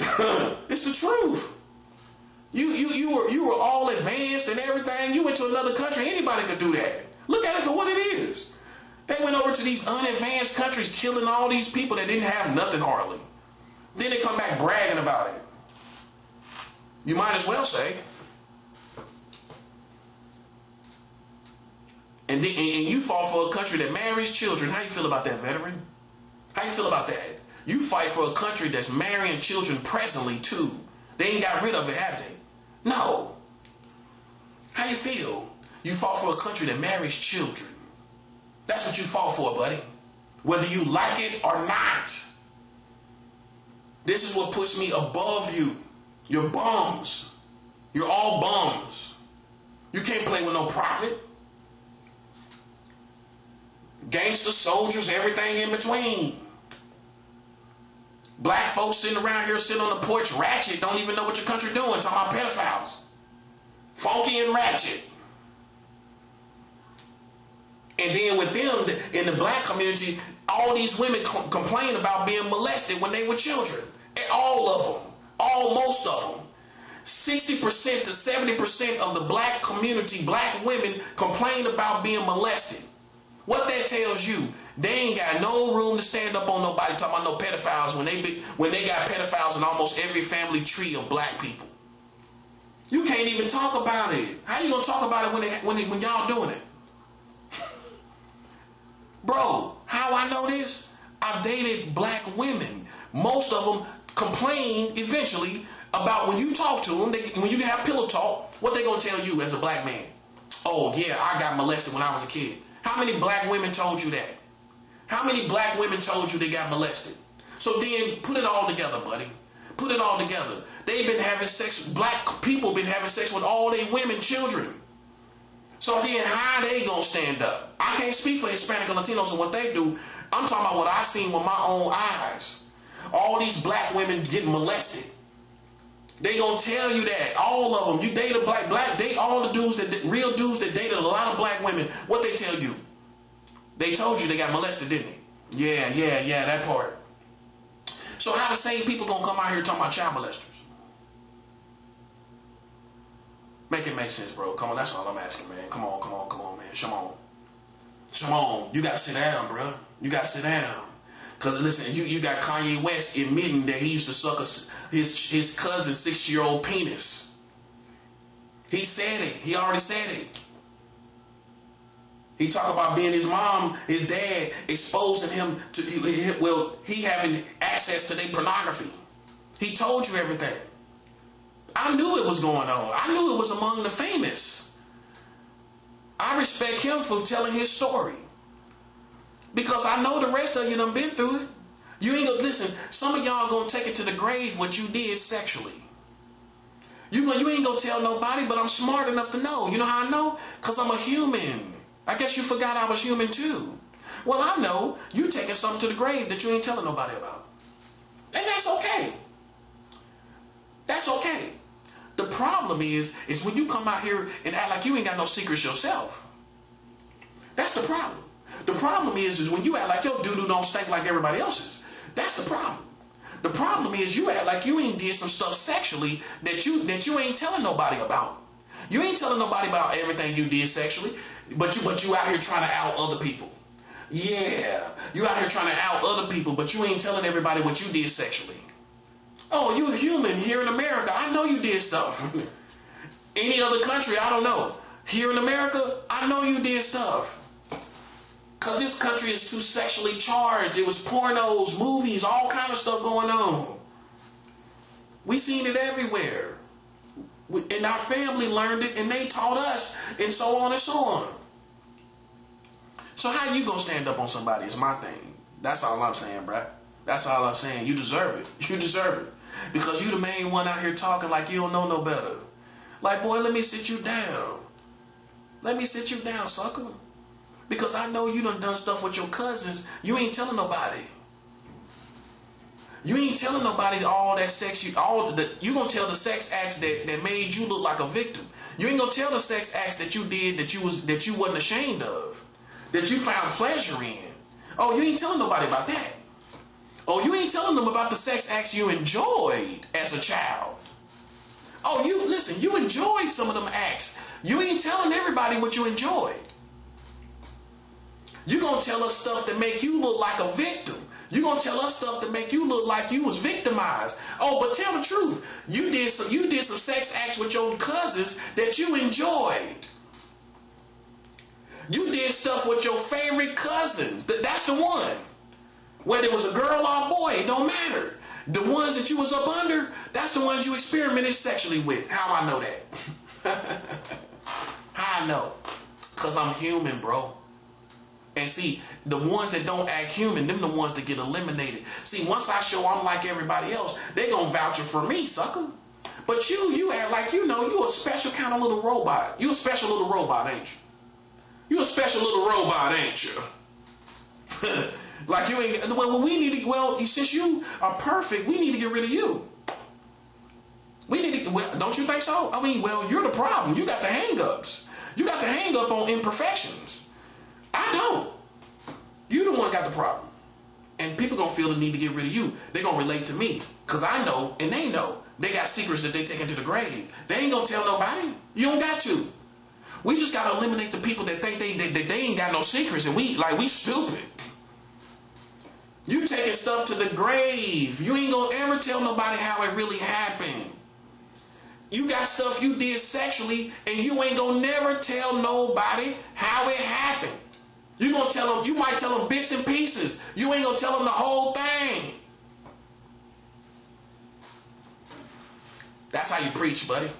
It's the truth. You were all advanced and everything. You went to another country. Anybody could do that. Look at it for what it is. They went over to these unadvanced countries, killing all these people that didn't have nothing hardly. Then they come back bragging about it. You might as well say. And you fought for a country that marries children. How you feel about that, veteran? How you feel about that? You fight for a country that's marrying children presently too. They ain't got rid of it, have they? No. How you feel? You fought for a country that marries children. That's what you fought for, buddy. Whether you like it or not. This is what puts me above you. You're bums. You're all bums. You can't play with no prophet. Gangster, soldiers, everything in between. Black folks sitting around here, sitting on the porch, ratchet, don't even know what your country doing, talking about pedophiles. Funky and ratchet. And then with them, in the black community, all these women complain about being molested when they were children. All of them. Most of them. 60% to 70% of the black community, black women, complain about being molested. What that tells you, they ain't got no room to stand up on nobody talking about no pedophiles when they got pedophiles in almost every family tree of black people. You can't even talk about it. How you gonna talk about it when y'all doing it? Bro, how I know this? I've dated black women. Most of them complain eventually about when you talk to them, when you have pillow talk, what they gonna tell you as a black man? Oh yeah, I got molested when I was a kid. How many black women told you that? How many black women told you they got molested? So then put it all together, buddy. Put it all together. They've been having sex, black people been having sex with all their women, children. So then how they gonna stand up? I can't speak for Hispanic and Latinos and what they do. I'm talking about what I seen with my own eyes. All these black women getting molested. They gonna tell you that. All of them. You date a black, date all the dudes real dudes that dated a lot of black women. What they tell you? They told you they got molested, didn't they? Yeah, that part. So how the same people gonna come out here talking about child molesters? Make it make sense, bro. Come on, that's all I'm asking, man. Come on, man. Come on. You gotta sit down, bro. You gotta sit down. Cause listen, you got Kanye West admitting that he used to suck his cousin's 6-year-old penis. He said it. He already said it. He talked about being his dad exposing him to, he having access to their pornography. He told you everything. I knew it was going on. I knew it was among the famous. I respect him for telling his story. Because I know the rest of you done been through it. You ain't gonna listen. Some of y'all gonna take it to the grave what you did sexually. You ain't gonna tell nobody, but I'm smart enough to know. You know how I know? Because I'm a human. I guess you forgot I was human too. Well, I know you taking something to the grave that you ain't telling nobody about. And that's okay. That's okay. The problem is when you come out here and act like you ain't got no secrets yourself. That's the problem. The problem is when you act like your doo-doo don't stink like everybody else's. That's the problem. The problem is you act like you ain't did some stuff sexually that you ain't telling nobody about. You ain't telling nobody about everything you did sexually, but you out here trying to out other people. Yeah, you out here trying to out other people, but you ain't telling everybody what you did sexually. Oh, you a human here in America. I know you did stuff. Any other country, I don't know. Here in America, I know you did stuff. Because this country is too sexually charged. There was pornos, movies, all kind of stuff going on. We seen it everywhere. And our family learned it, and they taught us, and so on and so on. So how you gonna stand up on somebody is my thing. That's all I'm saying, bruh. That's all I'm saying. You deserve it. You deserve it. Because you the main one out here talking like you don't know no better. Like, boy, let me sit you down. Let me sit you down, sucker. Because I know you done stuff with your cousins. You ain't telling nobody. You ain't telling nobody all that sex you gonna tell the sex acts that made you look like a victim. You ain't gonna tell the sex acts that you did that you wasn't ashamed of, that you found pleasure in. Oh, you ain't telling nobody about that. Oh, you ain't telling them about the sex acts you enjoyed as a child. Oh, you enjoyed some of them acts. You ain't telling everybody what you enjoyed. You gonna tell us stuff that make you look like a victim. You gonna tell us stuff that make you look like you was victimized. Oh, but tell the truth. You did some sex acts with your cousins that you enjoyed. You did stuff with your favorite cousins. That's the one. Whether it was a girl or a boy, it don't matter. The ones that you was up under, that's the ones you experimented sexually with. How I know that? How I know? Because I'm human, bro. And see, the ones that don't act human, them the ones that get eliminated. See, once I show I'm like everybody else, they gonna vouch for me, sucker. But you act like you a special kind of little robot. You a special little robot, ain't you? You a special little robot, ain't you? Like you ain't. Well, we need to. Well, since you are perfect, we need to get rid of you. We need to. Well, don't you think so? I mean, well, you're the problem. You got the hang-ups. You got the hang-up on imperfections. I don't. You the one got the problem. And people gonna feel the need to get rid of you. They gonna relate to me. Cause I know and they know. They got secrets that they take into the grave. They ain't gonna tell nobody. You don't got to. We just gotta eliminate the people that think they ain't got no secrets and we stupid. You taking stuff to the grave. You ain't gonna ever tell nobody how it really happened. You got stuff you did sexually and you ain't gonna never tell nobody how it happened. You gonna tell them, you might tell them bits and pieces. You ain't gonna tell them the whole thing. That's how you preach, buddy.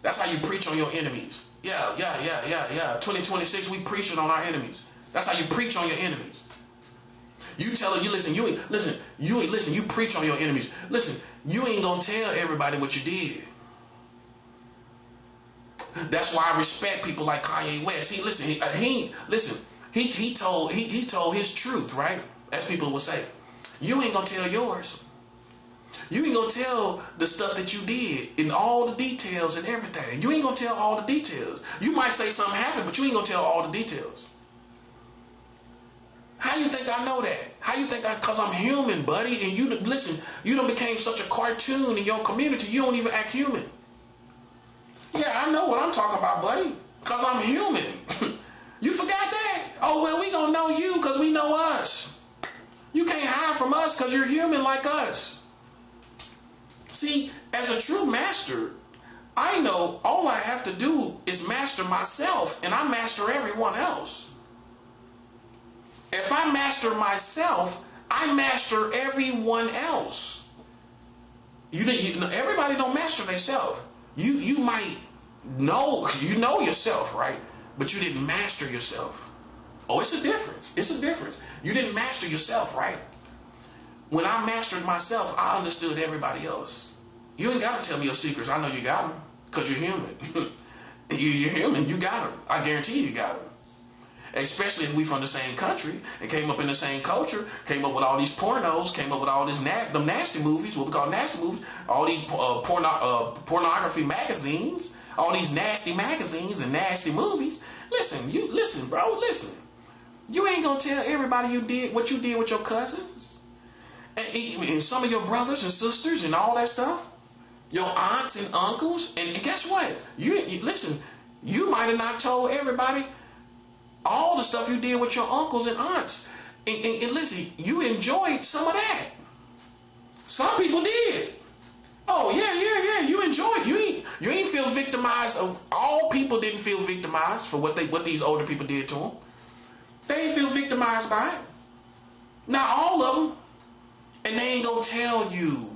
That's how you preach on your enemies. Yeah. 2026, we preaching on our enemies. That's how you preach on your enemies. You tell her, you preach on your enemies. Listen, you ain't gonna tell everybody what you did. That's why I respect people like Kanye West. He told his truth, right? As people will say. You ain't gonna tell yours. You ain't gonna tell the stuff that you did in all the details and everything. You ain't gonna tell all the details. You might say something happened, but you ain't gonna tell all the details. How you think I know that? How you think cause I'm human, buddy, and you done became such a cartoon in your community, you don't even act human. Yeah, I know what I'm talking about, buddy, cause I'm human. You forgot that? Oh, well, we gonna know you cause we know us. You can't hide from us cause you're human like us. See, as a true master, I know all I have to do is master myself and I master everyone else. If I master myself, I master everyone else. Everybody don't master themselves. You might know yourself, right? But you didn't master yourself. Oh, it's a difference. It's a difference. You didn't master yourself, right? When I mastered myself, I understood everybody else. You ain't got to tell me your secrets. I know you got them because you're human. You're human. You got them. I guarantee you got them. Especially if we from the same country and came up in the same culture, came up with all these pornos, came up with all these them nasty movies, what we call nasty movies, all these pornography magazines, all these nasty magazines and nasty movies. Listen, bro, listen. You ain't gonna tell everybody what you did with your cousins and some of your brothers and sisters and all that stuff, your aunts and uncles, and guess what? You might have not told everybody all the stuff you did with your uncles and aunts. And listen, you enjoyed some of that. Some people did. Oh, yeah. You enjoyed. You ain't feel victimized. All people didn't feel victimized for what these older people did to them. They ain't feel victimized by it. Not all of them. And they ain't gonna tell you.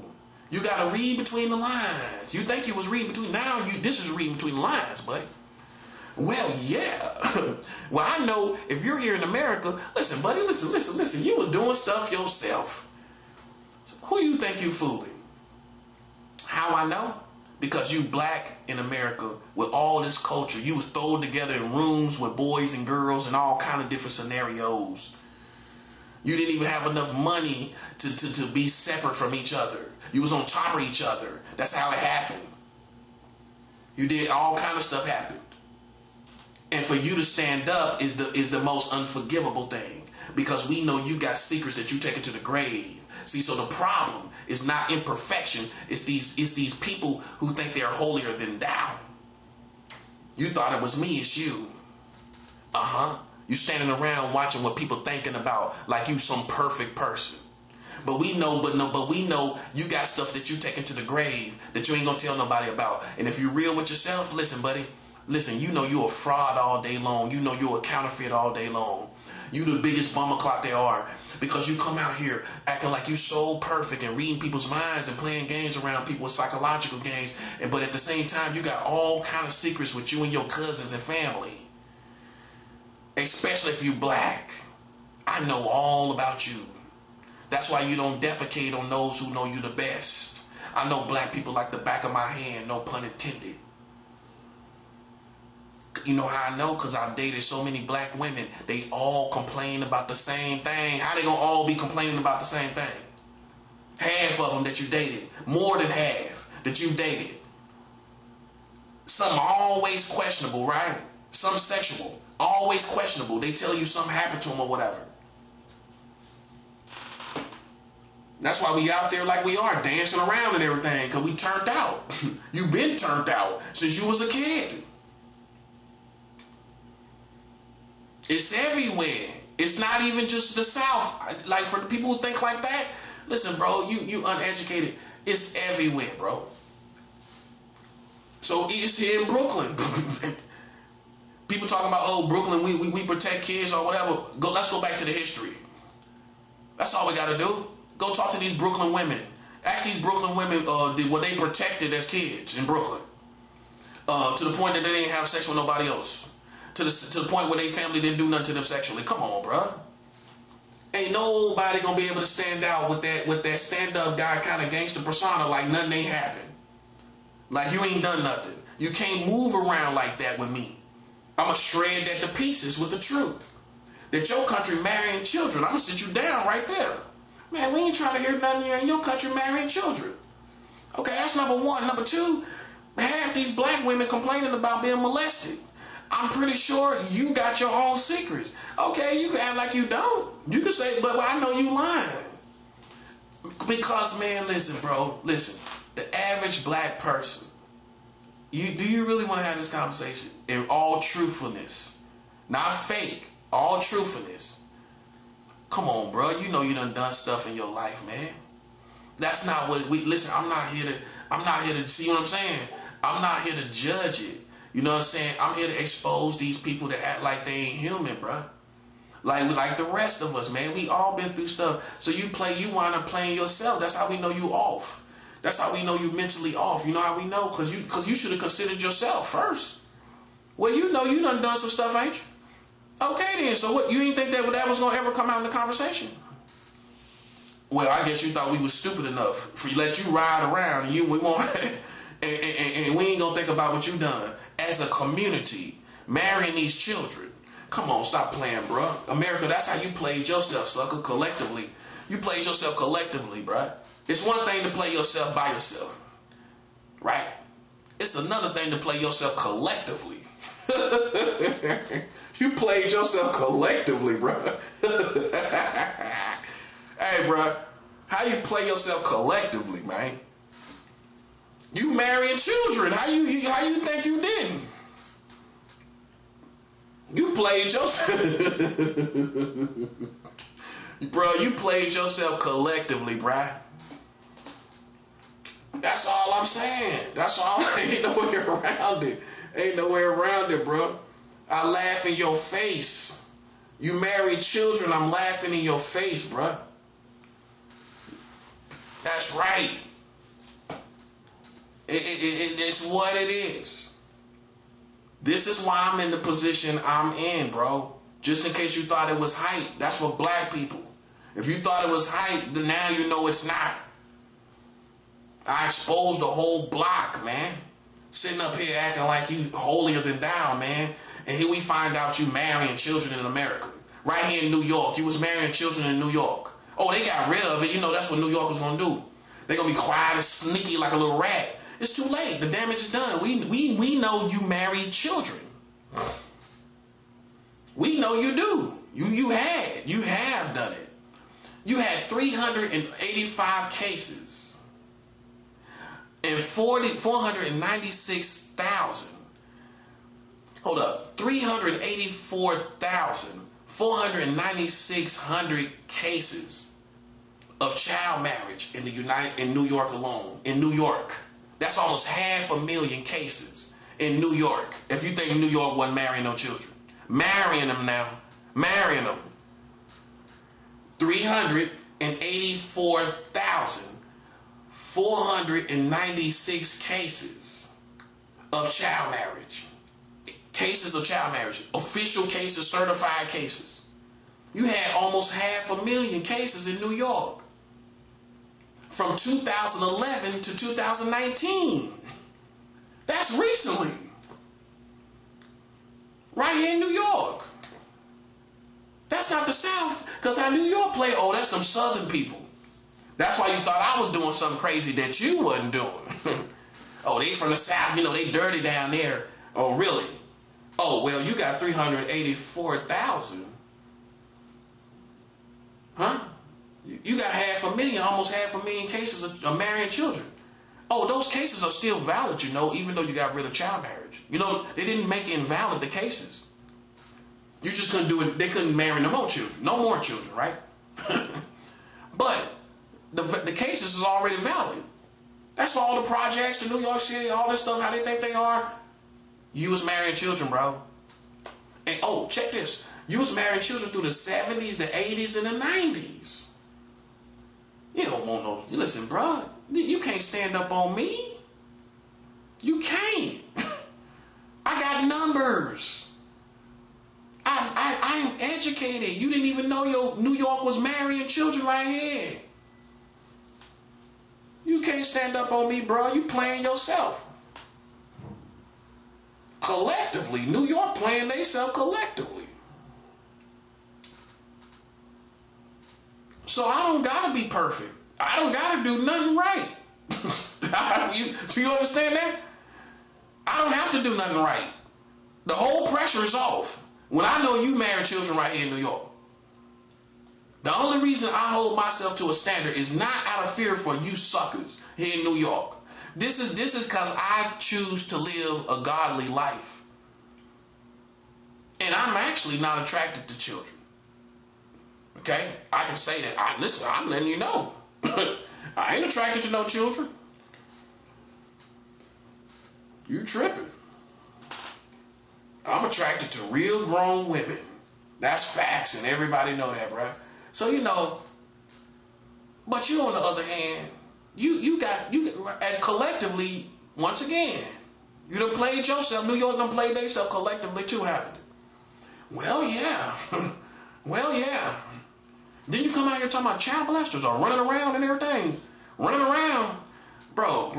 You gotta read between the lines. You think you was reading between, this is reading between the lines, buddy. Well, yeah. Well, I know if you're here in America, listen, buddy, listen. You were doing stuff yourself. So who you think you fooling? How I know? Because you black in America with all this culture. You was thrown together in rooms with boys and girls and all kind of different scenarios. You didn't even have enough money to be separate from each other. You was on top of each other. That's how it happened. You did all kind of stuff happen. And for you to stand up is the most unforgivable thing, because we know you got secrets that you take into the grave. See, so the problem is not imperfection. It's these people who think they're holier than thou. You thought it was me, it's you. You standing around watching what people thinking about like you some perfect person. But we know you got stuff that you take into the grave that you ain't gonna tell nobody about. And if you're real with yourself, listen, buddy. Listen, you know you're a fraud all day long. You know you're a counterfeit all day long. You the biggest bummer clock there are because you come out here acting like you so perfect and reading people's minds and playing games around people with psychological games. But at the same time, you got all kind of secrets with you and your cousins and family. Especially if you black. I know all about you. That's why you don't defecate on those who know you the best. I know black people like the back of my hand, no pun intended. You know how I know? Because I've dated so many black women. They all complain about the same thing. How they gonna all be complaining about the same thing? Half of them that you dated, more than half that you dated. Some always questionable, right? Some sexual, always questionable. They tell you something happened to them or whatever. That's why we out there like we are, dancing around and everything, because we turned out. You've been turned out since you was a kid. It's everywhere. It's not even just the South. Like, for the people who think like that, listen, bro, you uneducated. It's everywhere, bro. So it's here in Brooklyn. People talking about, oh, Brooklyn, we protect kids or whatever. Let's go back to the history. That's all we got to do. Go talk to these Brooklyn women. Ask these Brooklyn women, were they protected as kids in Brooklyn? To the point that they didn't have sex with nobody else. To the point where their family didn't do nothing to them sexually. Come on, bruh. Ain't nobody gonna be able to stand out with that stand-up guy kind of gangster persona like nothing ain't happened. Like you ain't done nothing. You can't move around like that with me. I'ma shred that to pieces with the truth. That your country marrying children. I'ma sit you down right there. Man, we ain't trying to hear nothing in your country marrying children. Okay, that's number one. Number two, half these black women complaining about being molested. I'm pretty sure you got your own secrets. Okay, you can act like you don't. You can say, but I know you lying. Because, man, listen, bro. Listen, the average black person, do you really want to have this conversation? In all truthfulness. Not fake. All truthfulness. Come on, bro. You know you done stuff in your life, man. That's not what listen, I'm not here to see what I'm saying? I'm not here to judge it. You know what I'm saying? I'm here to expose these people that act like they ain't human, bro. Like the rest of us, man. We all been through stuff. So you wind up playing yourself. That's how we know you off. That's how we know you mentally off. You know how we know? Because you should have considered yourself first. Well, you know you done some stuff, ain't you? Okay then. So what? You didn't think that was gonna ever come out in the conversation? Well, I guess you thought we was stupid enough for let you ride around and we won't and we ain't gonna think about what you done. As a community, marrying these children. Come on, stop playing, bro. America, that's how you played yourself, sucker, collectively. You played yourself collectively, bro. It's one thing to play yourself by yourself, right? It's another thing to play yourself collectively. You played yourself collectively, bro. Hey, bro, how you play yourself collectively, man? You marrying children. How you think you didn't? You played yourself. Bro, you played yourself collectively, bro. That's all I'm saying. That's all. Ain't no way around it. Ain't no way around it, bro. I laugh in your face. You married children, I'm laughing in your face, bro. That's right. It's what it is. This is why I'm in the position I'm in, bro. Just in case you thought it was hype. That's for black people. If you thought it was hype, then now you know it's not. I exposed the whole block, man. Sitting up here acting like you holier than thou, man. And here we find out you marrying children in America. Right here in New York. You was marrying children in New York. Oh, they got rid of it. You know that's what New Yorkers gonna do. They're gonna be quiet and sneaky like a little rat. It's too late. The damage is done. We know you married children. We know you do. You have done it. You had 385 cases and 496,000. Hold up. 384,496 cases of child marriage in New York alone. In New York. That's almost 500,000 cases in New York. If you think New York wasn't marrying no children. Marrying them now. Marrying them. 384,496 cases of child marriage. Cases of child marriage. Official cases, certified cases. You had almost 500,000 cases in New York from 2011 to 2019. That's recently. Right here in New York. That's not the South. Because how New York play, oh, that's them Southern people. That's why you thought I was doing something crazy that you wasn't doing. Oh, they from the South, they dirty down there. Oh, really? Oh, well, you got 384,000. Huh? You got 500,000, almost 500,000 cases of marrying children. Oh, those cases are still valid, even though you got rid of child marriage. They didn't make invalid the cases. You just couldn't do it. They couldn't marry no more children. No more children, right? But the cases is already valid. That's why all the projects, the New York City, all this stuff, how they think they are. You was marrying children, bro. And oh, check this. You was marrying children through the 70s, the 80s, and the 90s. You don't want no... Listen, bro. You can't stand up on me. You can't. I got numbers. I am educated. You didn't even know your New York was marrying children right here. You can't stand up on me, bro. You playing yourself. Collectively. New York playing themselves collectively. So I don't gotta be perfect. I don't gotta do nothing right. Do you understand that? I don't have to do nothing right. The whole pressure is off. When I know you marry children right here in New York. The only reason I hold myself to a standard is not out of fear for you suckers here in New York. This is because I choose to live a godly life. And I'm actually not attracted to children. Okay? I can say that. Listen, I'm letting you know. I ain't attracted to no children. You tripping. I'm attracted to real grown women. That's facts, and everybody know that, bro. So, but you on the other hand, you as collectively, once again, you done played yourself. New York done played themselves collectively too, haven't they? Well, yeah. Well, yeah. Then you come out here talking about child molesters or running around and everything. Running around. Bro.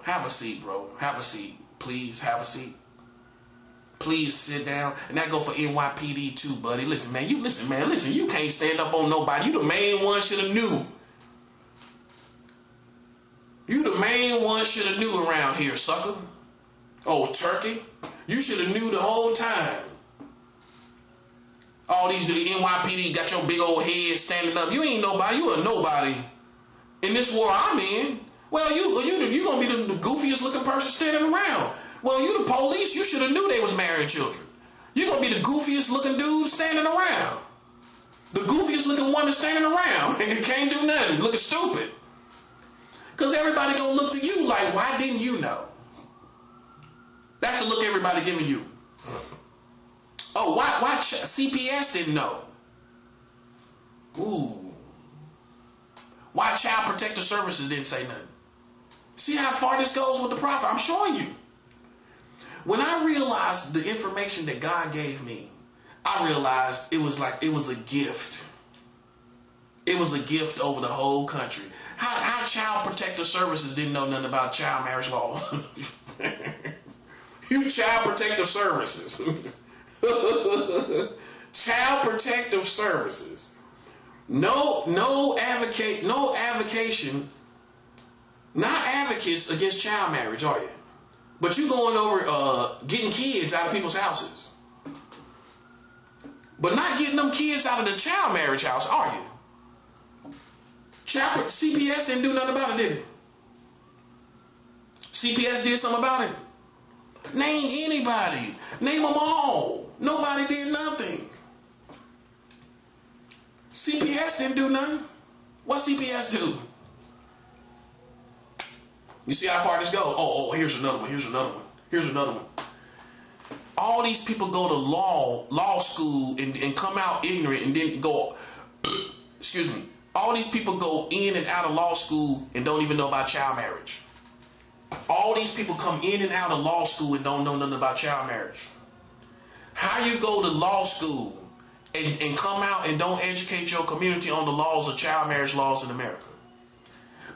Have a seat, bro. Have a seat. Please have a seat. Please sit down. And that go for NYPD too, buddy. Listen, man. You can't stand up on nobody. You the main one should have knew. You the main one should have knew around here, sucker. Oh, turkey. You should have knew the whole time. All these NYPD got your big old head standing up. You ain't nobody. You a nobody. In this war I'm in. Well, you gonna be the goofiest looking person standing around. Well, you the police. You should have knew they was marrying children. You gonna be the goofiest looking dude standing around. The goofiest looking woman standing around. And you can't do nothing. Looking stupid. Because everybody gonna look to you like, why didn't you know? That's the look everybody giving you. Oh, why CPS didn't know? Ooh. Why Child Protective Services didn't say nothing? See how far this goes with the prophet? I'm showing you. When I realized the information that God gave me, I realized it was a gift. It was a gift over the whole country. How Child Protective Services didn't know nothing about child marriage law? You Child Protective Services. Child Protective Services. No advocation, not advocates against child marriage, are you? But you going over getting kids out of people's houses. But not getting them kids out of the child marriage house, are you? CPS didn't do nothing about it, did it? CPS did something about it? Name anybody. Name them all. Nobody did nothing. CPS didn't do nothing. What CPS do? You see how far this goes? Oh, here's another one. Here's another one. Here's another one. All these people go to law school and come out ignorant and then go, excuse me. All these people go in and out of law school and don't even know about child marriage. All these people come in and out of law school and don't know nothing about child marriage. How you go to law school and come out and don't educate your community on the laws of child marriage laws in America?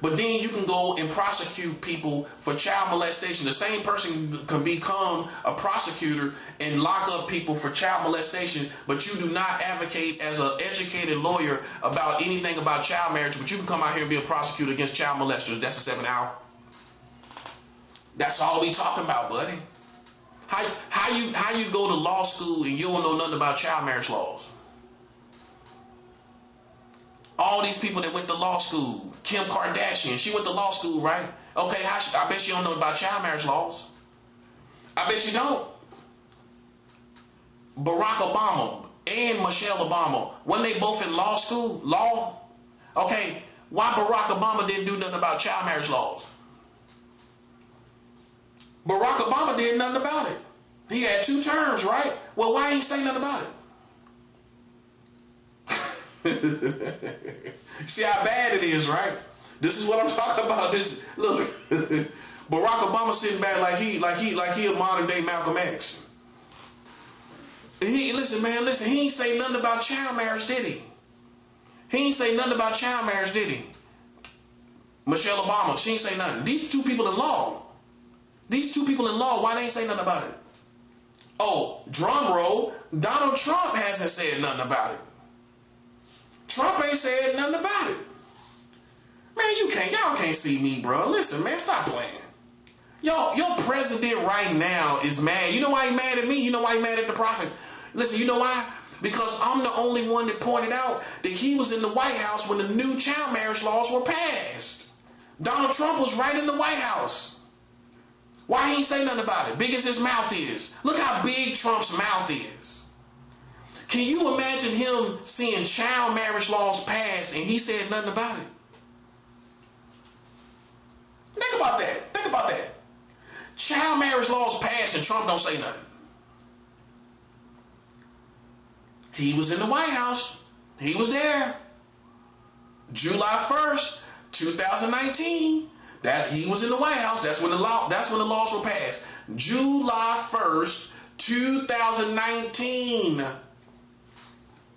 But then you can go and prosecute people for child molestation. The same person can become a prosecutor and lock up people for child molestation, but you do not advocate as an educated lawyer about anything about child marriage, but you can come out here and be a prosecutor against child molesters. That's a 7 hour. That's all we talking about, buddy. How you go to law school and you don't know nothing about child marriage laws? All these people that went to law school, Kim Kardashian, she went to law school, right? Okay, I bet you don't know about child marriage laws. I bet you don't. Barack Obama and Michelle Obama, when they both in law school, law, okay, why Barack Obama didn't do nothing about child marriage laws? Barack Obama did nothing about it. He had 2 terms, right? Well, why ain't he say nothing about it? See how bad it is, right? This is what I'm talking about. This, look, Barack Obama sitting back like he a modern day Malcolm X. Listen, he ain't say nothing about child marriage, did he? He ain't say nothing about child marriage, did he? Michelle Obama, she ain't say nothing. These 2 people in law. Why they ain't say nothing about it? Oh, drum roll, Donald Trump hasn't said nothing about it. Trump ain't said nothing about it. Man, y'all can't see me, bro. Listen, man, stop playing. Your president right now is mad. You know why he mad at me? You know why he mad at the prophet? Listen, you know why? Because I'm the only one that pointed out that he was in the White House when the new child marriage laws were passed. Donald Trump was right in the White House. Why he ain't say nothing about it? Big as his mouth is. Look how big Trump's mouth is. Can you imagine him seeing child marriage laws passed and he said nothing about it? Think about that. Child marriage laws passed and Trump don't say nothing. He was in the White House. He was there. July 1st, 2019. He was in the White House. That's when the laws were passed. July 1st, 2019.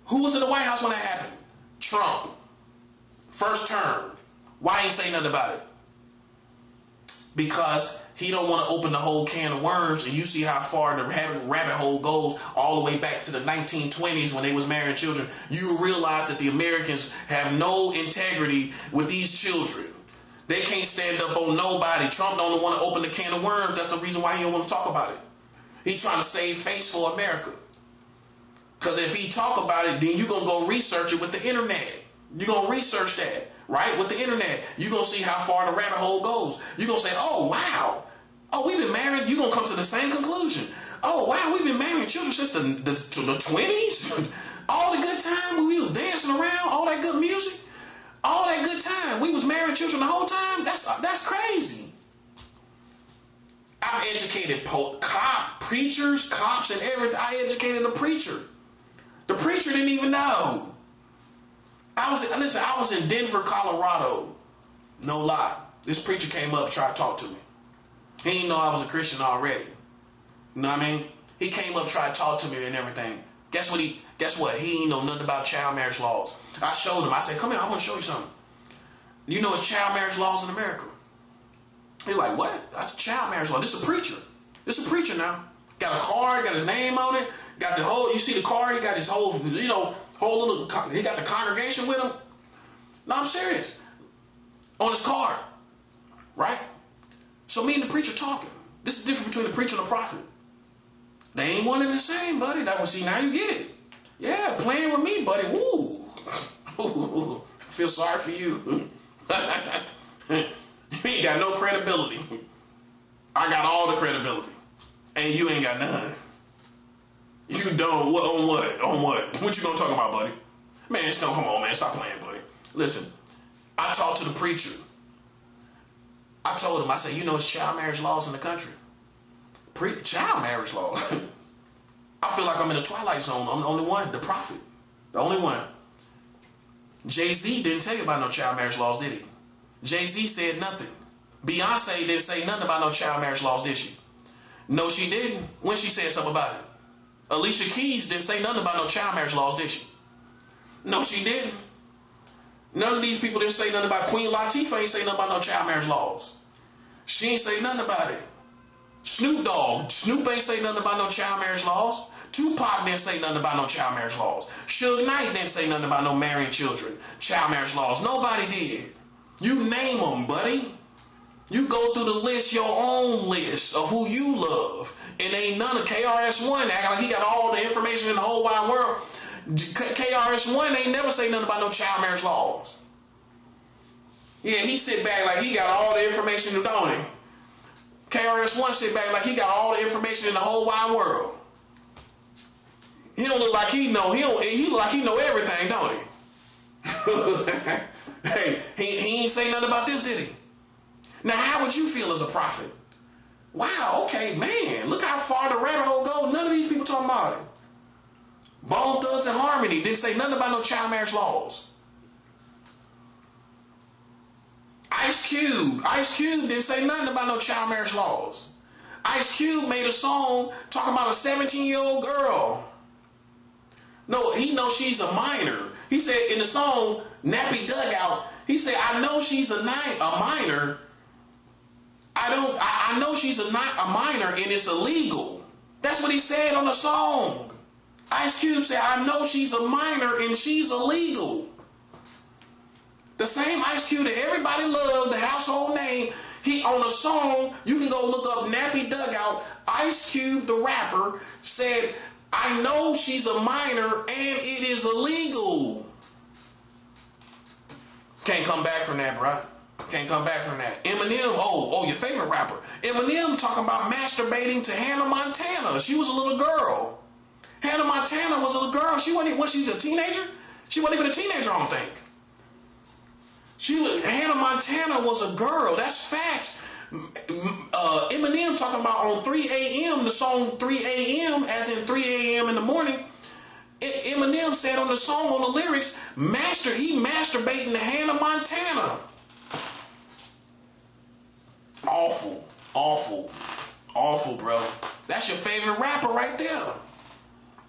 Who was in the White House when that happened? Trump. First term. Why ain't say nothing about it? Because he don't want to open the whole can of worms, and you see how far the rabbit hole goes all the way back to the 1920s when they was marrying children. You realize that the Americans have no integrity with these children. They can't stand up on nobody. Trump don't want to open the can of worms. That's the reason why he don't want to talk about it. He's trying to save face for America. Because if he talk about it, then you're going to go research it with the internet. You're going to research that, right? With the internet. You're going to see how far the rabbit hole goes. You're going to say, oh, wow. Oh, we've been married. You're going to come to the same conclusion. Oh, wow, we've been marrying children since the 20s. All the good time when we was dancing around, all that good music, all that good time. We was marrying children the whole time. That's crazy. I've educated preachers, cops, and everything. I educated a preacher. The preacher didn't even know. I was in Denver, Colorado. No lie. This preacher came up and tried to talk to me. He didn't know I was a Christian already. You know what I mean? He came up, tried to talk to me and everything. Guess what? He didn't know nothing about child marriage laws. I showed him. I said, come here, I want to show you something. You know it's child marriage laws in America. He's like, what? That's child marriage law. This is a preacher. This is a preacher now. Got a card, got his name on it, got the whole, you see the card, he got his whole, whole little, he got the congregation with him. No, I'm serious. On his card. Right? So me and the preacher talking. This is different between the preacher and the prophet. They ain't one and the same, buddy. That was, see, now you get it. Yeah, playing with me, buddy. Woo. I feel sorry for you. You ain't got no credibility. I got all the credibility. And you ain't got none. You don't. What, on what? On what? What you gonna talk about, buddy? Man, come on, man. Stop playing, buddy. Listen, I talked to the preacher. I told him, I said, it's child marriage laws in the country. Child marriage laws? I feel like I'm in the Twilight Zone. I'm the only one, the prophet. The only one. Jay-Z didn't tell you about no child marriage laws, did he? Jay-Z said nothing. Beyonce didn't say nothing about no child marriage laws, did she? No, she didn't. When she said something about it. Alicia Keys didn't say nothing about no child marriage laws, did she? No, she didn't. None of these people didn't say nothing about Queen Latifah ain't say nothing about no child marriage laws. She ain't say nothing about it. Snoop ain't say nothing about no child marriage laws. Tupac didn't say nothing about no child marriage laws. Suge Knight didn't say nothing about no marrying children, child marriage laws. Nobody did. You name them, buddy. You go through the list, your own list of who you love. And ain't none of KRS-One act like he got all the information in the whole wide world. KRS-One ain't never say nothing about no child marriage laws. Yeah, he sit back like he got all the information, don't he? KRS-One sit back like he got all the information in the whole wide world. He don't look like he know. He look like he know everything, don't he? Hey, he ain't say nothing about this, did he? Now, how would you feel as a prophet? Wow, okay, man, look how far the rabbit hole goes. None of these people talking about it. Bone Thugs and Harmony didn't say nothing about no child marriage laws. Ice Cube didn't say nothing about no child marriage laws. Ice Cube made a song talking about a 17-year-old girl. No, he knows she's a minor. He said in the song, Nappy Dugout, he said, I know she's a minor. I know she's a minor and it's illegal. That's what he said on the song. Ice Cube said, I know she's a minor and she's illegal. The same Ice Cube that everybody loved, the household name, he on the song, you can go look up Nappy Dugout, Ice Cube the rapper said, I know she's a minor and it is illegal. Can't come back from that, bruh. Can't come back from that. Eminem, your favorite rapper. Eminem talking about masturbating to Hannah Montana. She was a little girl. Hannah Montana was a little girl. She was a teenager? She wasn't even a teenager, I don't think. Hannah Montana was a girl. That's facts. Eminem talking about on 3 a.m., the song 3 a.m., as in 3 a.m. in the morning. Eminem said on the song, on the lyrics, he masturbating to Hannah Montana. Awful, bro. That's your favorite rapper right there.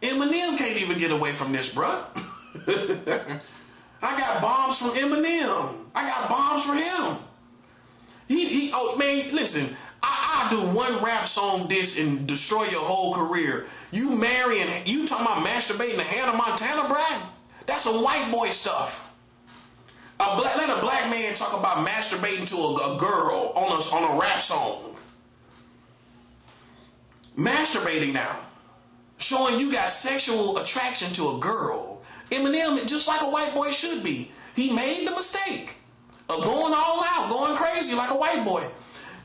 Eminem can't even get away from this, bro. I got bombs from Eminem. I got bombs for him. Man, listen, I'll do one rap song diss and destroy your whole career. You talking about masturbating to Hannah Montana, Brian? That's some white boy stuff. Let a black man talk about masturbating to a girl on a rap song. Masturbating now. Showing you got sexual attraction to a girl. Eminem, just like a white boy should be. He made the mistake of going all out, going crazy like a white boy.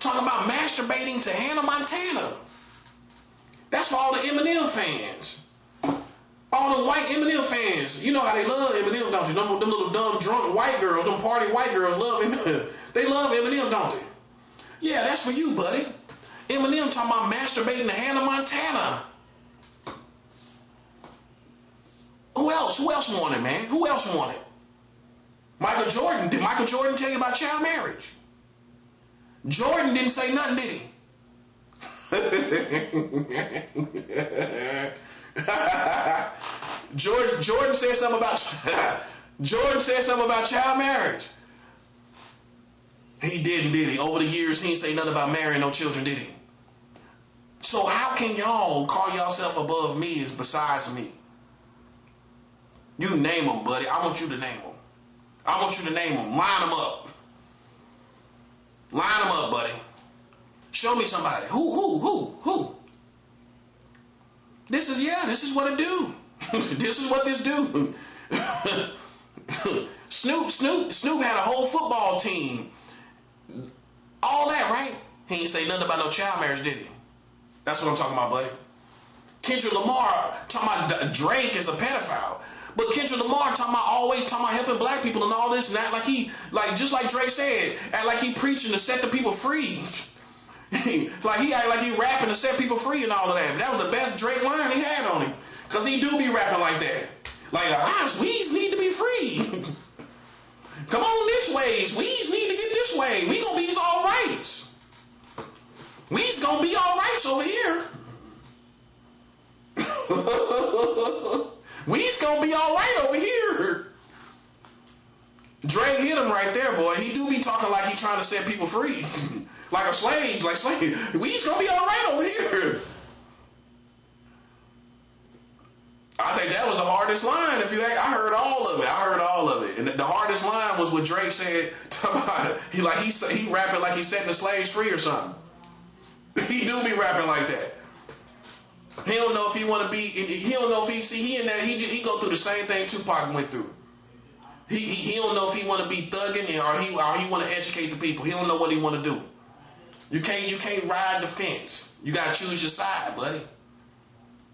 Talking about masturbating to Hannah Montana. That's for all the Eminem fans. All the white Eminem fans. You know how they love Eminem, don't you? Them little dumb drunk white girls, them party white girls love Eminem. They love Eminem, don't they? Yeah, that's for you, buddy. Eminem talking about masturbating to Hannah Montana. Who else? Who else wanted, man? Who else wanted? Michael Jordan. Did Michael Jordan tell you about child marriage? Jordan didn't say nothing, did he? Jordan said something about child marriage. He didn't, did he? Over the years, he didn't say nothing about marrying no children, did he? So how can y'all call yourself above me as besides me? You name them, buddy. I want you to name them. I want you to name them. Line them up. Line them up, buddy. Show me somebody. Who? This is what it do. This is what this do. Snoop had a whole football team. All that, right? He ain't say nothing about no child marriage, did he? That's what I'm talking about, buddy. Kendrick Lamar talking about Drake is a pedophile. But Kendrick Lamar always talking about helping black people and all this and that, just like Drake said, act like he preaching to set the people free. Like he act like he rapping to set people free and all of that. That was the best Drake line he had on rapping like that. Like, weeds need to be free. Come on this way. Weeds need to get this way. We gonna be all right. We's gonna be all right over here. We's gonna be all right over here. Drake hit him right there, boy. He do be talking like he trying to set people free. Like a slave, We's gonna be all right over here. I think that was the hardest line. I heard all of it. And the hardest line was what Drake said. He rapping like he's setting the slaves free or something. He do be rapping like that. He don't know if he want to be. He don't know if he in that. He go through the same thing Tupac went through. He don't know if he want to be thugging or he want to educate the people. He don't know what he want to do. You can't ride the fence. You gotta choose your side, buddy.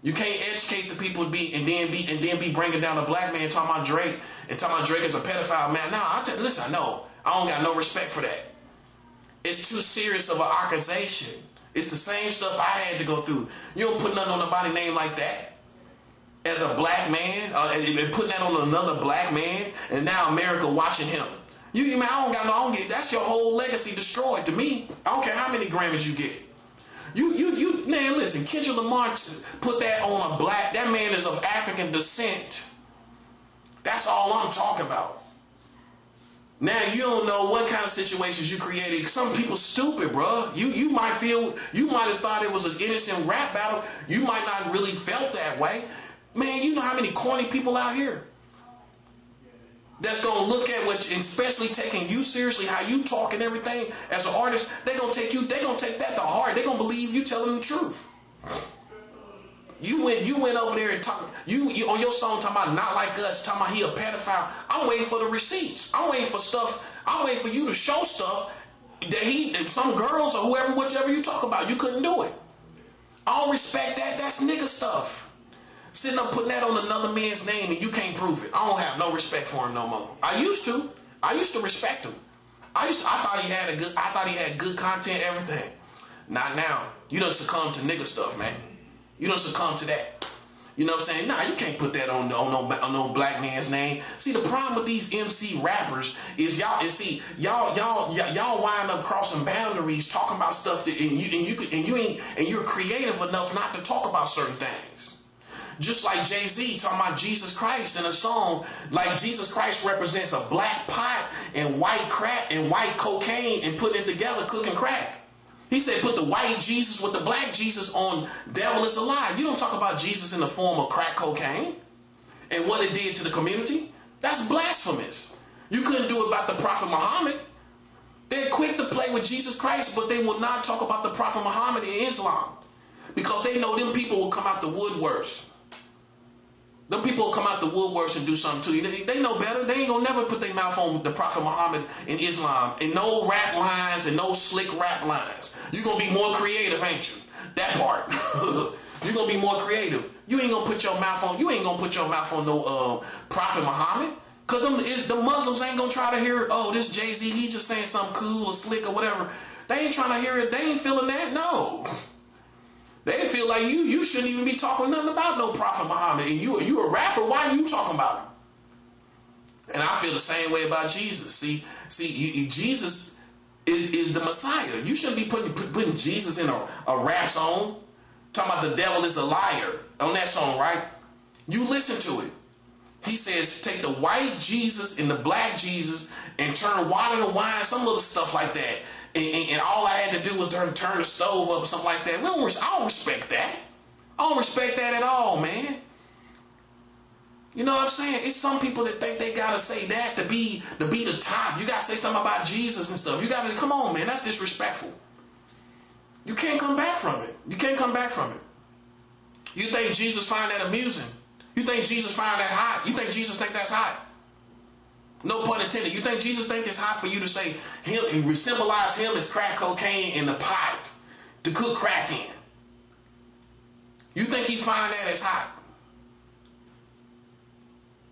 You can't educate the people and then be bringing down a black man talking about Drake and talking about Drake as a pedophile, man. Nah, listen, I don't got no respect for that. It's too serious of an accusation. It's the same stuff I had to go through. You don't put nothing on nobody's name like that. As a black man, and putting that on another black man, and now America watching him. That's your whole legacy destroyed to me. I don't care how many Grammys you get. Man, listen, Kendrick Lamar put that on a black, that man is of African descent. That's all I'm talking about. Now, you don't know what kind of situations you created. Some people stupid, bro. You might have thought it was an innocent rap battle. You might not really felt that way. Man, you know how many corny people out here that's going to look at what, especially taking you seriously, how you talk and everything as an artist, they're going to take that to heart. They're going to believe you telling them the truth. You went over there and talk, you on your song talking about not like us, talking about he a pedophile. I'm waiting for the receipts. I'm waiting for stuff. I'm waiting for you to show stuff that some girls or whichever you talk about, you couldn't do it. I don't respect that. That's nigga stuff. Sitting up putting that on another man's name and you can't prove it. I don't have no respect for him no more. I used to respect him. I thought he had good content, everything. Not now. You done succumb to nigga stuff, man. You done succumb to that. You know what I'm saying? Nah, you can't put that on no black man's name. See, the problem with these MC rappers is y'all wind up crossing boundaries, talking about stuff that you're creative enough not to talk about certain things. Just like Jay-Z talking about Jesus Christ in a song, like Jesus Christ represents a black pot and white crack and white cocaine and putting it together, cooking crack. He said put the white Jesus with the black Jesus on Devil is a Lie. You don't talk about Jesus in the form of crack cocaine and what it did to the community. That's blasphemous. You couldn't do it about the Prophet Muhammad. They're quick to play with Jesus Christ, but they will not talk about the Prophet Muhammad in Islam because they know them people will come out the woodworks. Them people will come out the woodworks and do something to you. They know better. They ain't gonna never put their mouth on the Prophet Muhammad in Islam. And no rap lines and no slick rap lines. You're gonna be more creative, ain't you? That part. You're gonna be more creative. You ain't gonna put your mouth on no Prophet Muhammad. Cause the Muslims ain't gonna try to hear, oh, this Jay-Z, he just saying something cool or slick or whatever. They ain't trying to hear it. They ain't feeling that. No. They feel like you shouldn't even be talking nothing about no Prophet Muhammad. And you a rapper, why are you talking about him? And I feel the same way about Jesus. See, Jesus is the Messiah. You shouldn't be putting Jesus in a rap song. Talking about the devil is a liar on that song, right? You listen to it. He says, take the white Jesus and the black Jesus and turn water to wine, some little stuff like that. And all I had to do was turn the stove up or something like that. I don't respect that. I don't respect that at all, man. You know what I'm saying? It's some people that think they gotta say that to be the top. You gotta say something about Jesus and stuff. You gotta come on, man. That's disrespectful. You can't come back from it. You can't come back from it. You think Jesus find that amusing? You think Jesus find that hot? You think Jesus think that's hot? No pun intended. You think Jesus think it's hot for you to say him and symbolize him as crack cocaine in the pot to cook crack in? You think he find that as hot?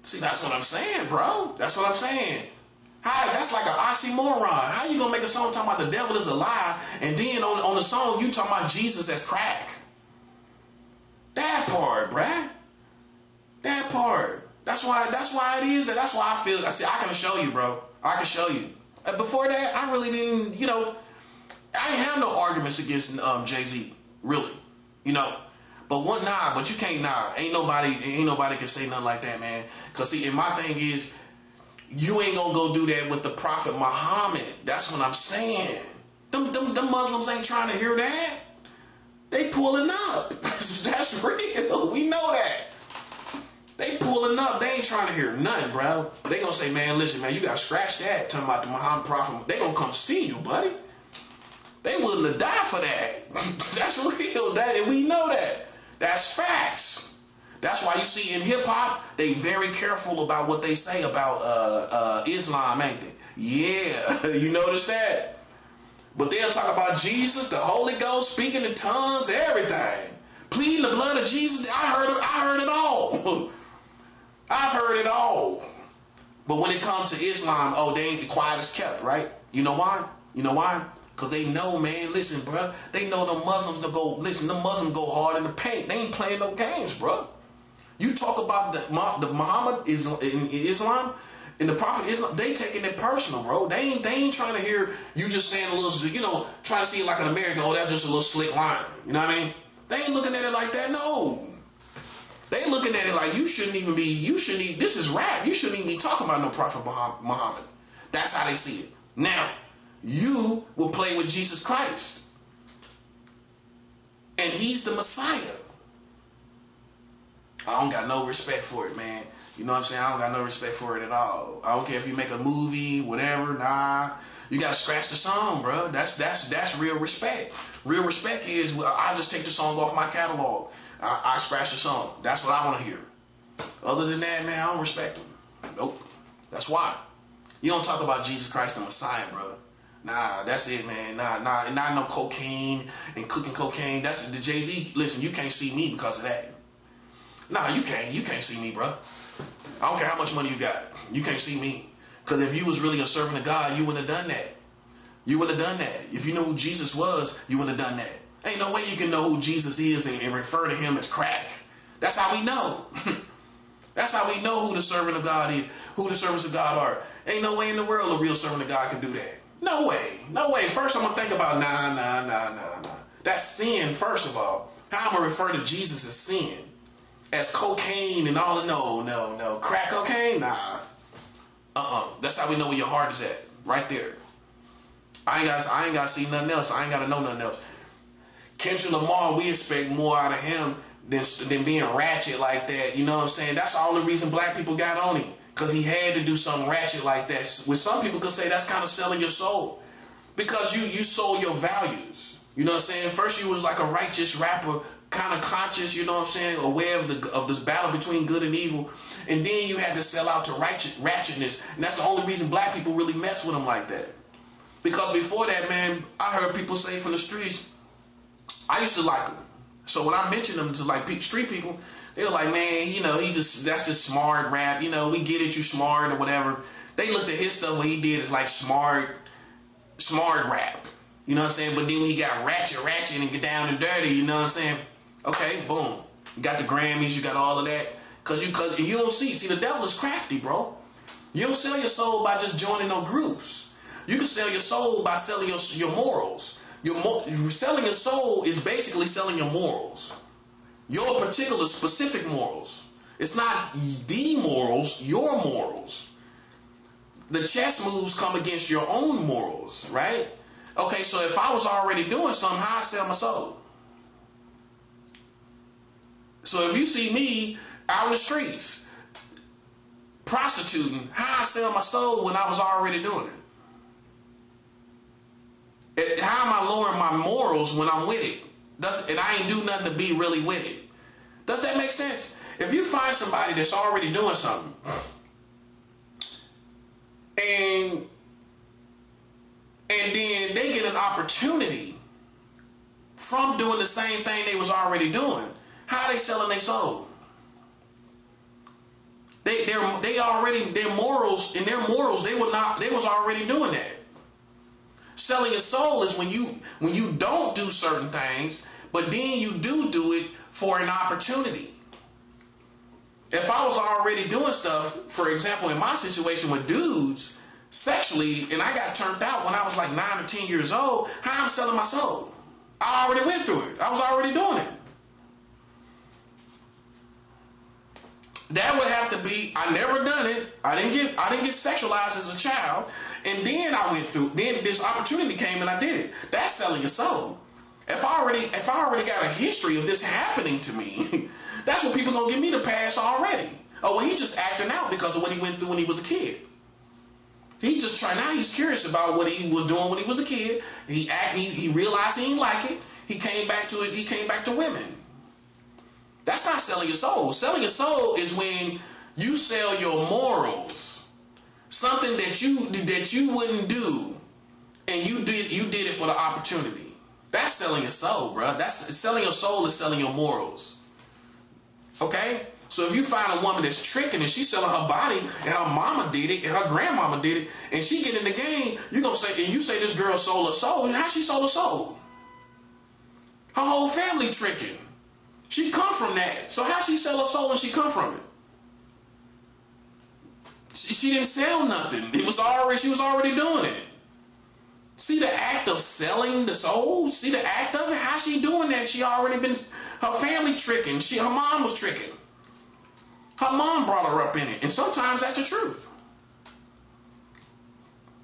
See, that's what I'm saying, bro. That's what I'm saying. That's like an oxymoron. How you gonna make a song talking about the devil is a lie, and then on the song you talking about Jesus as crack? That part, bruh. That's why it is that. That's why I feel. I see. I can show you, bro. I can show you. Before that, I really didn't. I didn't have no arguments against Jay-Z, really. But you can't. Ain't nobody can say nothing like that, man. Cause see, and my thing is, you ain't gonna go do that with the Prophet Muhammad. That's what I'm saying. Them Muslims ain't trying to hear that. They pulling up. That's real. We know that. They pulling up. They ain't trying to hear nothing, bro. They gonna say, man, listen, man, you gotta scratch that. Talking about the Muhammad Prophet. They gonna come see you, buddy. They willing to die for that. That's real. And we know that. That's facts. That's why you see in hip hop, they very careful about what they say about Islam, ain't they? Yeah, you notice that? But they'll talk about Jesus, the Holy Ghost, speaking in tongues, everything. Pleading the blood of Jesus. I heard it all. I've heard it all. But when it comes to Islam, they ain't the quietest kept, right? You know why? Because they know, man, listen, bro. They know the Muslims the Muslims go hard in the paint. They ain't playing no games, bro. You talk about the Muhammad in Islam and the Prophet Islam, they taking it personal, bro. They ain't trying to hear you just saying a little, trying to see it like an American, that's just a little slick line. You know what I mean? They ain't looking at it like that, no. They looking at it like this is rap. You shouldn't even be talking about no Prophet Muhammad. That's how they see it. Now, you will play with Jesus Christ. And he's the Messiah. I don't got no respect for it, man. You know what I'm saying? I don't got no respect for it at all. I don't care if you make a movie, whatever, nah. You gotta scratch the song, bro. That's real respect. Real respect is, I just take the song off my catalog. I scratch the song. That's what I want to hear. Other than that, man, I don't respect them. Nope. That's why. You don't talk about Jesus Christ the Messiah, bro. Nah, that's it, man. Nah, not no cocaine and cooking cocaine. That's the Jay-Z. Listen, you can't see me because of that. Nah, you can't. You can't see me, bro. I don't care how much money you got. You can't see me. Because if you was really a servant of God, you wouldn't have done that. You wouldn't have done that. If you knew who Jesus was, you wouldn't have done that. Ain't no way you can know who Jesus is and refer to him as crack. That's how we know. That's how we know who the servant of God is, who the servants of God are. Ain't no way in the world a real servant of God can do that. No way. No way. First I'm going to think about, nah. That's sin, first of all. How I'm going to refer to Jesus as sin? As cocaine and all. No. Crack cocaine? Nah. That's how we know where your heart is at. Right there. I ain't got to see nothing else. I ain't got to know nothing else. Kendrick Lamar, we expect more out of him than being ratchet like that. You know what I'm saying? That's the only reason black people got on him. Because he had to do something ratchet like that. Which some people could say that's kind of selling your soul. Because you sold your values. You know what I'm saying? First you was like a righteous rapper, kind of conscious, you know what I'm saying, aware of this battle between good and evil. And then you had to sell out to ratchetness. And that's the only reason black people really mess with him like that. Because before that, man, I heard people say from the streets, I used to like him. So when I mentioned him to like street people, they were like, man, that's just smart rap. We get it, you smart or whatever. They looked at his stuff, what he did is like smart rap. You know what I'm saying? But then when he got ratchet and get down and dirty, you know what I'm saying? Okay, boom. You got the Grammys, you got all of that. Cause you don't see the devil is crafty, bro. You don't sell your soul by just joining no groups. You can sell your soul by selling your morals. Selling your soul is basically selling your morals. Your particular specific morals. It's not the morals, your morals. The chess moves come against your own morals, right? Okay, so if I was already doing something, how I sell my soul? So if you see me out in the streets prostituting, how I sell my soul when I was already doing it? How am I lowering my morals when I'm with it? And I ain't do nothing to be really with it. Does that make sense? If you find somebody that's already doing something and then they get an opportunity from doing the same thing they was already doing, how are they selling their soul? Their morals they was already doing that. Selling your soul is when you don't do certain things, but then you do it for an opportunity. If I was already doing stuff, for example, in my situation with dudes, sexually, and I got turned out when I was like 9 or 10 years old, how I'm selling my soul? I already went through it. I was already doing it. That would have to be, I never done it. I didn't get sexualized as a child. And then then this opportunity came and I did it. That's selling your soul. If I already got a history of this happening to me, that's what people gonna give me the pass already. Oh, well, he's just acting out because of what he went through when he was a kid. He's curious about what he was doing when he was a kid. He realized he didn't like it. He came back to it. He came back to women. That's not selling your soul. Selling your soul is when you sell your morals, something that you wouldn't do, and you did it for the opportunity. That's selling your soul, bro. That's selling your soul is selling your morals. Okay? So if you find a woman that's tricking and she's selling her body and her mama did it and her grandmama did it and she get in the game, you say this girl sold her soul. And how she sold her soul? Her whole family tricking. She come from that. So how she sell her soul and she come from it? She didn't sell nothing. She was already doing it. See the act of selling the soul? See the act of it? How she doing that? She already been, her family tricking. Her mom was tricking. Her mom brought her up in it. And sometimes that's the truth.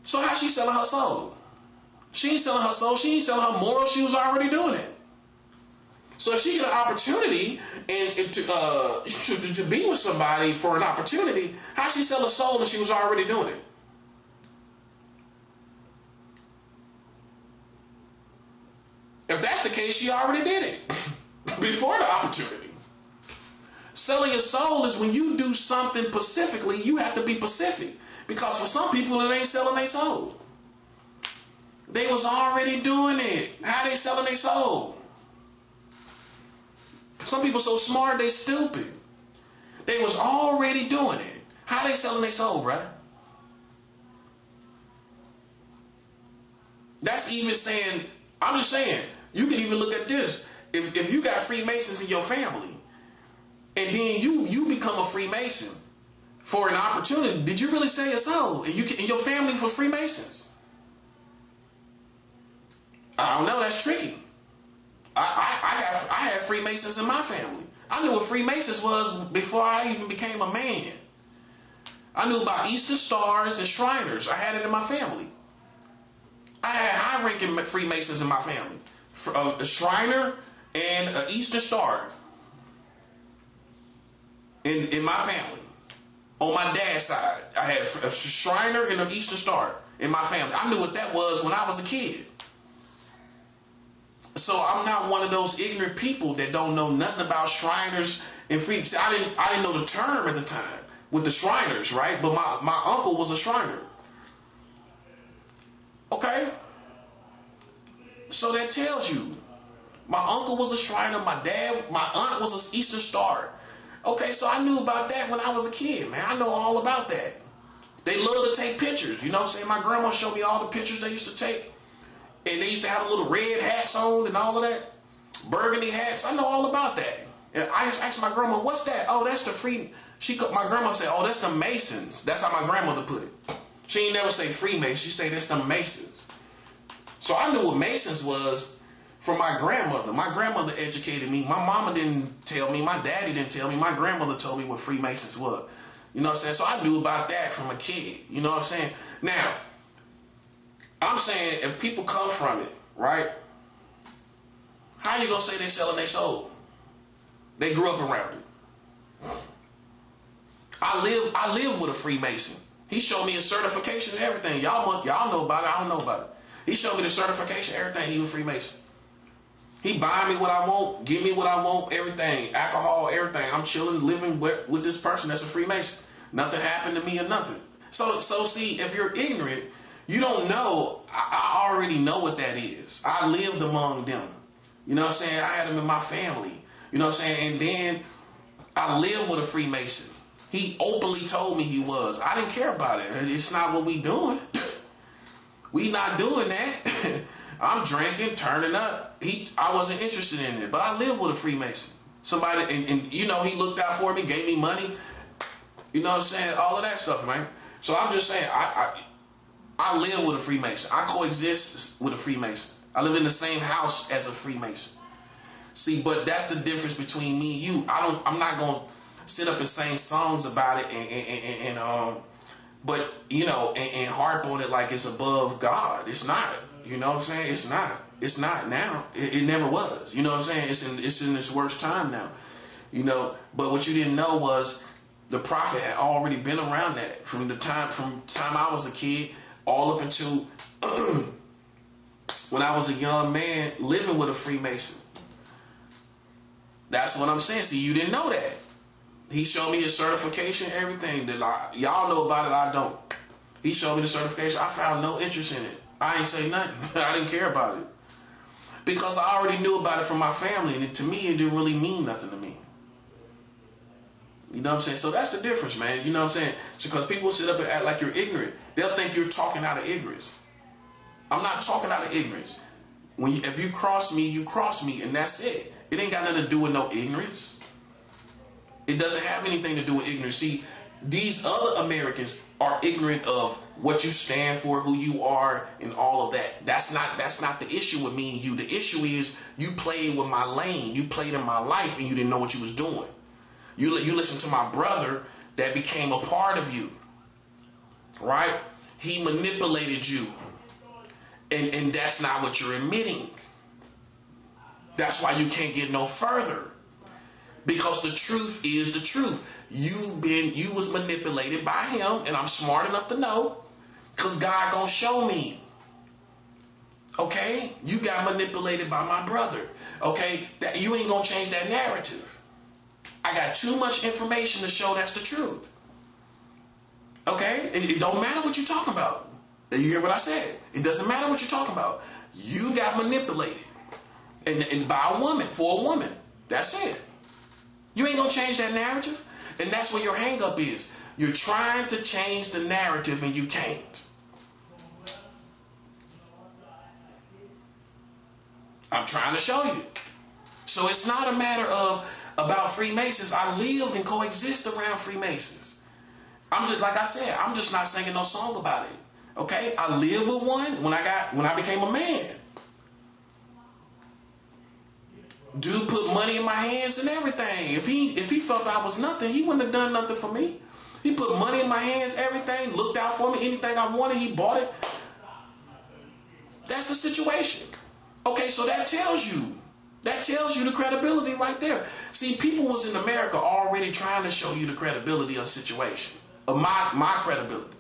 So how she selling her soul? She ain't selling her soul. She ain't selling her morals. She was already doing it. So if she get an opportunity and to be with somebody for an opportunity, how she sell her soul and she was already doing it? If that's the case, she already did it before the opportunity. Selling your soul is when you do something specifically, you have to be specific. Because for some people, it ain't selling their soul. They was already doing it. How they selling their soul? Some people so smart, they stupid. They was already doing it. How they selling their soul, brother? That's even saying, I'm just saying, you can even look at this. If you got Freemasons in your family, and then you become a Freemason for an opportunity, did you really sell your soul? And your family for Freemasons? I don't know. That's tricky. I had Freemasons in my family. I knew what Freemasons was before I even became a man. I knew about Eastern Stars and Shriners. I had it in my family. I had high-ranking Freemasons in my family. A Shriner and an Eastern Star in my family. On my dad's side, I had a Shriner and an Eastern Star in my family. I knew what that was when I was a kid. So I'm not one of those ignorant people that don't know nothing about Shriners and Freemasons. I didn't know the term at the time with the Shriners, right? But my uncle was a Shriner. Okay? So that tells you. My uncle was a Shriner. My aunt was an Eastern Star. Okay, so I knew about that when I was a kid, man. I know all about that. They love to take pictures. You know what I'm saying? My grandma showed me all the pictures they used to take. And they used to have the little red hats on and all of that. Burgundy hats. I know all about that. And I just asked my grandma, what's that? Oh, that's the my grandma said, oh, that's the Masons. That's how my grandmother put it. She ain't never say Freemasons. She said that's the Masons. So I knew what Masons was from my grandmother. My grandmother educated me. My mama didn't tell me. My daddy didn't tell me. My grandmother told me what Freemasons were. You know what I'm saying? So I knew about that from a kid. You know what I'm saying? Now, I'm saying if people come from it, right? How you gonna say they selling their soul? They grew up around it. I live with a Freemason. He showed me his certification and everything. Y'all know about it. I don't know about it. He showed me the certification, everything. He was Freemason. He buy me what I want, give me what I want, everything, alcohol, everything. I'm chilling, living with this person that's a Freemason. Nothing happened to me or nothing. So see, if you're ignorant, you don't know. I already know what that is. I lived among them. You know what I'm saying? I had them in my family. You know what I'm saying? And then I lived with a Freemason. He openly told me he was. I didn't care about it. It's not what we doing. We not doing that. I'm drinking, turning up. I wasn't interested in it. But I lived with a Freemason. Somebody, and you know, he looked out for me, gave me money. You know what I'm saying? All of that stuff, man. So I'm just saying, I live with a Freemason. I coexist with a Freemason. I live in the same house as a Freemason. See, but that's the difference between me and you. I'm not gonna sit up and sing songs about it but you know, and harp on it like it's above God. It's not. You know what I'm saying? It's not. It's not now. It never was. You know what I'm saying? It's in its worst time now. You know, but what you didn't know was the prophet had already been around that from time I was a kid all up until when I was a young man living with a Freemason. That's what I'm saying. See, you didn't know that. He showed me his certification, everything that y'all know about it. I don't. He showed me the certification. I found no interest in it. I ain't say nothing. I didn't care about it because I already knew about it from my family, and to me, it didn't really mean nothing to me. You know what I'm saying? So that's the difference, man. You know what I'm saying? Because people sit up and act like you're ignorant. They'll think you're talking out of ignorance. I'm not talking out of ignorance. If you cross me, and that's it. It ain't got nothing to do with no ignorance. It doesn't have anything to do with ignorance. See, these other Americans are ignorant of what you stand for, who you are, and all of that. That's not the issue with me and you. The issue is you played with my lane. You played in my life, and you didn't know what you was doing. You listened to my brother that became a part of you, right? He manipulated you, and that's not what you're admitting. That's why you can't get no further. Because the truth is the truth. You was manipulated by him, and I'm smart enough to know, because God gonna show me. Okay? You got manipulated by my brother. Okay? That you ain't gonna change that narrative. I got too much information to show that's the truth. Okay? It don't matter what you're talking about. You hear what I said? It doesn't matter what you're talking about. You got manipulated. And by a woman, for a woman. That's it. You ain't gonna change that narrative. And that's where your hang up is. You're trying to change the narrative and you can't. I'm trying to show you. So it's not a matter of about Freemasons. I live and coexist around Freemasons. I'm just, like I said, I'm just not singing no song about it. Okay? I live with one when I became a man. Dude put money in my hands and everything. If he felt I was nothing, he wouldn't have done nothing for me. He put money in my hands, everything, looked out for me, anything I wanted, he bought it. That's the situation. Okay, so that tells you the credibility right there. See, people was in America already trying to show you the credibility of the situation, of my credibility.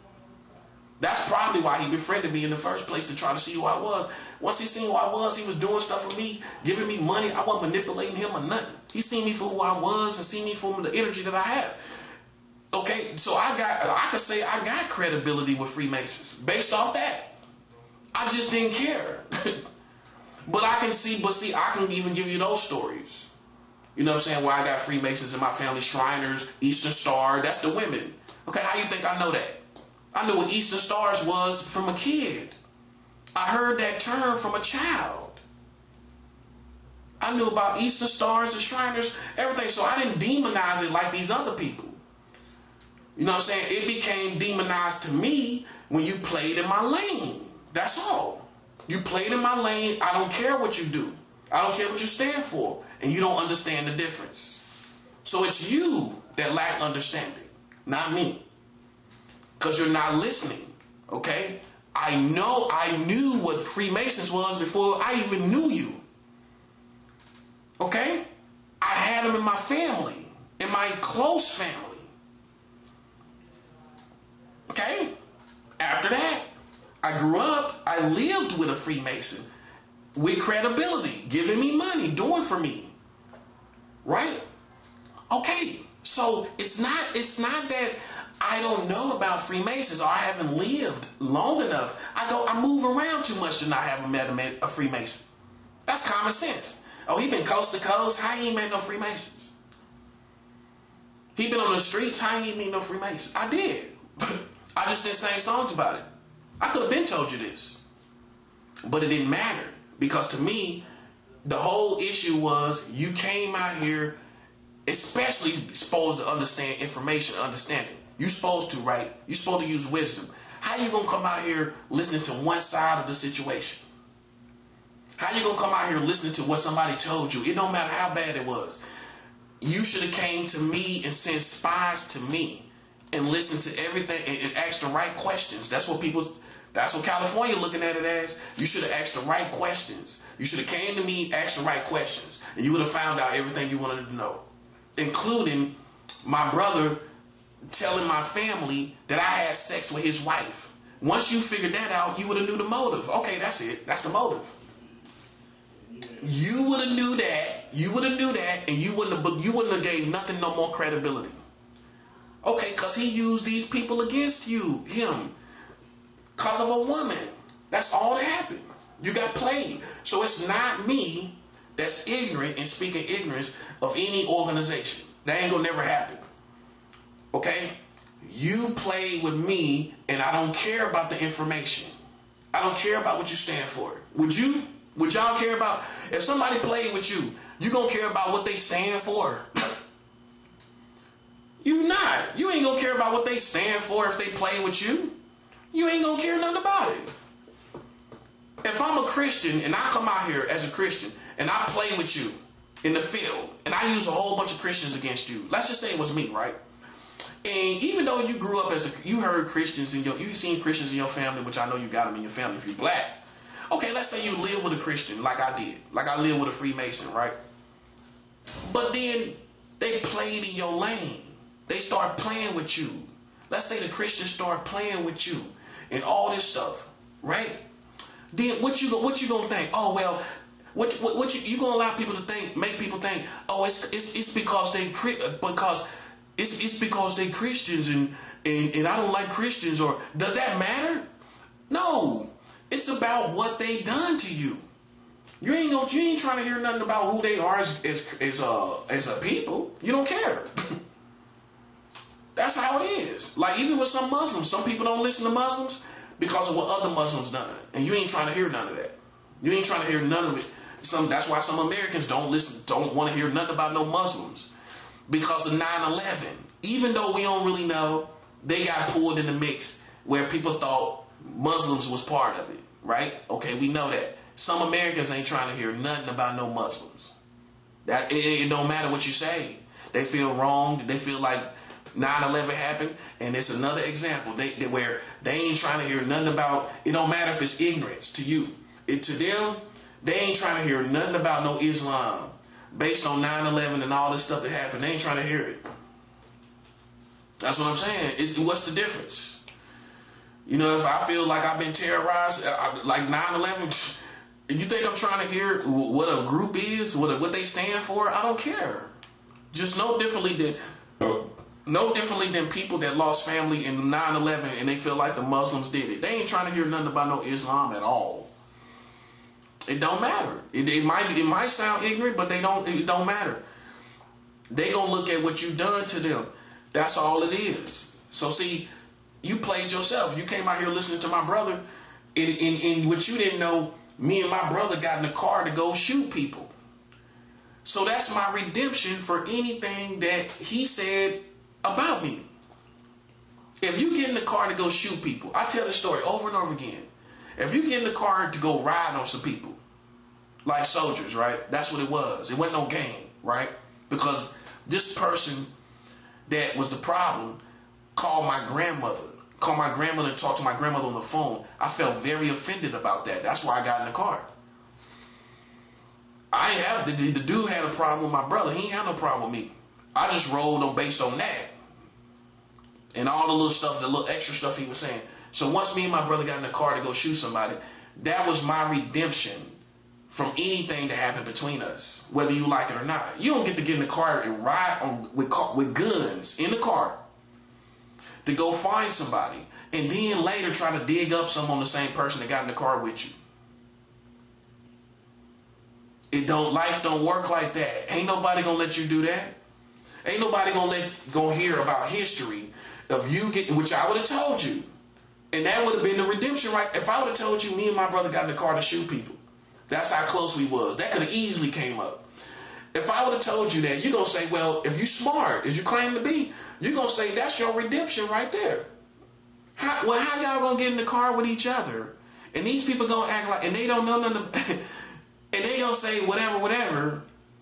That's probably why he befriended me in the first place, to try to see who I was. Once he seen who I was, he was doing stuff for me, giving me money. I wasn't manipulating him or nothing. He seen me for who I was and seen me for the energy that I have. Okay, so I could say I got credibility with Freemasons based off that. I just didn't care. But I can even give you those stories. You know what I'm saying? Where I got Freemasons in my family, Shriners, Eastern Star, that's the women. Okay, how you think I know that? I knew what Eastern Stars was from a kid. I heard that term from a child. I knew about Eastern Stars and Shriners, everything. So I didn't demonize it like these other people. You know what I'm saying? It became demonized to me when you played in my lane. That's all. You played in my lane. I don't care what you do. I don't care what you stand for. And you don't understand the difference. So it's you that lack understanding, not me. Because you're not listening. Okay? I knew what Freemasons was before I even knew you. Okay? I had them in my family, in my close family. Okay? After that, I grew up, I lived with a Freemason with credibility, giving me money, doing for me. Right? Okay. So it's not that I don't know about Freemasons or I haven't lived long enough. I move around too much to not have met a Freemason. That's common sense. Oh, he been coast to coast. How he ain't met no Freemasons? He been on the streets. How he ain't meet no Freemasons? I did. I just didn't sing songs about it. I could have been told you this. But it didn't matter. Because to me, the whole issue was you came out here especially supposed to understand information, understanding. You're supposed to, right? You're supposed to use wisdom. How you gonna come out here listening to one side of the situation? How you gonna come out here listening to what somebody told you? It don't matter how bad it was. You should have came to me and sent spies to me and listened to everything and asked the right questions. That's what California looking at it as. You should have asked the right questions. You should have came to me, asked the right questions, and you would have found out everything you wanted to know, including my brother telling my family that I had sex with his wife. Once you figured that out, you would have knew the motive. Okay, that's it. That's the motive. You would have knew that. You would have knew that, and you wouldn't have gave nothing no more credibility. Okay, because he used these people against him, because of a woman. That's all that happened. You got played. So it's not me that's ignorant and speaking ignorance of any organization. That ain't gonna never happen. Okay? You play with me, and I don't care about the information. I don't care about what you stand for. Would you? Would y'all care about, if somebody played with you, you gonna care about what they stand for? You not. You ain't gonna care about what they stand for if they play with you. You ain't gonna care nothing about it. If I'm a Christian and I come out here as a Christian and I play with you in the field and I use a whole bunch of Christians against you, let's just say it was me, right? And even though you grew up you heard Christians you've seen Christians in your family, which I know you got them in your family if you're black. Okay, let's say you live with a Christian like I did. Like I live with a Freemason, right? But then they played in your lane. They start playing with you. Let's say the Christians start playing with you and all this stuff, right? Then what you gonna think? Oh well, what you gonna allow people to think? Make people think? Oh, it's because they Christians and I don't like Christians, or does that matter? No, it's about what they done to you. You ain't trying to hear nothing about who they are as a people. You don't care. That's how it is. Like even with some Muslims, some people don't listen to Muslims because of what other Muslims done, and you ain't trying to hear none of that. You ain't trying to hear none of it. That's why some Americans don't want to hear nothing about no Muslims, because of 9/11. Even though we don't really know, they got pulled in the mix where people thought Muslims was part of it, right? Okay, we know that. Some Americans ain't trying to hear nothing about no Muslims. That it don't matter what you say. They feel wrong. They feel like 9/11 happened, and it's another example where they ain't trying to hear nothing about. It don't matter if it's ignorance to you. To them, they ain't trying to hear nothing about no Islam based on 9/11 and all this stuff that happened. They ain't trying to hear it. That's what I'm saying. What's the difference? You know, if I feel like I've been terrorized, like 9/11, you think I'm trying to hear what a group is, what they stand for? I don't care. Just no differently than people that lost family in 9/11 and they feel like the Muslims did it. They ain't trying to hear nothing about no Islam at all. It don't matter. It might sound ignorant, but it don't matter. They gonna look at what you done to them. That's all it is. So see, you played yourself. You came out here listening to my brother, in what you didn't know. Me and my brother got in the car to go shoot people. So that's my redemption for anything that he said about me. If you get in the car to go shoot people, I tell this story over and over again. If you get in the car to go ride on some people, like soldiers, right? That's what it was. It wasn't no game, right? Because this person that was the problem called my grandmother and talked to my grandmother on the phone. I felt very offended about that. That's why I got in the car. The dude had a problem with my brother. He ain't had no problem with me. I just rolled based on that and all the little stuff, the little extra stuff he was saying. So once me and my brother got in the car to go shoot somebody, that was my redemption from anything that happened between us, whether you like it or not. You don't get to get in the car and ride with guns in the car to go find somebody and then later try to dig up some on the same person that got in the car with you. Life don't work like that. Ain't nobody gonna let you do that. Ain't nobody gonna hear about history of you getting, which I would have told you. And that would have been the redemption, right? If I would have told you me and my brother got in the car to shoot people, that's how close we was. That could have easily came up. If I would have told you that, you're going to say, well, if you smart, as you claim to be, you're going to say that's your redemption right there. How y'all going to get in the car with each other? And these people going to act like, and they don't know nothing, and they going to say whatever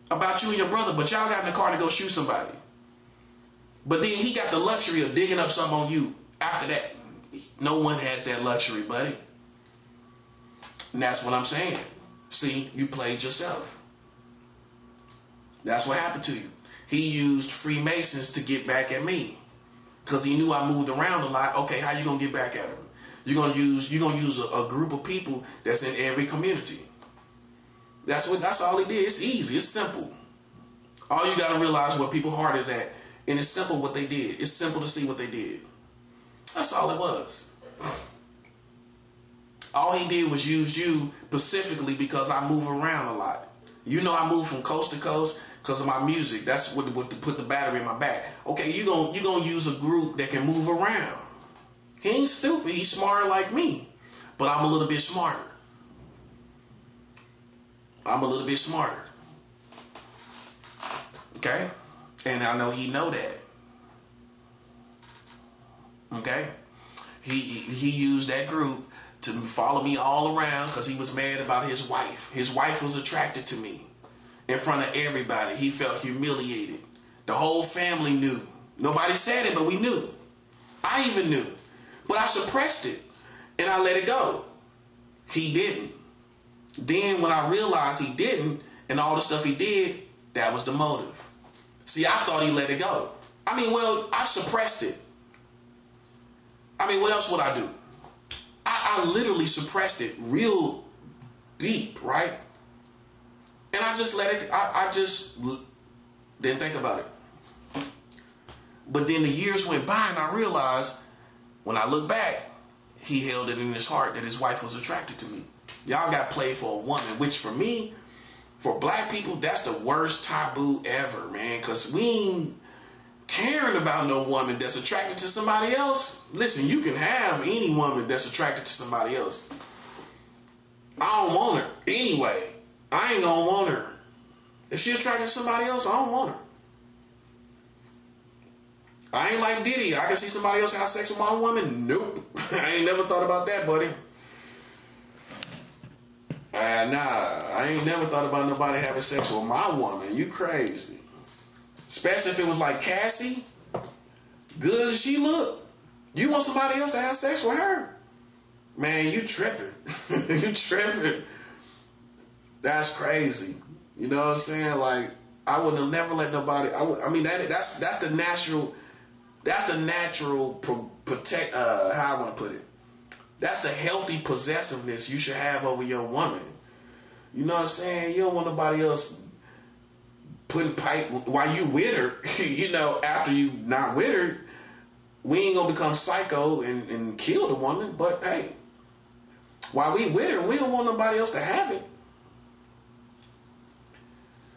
about you and your brother, but y'all got in the car to go shoot somebody. But then he got the luxury of digging up something on you after that. No one has that luxury, buddy. And that's what I'm saying. See, you played yourself. That's what happened to you. He used Freemasons to get back at me because he knew I moved around a lot. Okay, how you gonna get back at him? You're gonna use a group of people that's in every community. That's all he did. It's easy. It's simple. All you gotta realize where people's heart is at, and it's simple what they did. It's simple to see what they did. That's all it was. All he did was use you specifically because I move around a lot. You know, I move from coast to coast because of my music. That's what to put the battery in my back. Okay, you gonna use a group that can move around. He ain't stupid. He's smarter like me, but I'm a little bit smarter. I'm a little bit smarter. Okay, and I know he know that. Okay, he used that group to follow me all around because he was mad about his wife. His wife was attracted to me in front of everybody. He felt humiliated. The whole family knew. Nobody said it, but we knew. I even knew. But I suppressed it and I let it go. He didn't. Then when I realized he didn't and all the stuff he did, that was the motive. See, I thought he let it go. I suppressed it. What else would I do? I literally suppressed it real deep, right? And I just let it, I just didn't think about it. But then the years went by and I realized, when I look back, he held it in his heart that his wife was attracted to me. Y'all got played for a woman, which for me, for black people, that's the worst taboo ever, man. Because we ain't caring about no woman that's attracted to somebody else. Listen, you can have any woman that's attracted to somebody else. I don't want her anyway. I ain't gonna want her. If she attracted to somebody else, I don't want her. I ain't like Diddy. I can see somebody else have sex with my woman. Nope. I ain't never thought about that, buddy. I ain't never thought about nobody having sex with my woman. You crazy. Especially if it was like Cassie. Good as she look. You want somebody else to have sex with her? Man, you tripping. You tripping. That's crazy. You know what I'm saying? Like, I would have never let nobody. That's the natural. That's the natural protect. How I want to put it. That's the healthy possessiveness you should have over your woman. You know what I'm saying? You don't want nobody else putting pipe while you with her. You know, after you not with her, we ain't gonna become psycho and kill the woman. But hey, while we with her, we don't want nobody else to have it.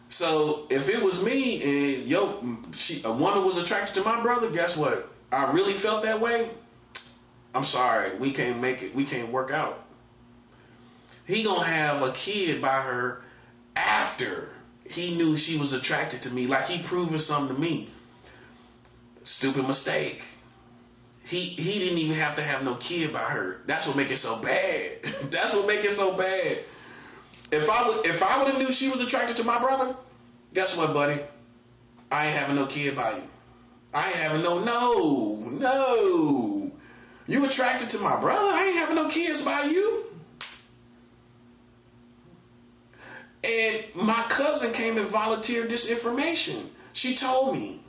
So if it was me and a woman was attracted to my brother, guess what? I really felt that way. I'm sorry, we can't make it. We can't work out. He gonna have a kid by her after he knew she was attracted to me, like he proving something to me. Stupid mistake. He didn't even have to have no kid by her. That's what make it so bad. That's what make it so bad. If I would have knew she was attracted to my brother, guess what, buddy? I ain't having no kid by you. I ain't having no. You attracted to my brother? I ain't having no kids by you. And my cousin came and volunteered this information. She told me,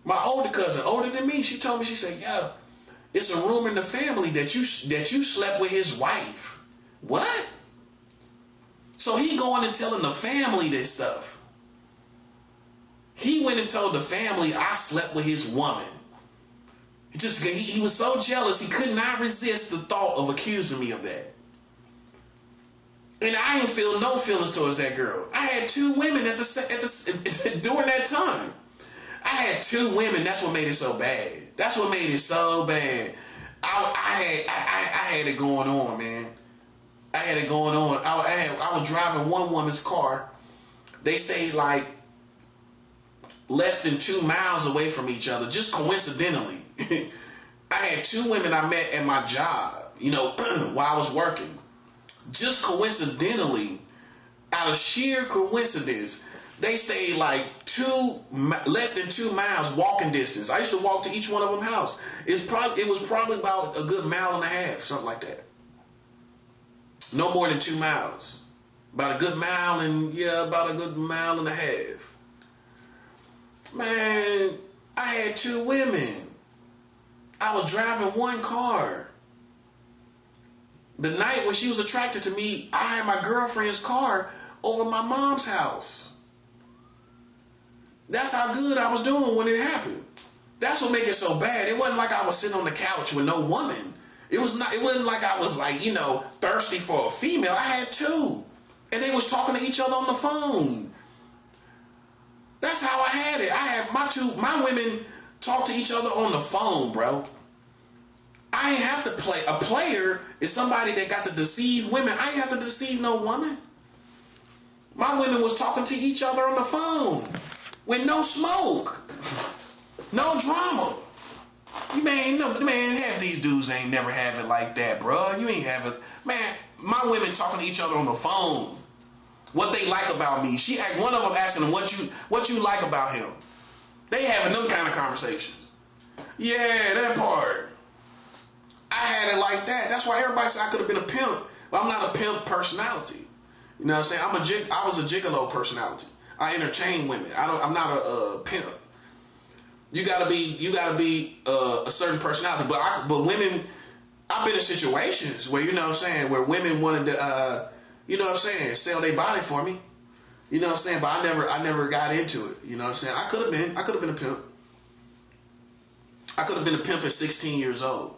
my older cousin, older than me, she told me, she said, yeah, it's a rumor in the family that you slept with his wife. What? So he going and telling the family this stuff. He went and told the family I slept with his woman. He was so jealous he could not resist the thought of accusing me of that. And I didn't feel no feelings towards that girl. I had 2 women during that time. I had 2 women. That's what made it so bad. That's what made it so bad. I had it going on, man. I was driving one woman's car. They stayed like less than 2 miles away from each other, just coincidentally. I had 2 women I met at my job, while I was working. Just coincidentally, out of sheer coincidence, they say like less than 2 miles walking distance. I used to walk to each one of them house. It was probably about a good mile and a half, something like that. No more than 2 miles. About a good mile and a half. Man, I had 2 women. I was driving one car. The night when she was attracted to me, I had my girlfriend's car over my mom's house. That's how good I was doing when it happened. That's what makes it so bad. It wasn't like I was sitting on the couch with no woman. It wasn't like I was like, thirsty for a female. I had 2. And they was talking to each other on the phone. That's how I had it. I had my women talk to each other on the phone, bro. I ain't have to play. A player is somebody that got to deceive women. I ain't have to deceive no woman. My women was talking to each other on the phone with no smoke, no drama. Half these dudes ain't never have it like that, bro. You ain't have it, man. My women talking to each other on the phone. What they like about me. One of them asking them what you like about him. They having them kind of conversations. Yeah, that part. I had it like that. That's why everybody said I could have been a pimp. But I'm not a pimp personality. You know what I'm saying? I was a gigolo personality. I entertain women. I'm not a pimp. You gotta be a certain personality. But women, I've been in situations where where women wanted to sell their body for me. You know what I'm saying? But I never got into it. You know what I'm saying? I could have been a pimp. I could have been a pimp at 16 years old.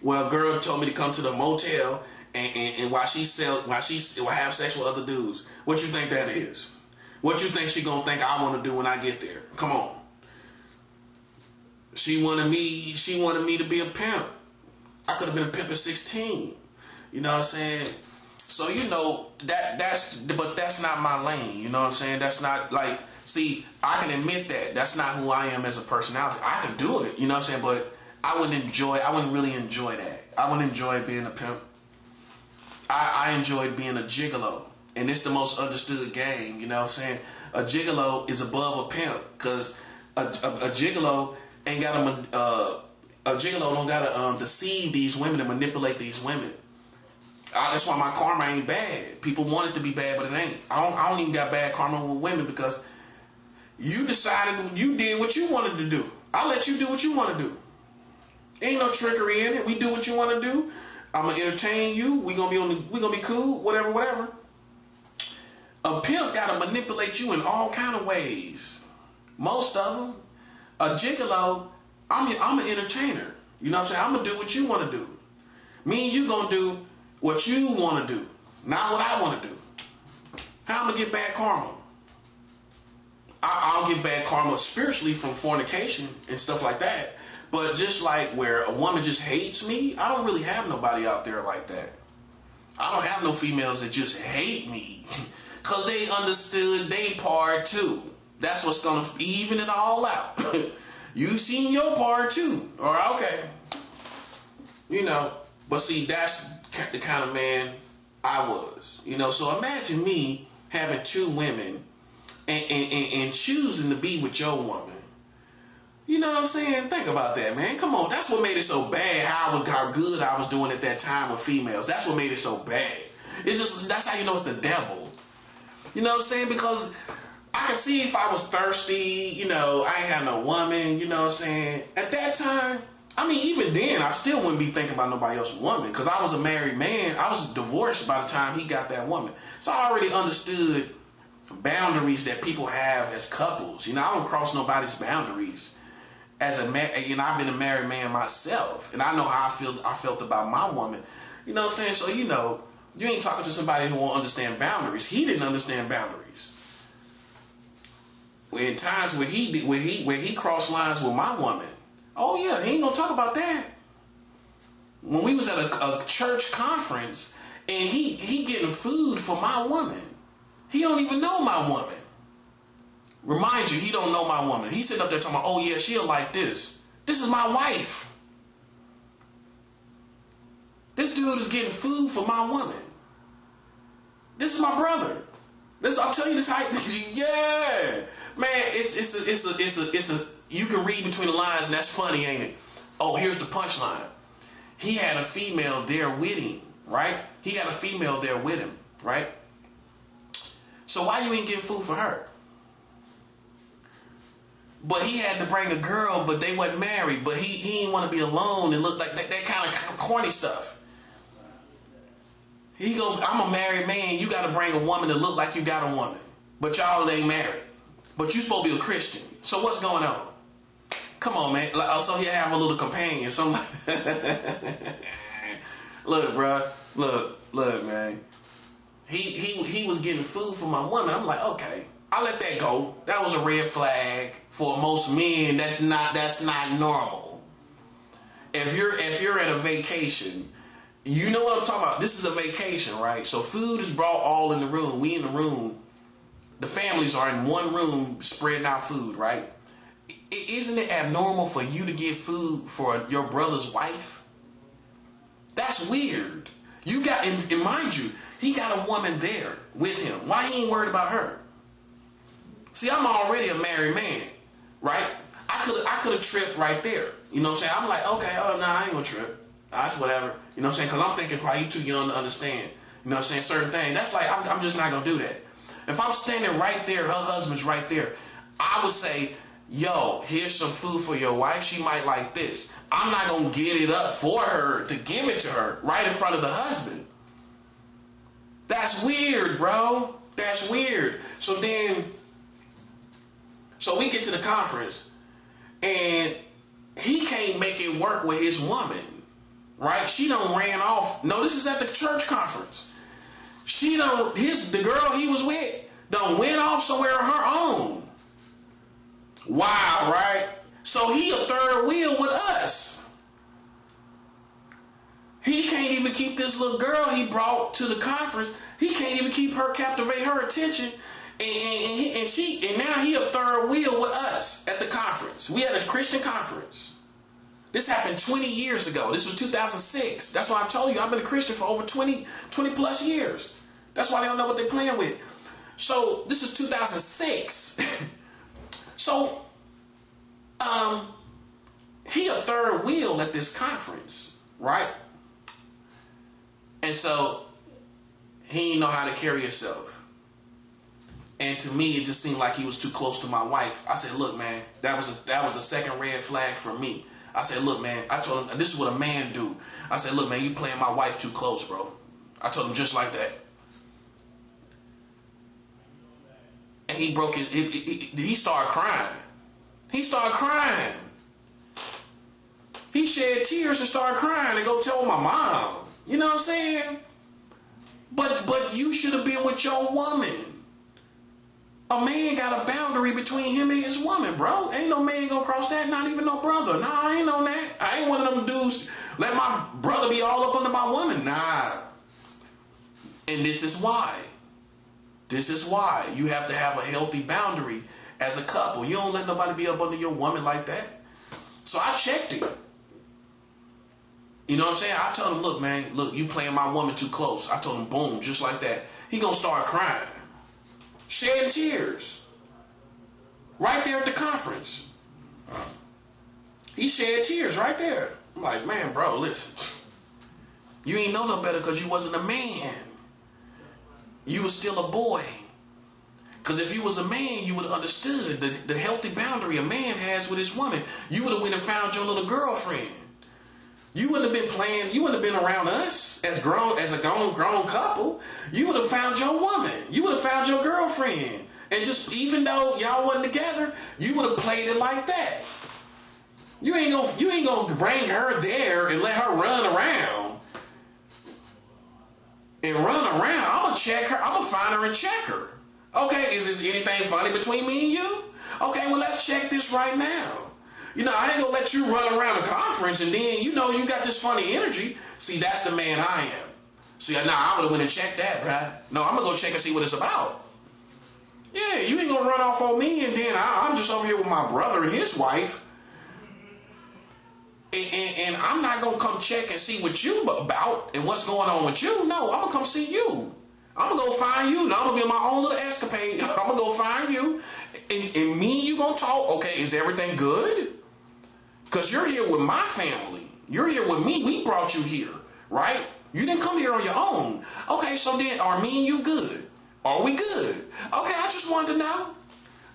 Well, a girl told me to come to the motel and while she will have sex with other dudes. What you think that is? What you think she gonna think I want to do when I get there? Come on. She wanted me to be a pimp. I could have been a pimp at 16. You know what I'm saying? So that's not my lane. You know what I'm saying? That's not like, see, I can admit that. That's not who I am as a personality. I can do it, you know what I'm saying? But I wouldn't really enjoy that. I wouldn't enjoy being a pimp. I enjoyed being a gigolo. And it's the most understood game, you know what I'm saying? A gigolo is above a pimp, because a gigolo ain't got a gigolo don't gotta deceive these women and manipulate these women. That's why my karma ain't bad. People want it to be bad, but it ain't. I don't even got bad karma with women, because you decided, you did what you wanted to do. I'll let you do what you want to do. Ain't no trickery in it. We do what you want to do. I'm gonna entertain you. We gonna be cool. Whatever. A pimp gotta manipulate you in all kind of ways. Most of them. A gigolo, I'm an entertainer. You know what I'm saying? I'm gonna do what you want to do. Me and you gonna do what you want to do, not what I want to do. How I'm gonna get bad karma? I'll get bad karma spiritually from fornication and stuff like that. But just like where a woman just hates me, I don't really have nobody out there like that. I don't have no females that just hate me, because they understood they part too. That's what's gonna even it all out. You seen your part too. All right, okay. But see, that's the kind of man I was. So imagine me having 2 women and choosing to be with your woman. You know what I'm saying? Think about that, man. Come on. That's what made it so bad, how good I was doing at that time with females. That's what made it so bad. That's how you know it's the devil. You know what I'm saying? Because I could see if I was thirsty, I ain't had no woman, you know what I'm saying? At that time, even then, I still wouldn't be thinking about nobody else's woman, because I was a married man. I was divorced by the time he got that woman. So I already understood boundaries that people have as couples. I don't cross nobody's boundaries. As a man, I've been a married man myself, and I know how I felt about my woman. You know what I'm saying? So you ain't talking to somebody who won't understand boundaries. He didn't understand boundaries. In times where he crossed lines with my woman, oh yeah, he ain't gonna talk about that. When we was at a church conference and he getting food for my woman, he don't even know my woman. Remind you, he don't know my woman. He sitting up there talking about, oh yeah, she'll like this. This is my wife. This dude is getting food for my woman. This is my brother. I'll tell you this how. Yeah, man. It's a. You can read between the lines, and that's funny, ain't it? Oh, here's the punchline. He had a female there with him, right? He had a female there with him, right? So why you ain't getting food for her? But he had to bring a girl, but they wasn't married. But he didn't want to be alone and look like that kind of corny stuff. He go, I'm a married man. You got to bring a woman that look like you got a woman. But y'all ain't married. But you supposed to be a Christian. So what's going on? Come on, man. So he have a little companion. Somebody. Look, bro. Look, man. He was getting food for my woman. I'm like, okay, I'll let that go. That was a red flag for most men. That's not normal. If you're at a vacation, you know what I'm talking about. This is a vacation, right? So food is brought all in the room. We in the room. The families are in one room spreading out food, right? Isn't it abnormal for you to get food for your brother's wife? That's weird. You got, and mind you, he got a woman there with him. Why he ain't worried about her? See, I'm already a married man, right? I could have tripped right there. You know what I'm saying? I'm like, okay, oh no, I ain't gonna trip. That's whatever. You know what I'm saying? Because I'm thinking probably you too young to understand. You know what I'm saying? Certain things. That's like, I'm just not gonna do that. If I'm standing right there, her husband's right there, I would say, yo, here's some food for your wife. She might like this. I'm not going to get it up for her to give it to her right in front of the husband. That's weird, bro. That's weird. So we get to the conference and he can't make it work with his woman, right? She done ran off. No, this is at the church conference. The girl he was with done went off somewhere on her own. Wow, right? So he a third wheel with us. He can't even keep this little girl he brought to the conference. He can't even keep her, captivate her attention. And now he a third wheel with us at the conference. We had a Christian conference. This happened 20 years ago. This was 2006. That's why I told you I've been a Christian for over 20 plus years. That's why they don't know what they're playing with. So this is 2006. So he a third wheel at this conference, right? And so he didn't know how to carry himself. And to me, it just seemed like he was too close to my wife. I said, look, man, that was the second red flag for me. I said, look, man, I told him, this is what a man do. I said, look, man, you playing my wife too close, bro. I told him just like that. And he broke it. He started crying. He started crying. He shed tears and started crying and go tell my mom. You know what I'm saying? But you should have been with your woman. A man got a boundary between him and his woman, bro. Ain't no man gonna cross that, not even no brother. Nah, I ain't on that. I ain't one of them dudes, let my brother be all up under my woman. Nah. And this is why. This is why you have to have a healthy boundary as a couple. You don't let nobody be up under your woman like that. So I checked it. You know what I'm saying? I told him, look, man, look, you playing my woman too close. I told him, boom, just like that. He gonna start crying. Shedding tears. Right there at the conference. He shed tears right there. I'm like, man, bro, listen. You ain't know no better because you wasn't a man. You was still a boy. Because if you was a man, you would have understood the healthy boundary a man has with his woman. You would have went and found your little girlfriend. You wouldn't have been playing, you wouldn't have been around us as a grown couple. You would have found your woman. You would have found your girlfriend. And just, even though y'all wasn't together, you would have played it like that. You ain't gonna bring her there and let her run around. I'm gonna check her. I'm gonna find her and check her. Okay, is there anything funny between me and you? Okay, well, let's check this right now. You know, I ain't gonna let you run around the conference and then, you know, you got this funny energy. See, that's the man I am. See, nah, I would have went and checked that, right? No, I'm gonna go check and see what it's about. Yeah, you ain't gonna run off on me, and then I'm just over here with my brother and his wife, and I'm not gonna come check and see what you about and what's going on with you. No, I'm gonna come see you. I'm gonna go find you. Now I'm gonna be on my own little escapade. I'm gonna go find you, and me and you gonna talk. Okay, is everything good? Because you're here with my family. You're here with me. We brought you here, right? You didn't come here on your own. Okay, so then are me and you good? Are we good? Okay, I just wanted to know.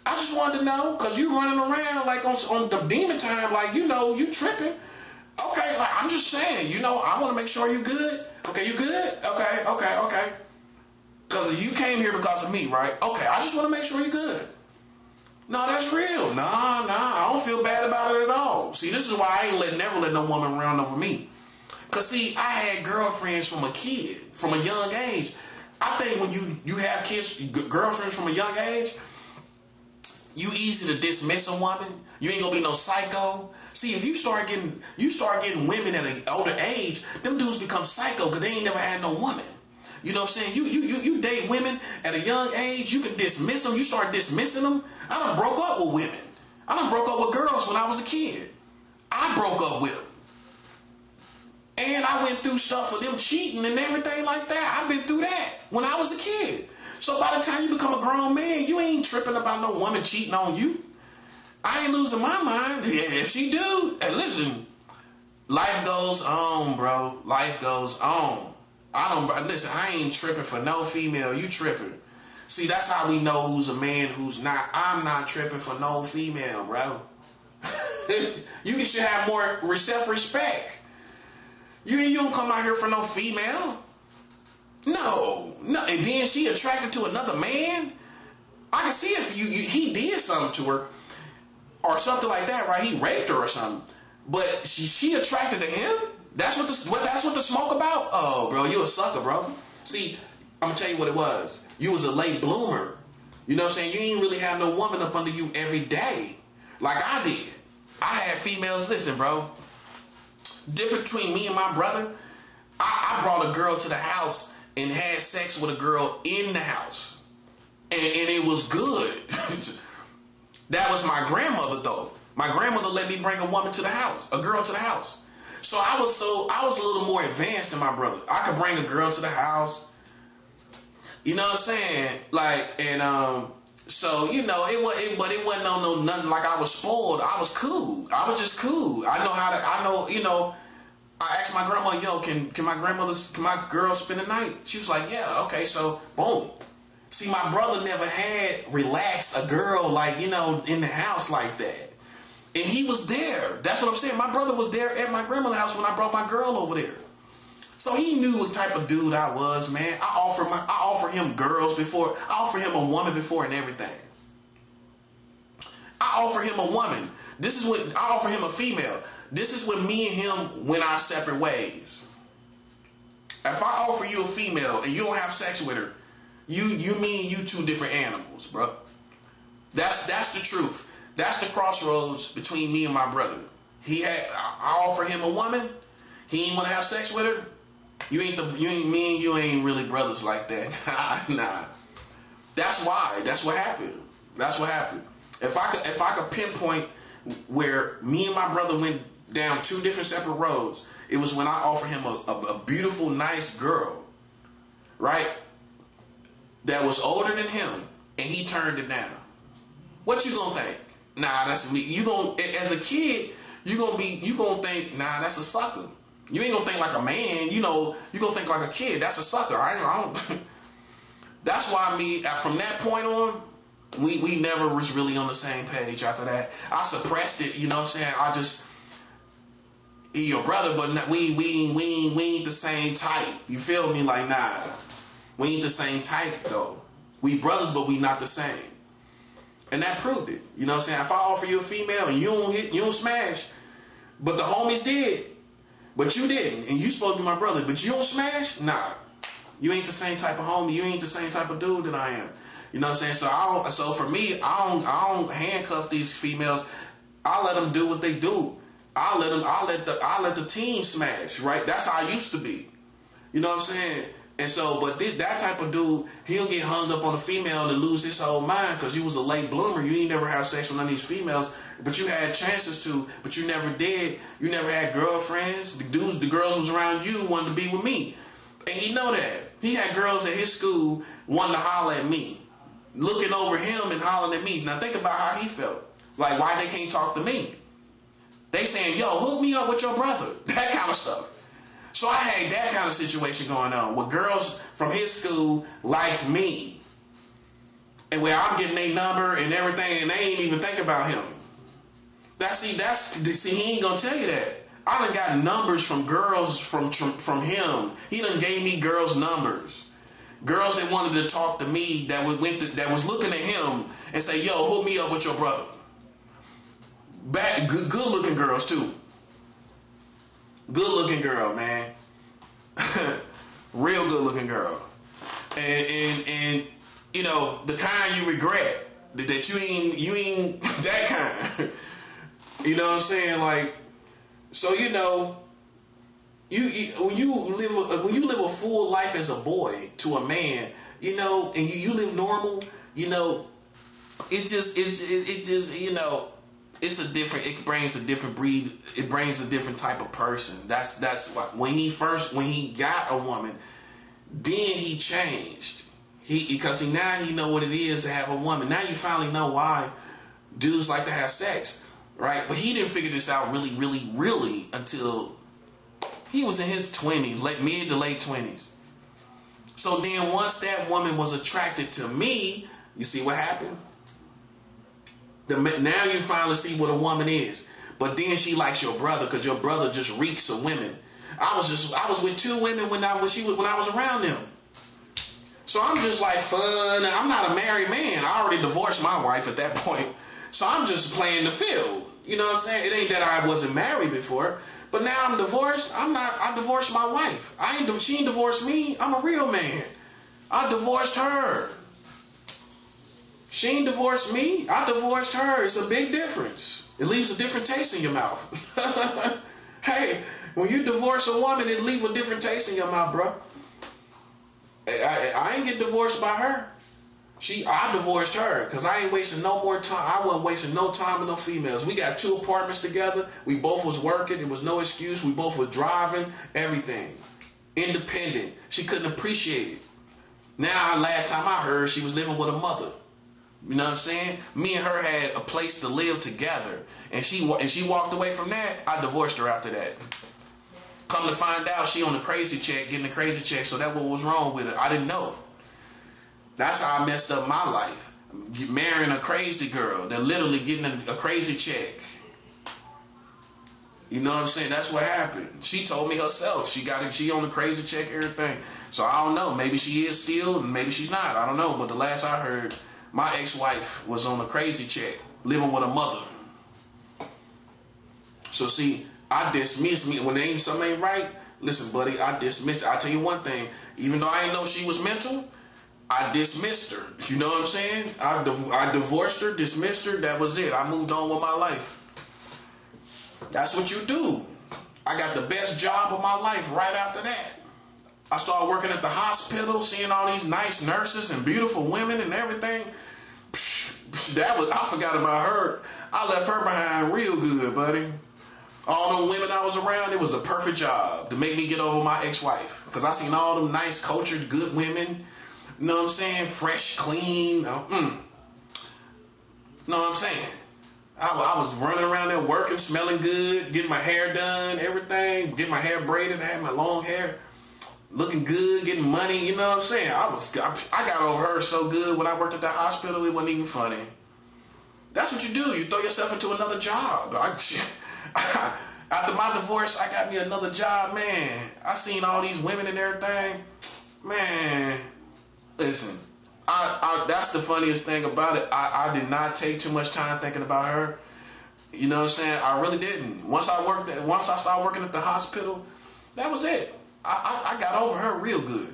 I just wanted to know because you running around like on the demon time, like you tripping. Okay, like I'm just saying, I want to make sure you good. Okay, you good? Okay. Because you came here because of me, right? Okay, I just want to make sure you good. No, that's real. Nah, I don't feel bad about it at all. See, this is why I ain't never let no woman run over me. Cause see, I had girlfriends from a young age. I think when you have girlfriends from a young age, you easy to dismiss a woman. You ain't gonna be no psycho. See, if you start getting women at an older age, them dudes become psycho because they ain't never had no woman. You know what I'm saying? You date women at a young age, you can dismiss them. You start dismissing them. I done broke up with women. I done broke up with girls when I was a kid. I broke up with them. And I went through stuff with them cheating and everything like that. I've been through that when I was a kid. So by the time you become a grown man, you ain't tripping about no woman cheating on you. I ain't losing my mind. If she do, and listen, life goes on, bro. Life goes on. I ain't tripping for no female. You tripping. See, that's how we know who's a man, who's not. I'm not tripping for no female, bro. You should have more self-respect. You don't come out here for no female. No. And then she attracted to another man. I can see if he did something to her or something like that, right? He raped her or something. But she attracted to him. That's what the smoke about. Oh, bro, you a sucker, bro. See, I'm gonna tell you what it was. You was a late bloomer. You know what I'm saying? You ain't really have no woman up under you every day like I did. I had females. Listen, bro. Difference between me and my brother, I brought a girl to the house and had sex with a girl in the house. And it was good. That was my grandmother, though. My grandmother let me bring a woman to the house, a girl to the house. So I was a little more advanced than my brother. I could bring a girl to the house. You know what I'm saying? So it wasn't no nothing like I was spoiled. I was cool. I was just cool. I asked my grandma, yo, can my girl spend the night? She was like, yeah, okay, so boom. See, my brother never had relaxed a girl in the house like that. And he was there. That's what I'm saying. My brother was there at my grandmother's house when I brought my girl over there. So he knew what type of dude I was, man. I offer him girls before. I offer him a woman before and everything. I offer him a woman. I offer him a female. This is when me and him went our separate ways. If I offer you a female and you don't have sex with her, you mean you two different animals, bro. That's the truth. That's the crossroads between me and my brother. I offer him a woman. He ain't want to have sex with her. Me and you ain't really brothers like that. Nah. That's why. That's what happened. If I could pinpoint where me and my brother went down two different separate roads, it was when I offered him a beautiful, nice girl, right? That was older than him, and he turned it down. What you gonna think? Nah, that's me. As a kid, you gonna think, nah, that's a sucker. You ain't gonna think like a man, you gonna think like a kid. That's a sucker. I don't. That's why from that point on, we never was really on the same page after that. I suppressed it, you know what I'm saying? He your brother, but we ain't the same type. You feel me? Like, nah, we ain't the same type though. We brothers, but we not the same. And that proved it. You know what I'm saying? If I offer you a female and you don't smash, but the homies did, but you didn't, and you supposed to be my brother, but you don't smash, nah, you ain't the same type of homie. You ain't the same type of dude that I am. You know what I'm saying? So for me, I don't handcuff these females. I let them do what they do. I let the team smash. Right? That's how I used to be. You know what I'm saying? And so, but that type of dude, he'll get hung up on a female and lose his whole mind because you was a late bloomer. You ain't never had sex with none of these females, but you had chances to, but you never did. You never had girlfriends. The girls was around you wanted to be with me. And he know that. He had girls at his school wanting to holler at me, looking over him and hollering at me. Now think about how he felt. Like, why they can't talk to me? They saying, yo, hook me up with your brother. That kind of stuff. So I had that kind of situation going on where girls from his school liked me. And where I'm getting their number and everything and they ain't even think about him. See, he ain't gonna tell you that. I done got numbers from girls from him. He done gave me girls' numbers. Girls that wanted to talk to me that was looking at him and say, yo, hook me up with your brother. Good looking girls too. Good looking girl, man. Real good looking girl. And you know, the kind you regret. That you ain't that kind. You know what I'm saying? Like, so you know, when you live a full life as a boy to a man, you know, and you live normal, you know, it just you know, it brings a different breed, it brings a different type of person. That's why when he got a woman, then he changed. Because now he know what it is to have a woman. Now you finally know why dudes like to have sex, right? But he didn't figure this out really until he was in his 20s, mid to late 20s. So then once that woman was attracted to me, you see what happened? Now you finally see what a woman is. But then she likes your brother because your brother just reeks of women. I was with two women when I was around them. So I'm just like fun. I'm not a married man. I already divorced my wife at that point. So I'm just playing the field. You know what I'm saying? It ain't that I wasn't married before. But now I'm divorced. I divorced my wife. She ain't divorced me. I'm a real man. I divorced her. She ain't divorced me. I divorced her. It's a big difference. It leaves a different taste in your mouth. Hey, when you divorce a woman, it leaves a different taste in your mouth, bro. I ain't get divorced by her. I divorced her because I ain't wasting no more time. I wasn't wasting no time with no females. We got 2 apartments together. We both was working. It was no excuse. We both were driving, everything. Independent. She couldn't appreciate it. Now, last time I heard, she was living with a mother. You know what I'm saying? Me and her had a place to live together. And she walked away from that. I divorced her after that. Come to find out, she on a crazy check, getting a crazy check, so that's what was wrong with her. I didn't know. That's how I messed up my life. Marrying a crazy girl. They're literally getting a crazy check. You know what I'm saying? That's what happened. She told me herself. She on a crazy check, everything. So I don't know. Maybe she is still, maybe she's not. I don't know. But the last I heard, my ex-wife was on a crazy check, living with a mother. So see, I dismiss me when something ain't right. Listen, buddy, I dismiss. I tell you one thing. Even though I didn't know she was mental, I dismissed her. You know what I'm saying? I divorced her, dismissed her. That was it. I moved on with my life. That's what you do. I got the best job of my life right after that. I started working at the hospital, seeing all these nice nurses and beautiful women and everything. I forgot about her. I left her behind real good, buddy. All them women I was around, it was the perfect job to make me get over my ex-wife. Because I seen all them nice, cultured, good women. You know what I'm saying? Fresh, clean. Know what I'm saying? I was running around there working, smelling good, getting my hair done, everything. Getting my hair braided. I had my long hair. Looking good, getting money. You know what I'm saying? I got over her so good when I worked at the hospital, it wasn't even funny. That's what you do. You throw yourself into another job. After my divorce, I got me another job, man. I seen all these women and everything. Man, listen, that's the funniest thing about it. I did not take too much time thinking about her. You know what I'm saying? I really didn't. Once I started working at the hospital, that was it. I got over her real good.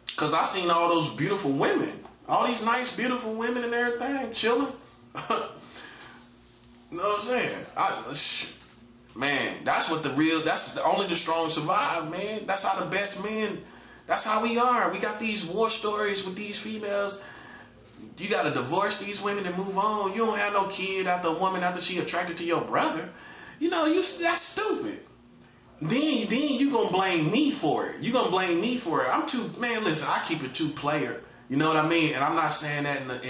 Because I seen all those beautiful women. All these nice, beautiful women and everything, chilling. You know what I'm saying? Man, that's only the strong survive, man. That's how the best men That's how we are. We got these war stories with these females. You got to divorce these women and move on. You don't have no kid after a woman after she attracted to your brother. That's stupid. Then you gonna blame me for it. You gonna blame me for it. Listen, I keep it two player. You know what I mean? And I'm not saying that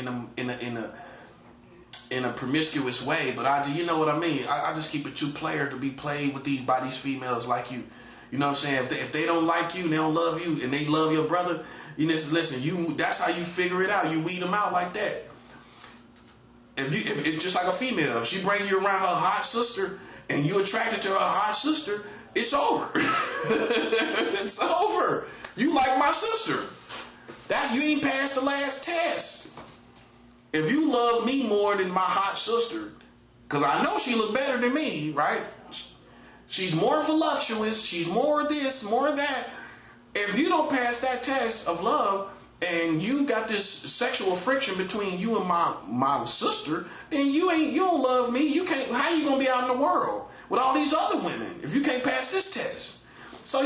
in a promiscuous way, but you know what I mean? I just keep it two player to be played by these females like you. You know what I'm saying? If they don't like you, and they don't love you, and they love your brother, listen, that's how you figure it out. You weed them out like that. If just like a female, if she bring you around her hot sister and you attracted to her hot sister, it's over. It's over. You like my sister. You ain't passed the last test. If you love me more than my hot sister, because I know she look better than me, right? She's more voluptuous. She's more this, more that. If you don't pass that test of love and you got this sexual friction between you and my sister, then you don't love me. You can't. How you gonna be out in the world with all these other women if you can't pass this test? So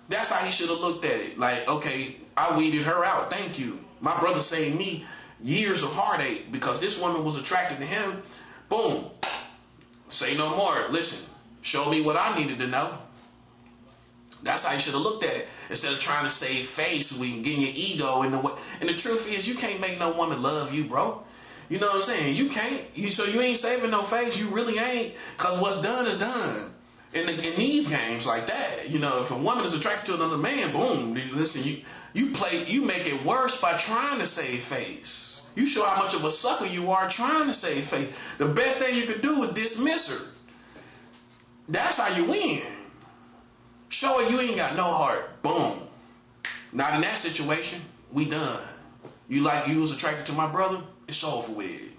that's how he should have looked at it. Like, okay, I weeded her out. Thank you. My brother saved me years of heartache because this woman was attracted to him. Boom. Say no more. Listen. Show me what I needed to know. That's how you should have looked at it. Instead of trying to save face, getting your ego in the way. And the truth is, you can't make no woman love you, bro. You know what I'm saying? You can't. So you ain't saving no face. You really ain't. Because what's done is done. In these games like that, if a woman is attracted to another man, boom. Listen, you make it worse by trying to save face. You show how much of a sucker you are trying to save face. The best thing you could do is dismiss her. That's how you win. Show her you ain't got no heart. Boom. Not in that situation. We done. You was attracted to my brother? It's over with.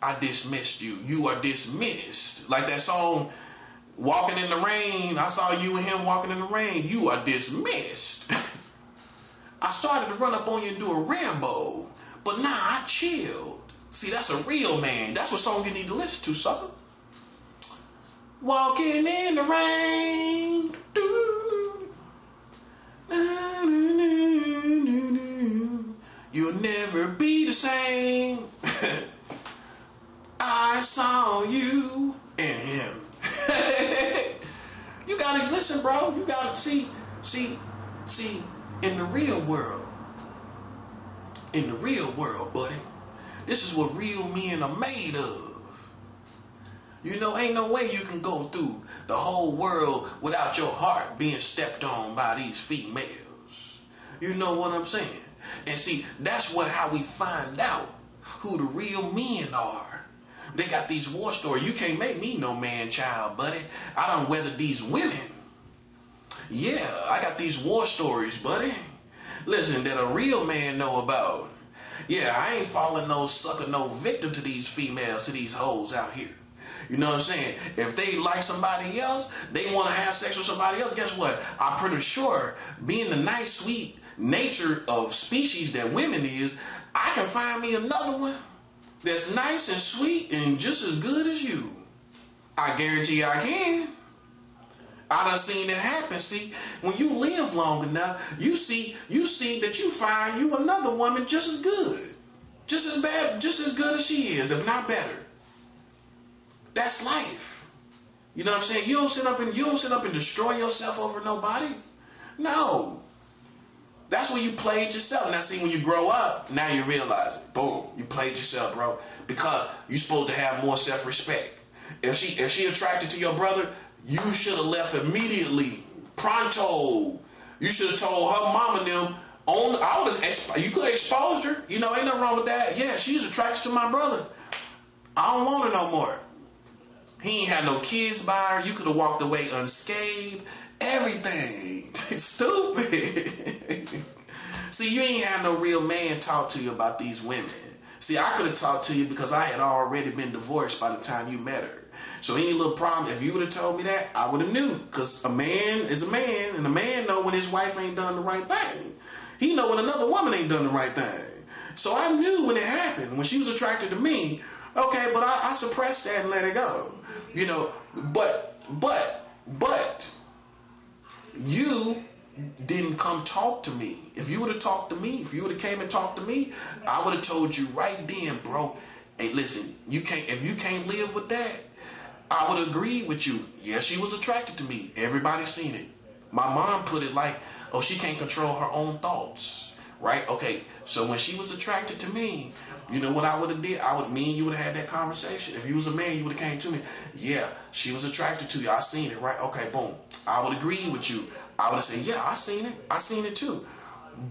I dismissed you. You are dismissed. Like that song, Walking in the Rain. I saw you and him walking in the rain. You are dismissed. I started to run up on you and do a Rambo. But nah, I chilled. See, that's a real man. That's what song you need to listen to, sucker. Walking in the rain. You'll never be the same. I saw you and him. You gotta listen, bro. You gotta see in the real world, buddy. This is what real men are made of. Ain't no way you can go through the whole world without your heart being stepped on by these females. You know what I'm saying? And see, that's how we find out who the real men are. They got these war stories. You can't make me no man child, buddy. I done weathered these women. Yeah, I got these war stories, buddy. Listen, that a real man know about. Yeah, I ain't falling no sucker, no victim to these females, to these hoes out here. You know what I'm saying? If they like somebody else, they want to have sex with somebody else, guess what? I'm pretty sure, being the nice, sweet nature of species that women is, I can find me another one that's nice and sweet and just as good as you. I guarantee I can. I done seen it happen. See, when you live long enough, you see that you find you another woman just as good, just as bad, just as good as she is, if not better. That's life. You know what I'm saying? You don't sit up and destroy yourself over nobody. No. That's when you played yourself. Now see, when you grow up, now you realize it. Boom. You played yourself, bro. Because you're supposed to have more self-respect. If she attracted to your brother, you should have left immediately. Pronto. You should have told her mom and them you could have exposed her. Ain't nothing wrong with that. Yeah, she's attracted to my brother. I don't want her no more. He ain't had no kids by her. You could have walked away unscathed. Everything. Stupid. See, you ain't had no real man talk to you about these women. See, I could have talked to you because I had already been divorced by the time you met her. So any little problem, if you would have told me that, I would have knew. Because a man is a man, and a man know when his wife ain't done the right thing. He know when another woman ain't done the right thing. So I knew when it happened, when she was attracted to me. Okay, but I suppressed that and let it go. But you didn't come talk to me. If you would have talked to me, if you would have came and talked to me, I would have told you right then, bro. Hey, listen, you can't. If you can't live with that, I would agree with you. Yeah, she was attracted to me. Everybody's seen it. My mom put it like, oh, she can't control her own thoughts, right? Okay, so when she was attracted to me, you know what I would have did? Me and you would have had that conversation. If you was a man, you would have came to me. Yeah, she was attracted to you. I seen it, right? Okay, boom. I would agree with you. I would have said, yeah, I seen it. I seen it too.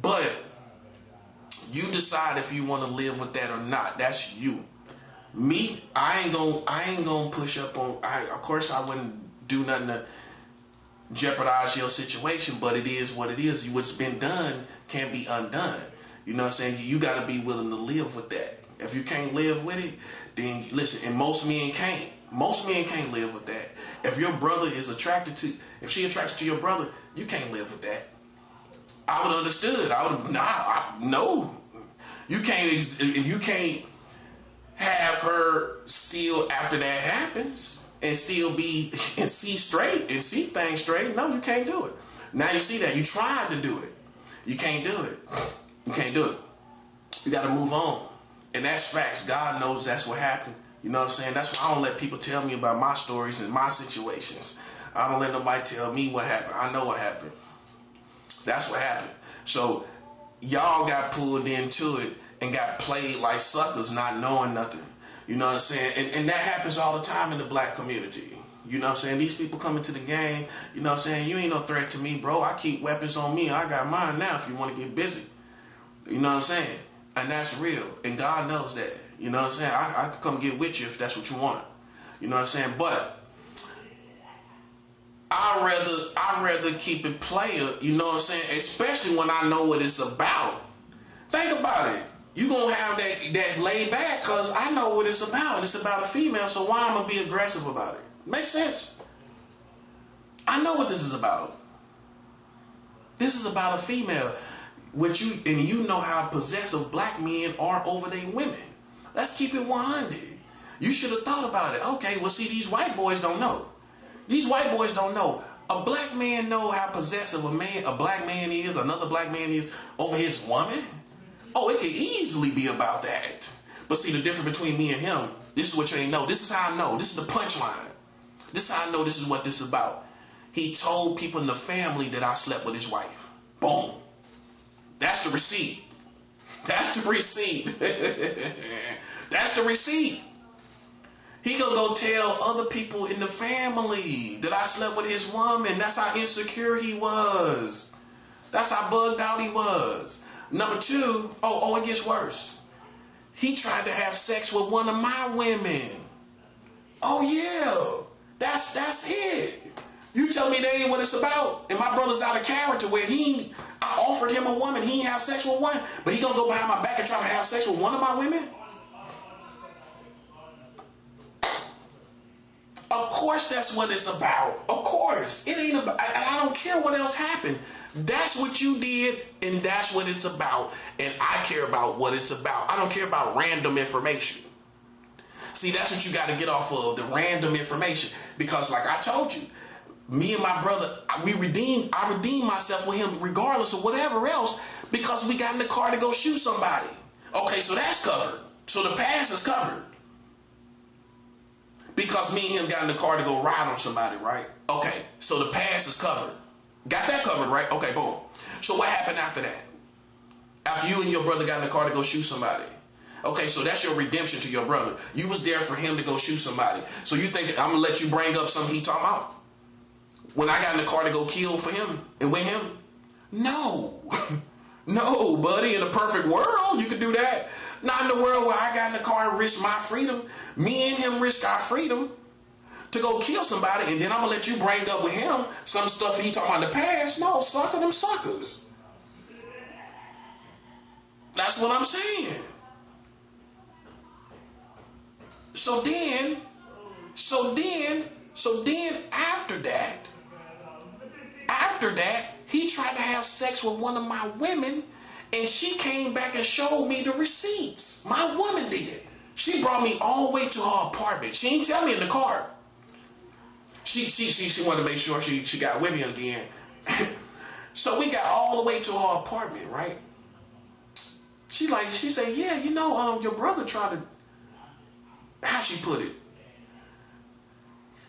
But you decide if you want to live with that or not. That's you. Me, I ain't gonna push up on. Of course, I wouldn't do nothing to jeopardize your situation, but it is what it is. What's been done can't be undone. You know what I'm saying? You got to be willing to live with that. If you can't live with it, then listen. And most men can't. Most men can't live with that. If your brother is attracted to, if she attracted to your brother, you can't live with that. I would have understood. I would have, no. You can't. You can't have her still after that happens and still be and see straight and see things straight. No, you can't do it. Now you see that you tried to do it. You can't do it. You can't do it. You got to move on. And that's facts. God knows that's what happened. You know what I'm saying? That's why I don't let people tell me about my stories and my situations. I don't let nobody tell me what happened. I know what happened. That's what happened. So y'all got pulled into it and got played like suckers, not knowing nothing. You know what I'm saying? And that happens all the time in the black community. You know what I'm saying? These people come into the game, you know what I'm saying? You ain't no threat to me, bro. I keep weapons on me. I got mine now if you want to get busy. You know what I'm saying? And that's real. And God knows that. You know what I'm saying? I can come get with you if that's what you want. You know what I'm saying? But I'd rather keep it player, you know what I'm saying? Especially when I know what it's about. Think about it. You gonna have that laid back because I know what it's about. It's about a female, so why I'm gonna be aggressive about it? Makes sense. I know what this is about. This is about a female. You know how possessive black men are over their women. Let's keep it 100. You should have thought about it. Okay, well see, these white boys don't know. These white boys don't know. A black man know how possessive a black man is, another black man is over his woman. Oh, it could easily be about that. But see, the difference between me and him, this is what you ain't know. This is how I know. This is the punchline. This is how I know this is what this is about. He told people in the family that I slept with his wife. Boom. That's the receipt. That's the receipt. That's the receipt. He gonna go tell other people in the family that I slept with his woman. That's how insecure he was. That's how bugged out he was. Number two, it gets worse. He tried to have sex with one of my women. Oh yeah, that's it. You tell me that ain't what it's about. And my brother's out of character where I offered him a woman, he ain't have sex with one, but he gonna go behind my back and try to have sex with one of my women? Of course that's what it's about. Of course. It ain't about, I don't care what else happened. That's what you did, and that's what it's about. And I care about what it's about. I don't care about random information. See, that's what you got to get off of, the random information. Because like I told you, me and my brother, I redeemed myself with him regardless of whatever else because we got in the car to go shoot somebody. Okay, so that's covered. So the past is covered. Because me and him got in the car to go ride on somebody, right? Okay, so the past is covered. Got that covered, right? Okay, boom. So what happened after that? After you and your brother got in the car to go shoot somebody. Okay, so that's your redemption to your brother. You was there for him to go shoot somebody. So you think I'm going to let you bring up something he talking about? When I got in the car to go kill for him and with him? No. No, buddy. In a perfect world, you could do that. Not in the world where I got in the car and risked my freedom. Me and him risked our freedom to go kill somebody, and then I'm going to let you bring up with him some stuff he talking about in the past. No, sucker them suckers. That's what I'm saying. So then after that, he tried to have sex with one of my women, and she came back and showed me the receipts. My woman did. She brought me all the way to her apartment. She didn't tell me in the car. She wanted to make sure she got with me again. So we got all the way to her apartment, right? She said, yeah, your brother tried to, how she put it?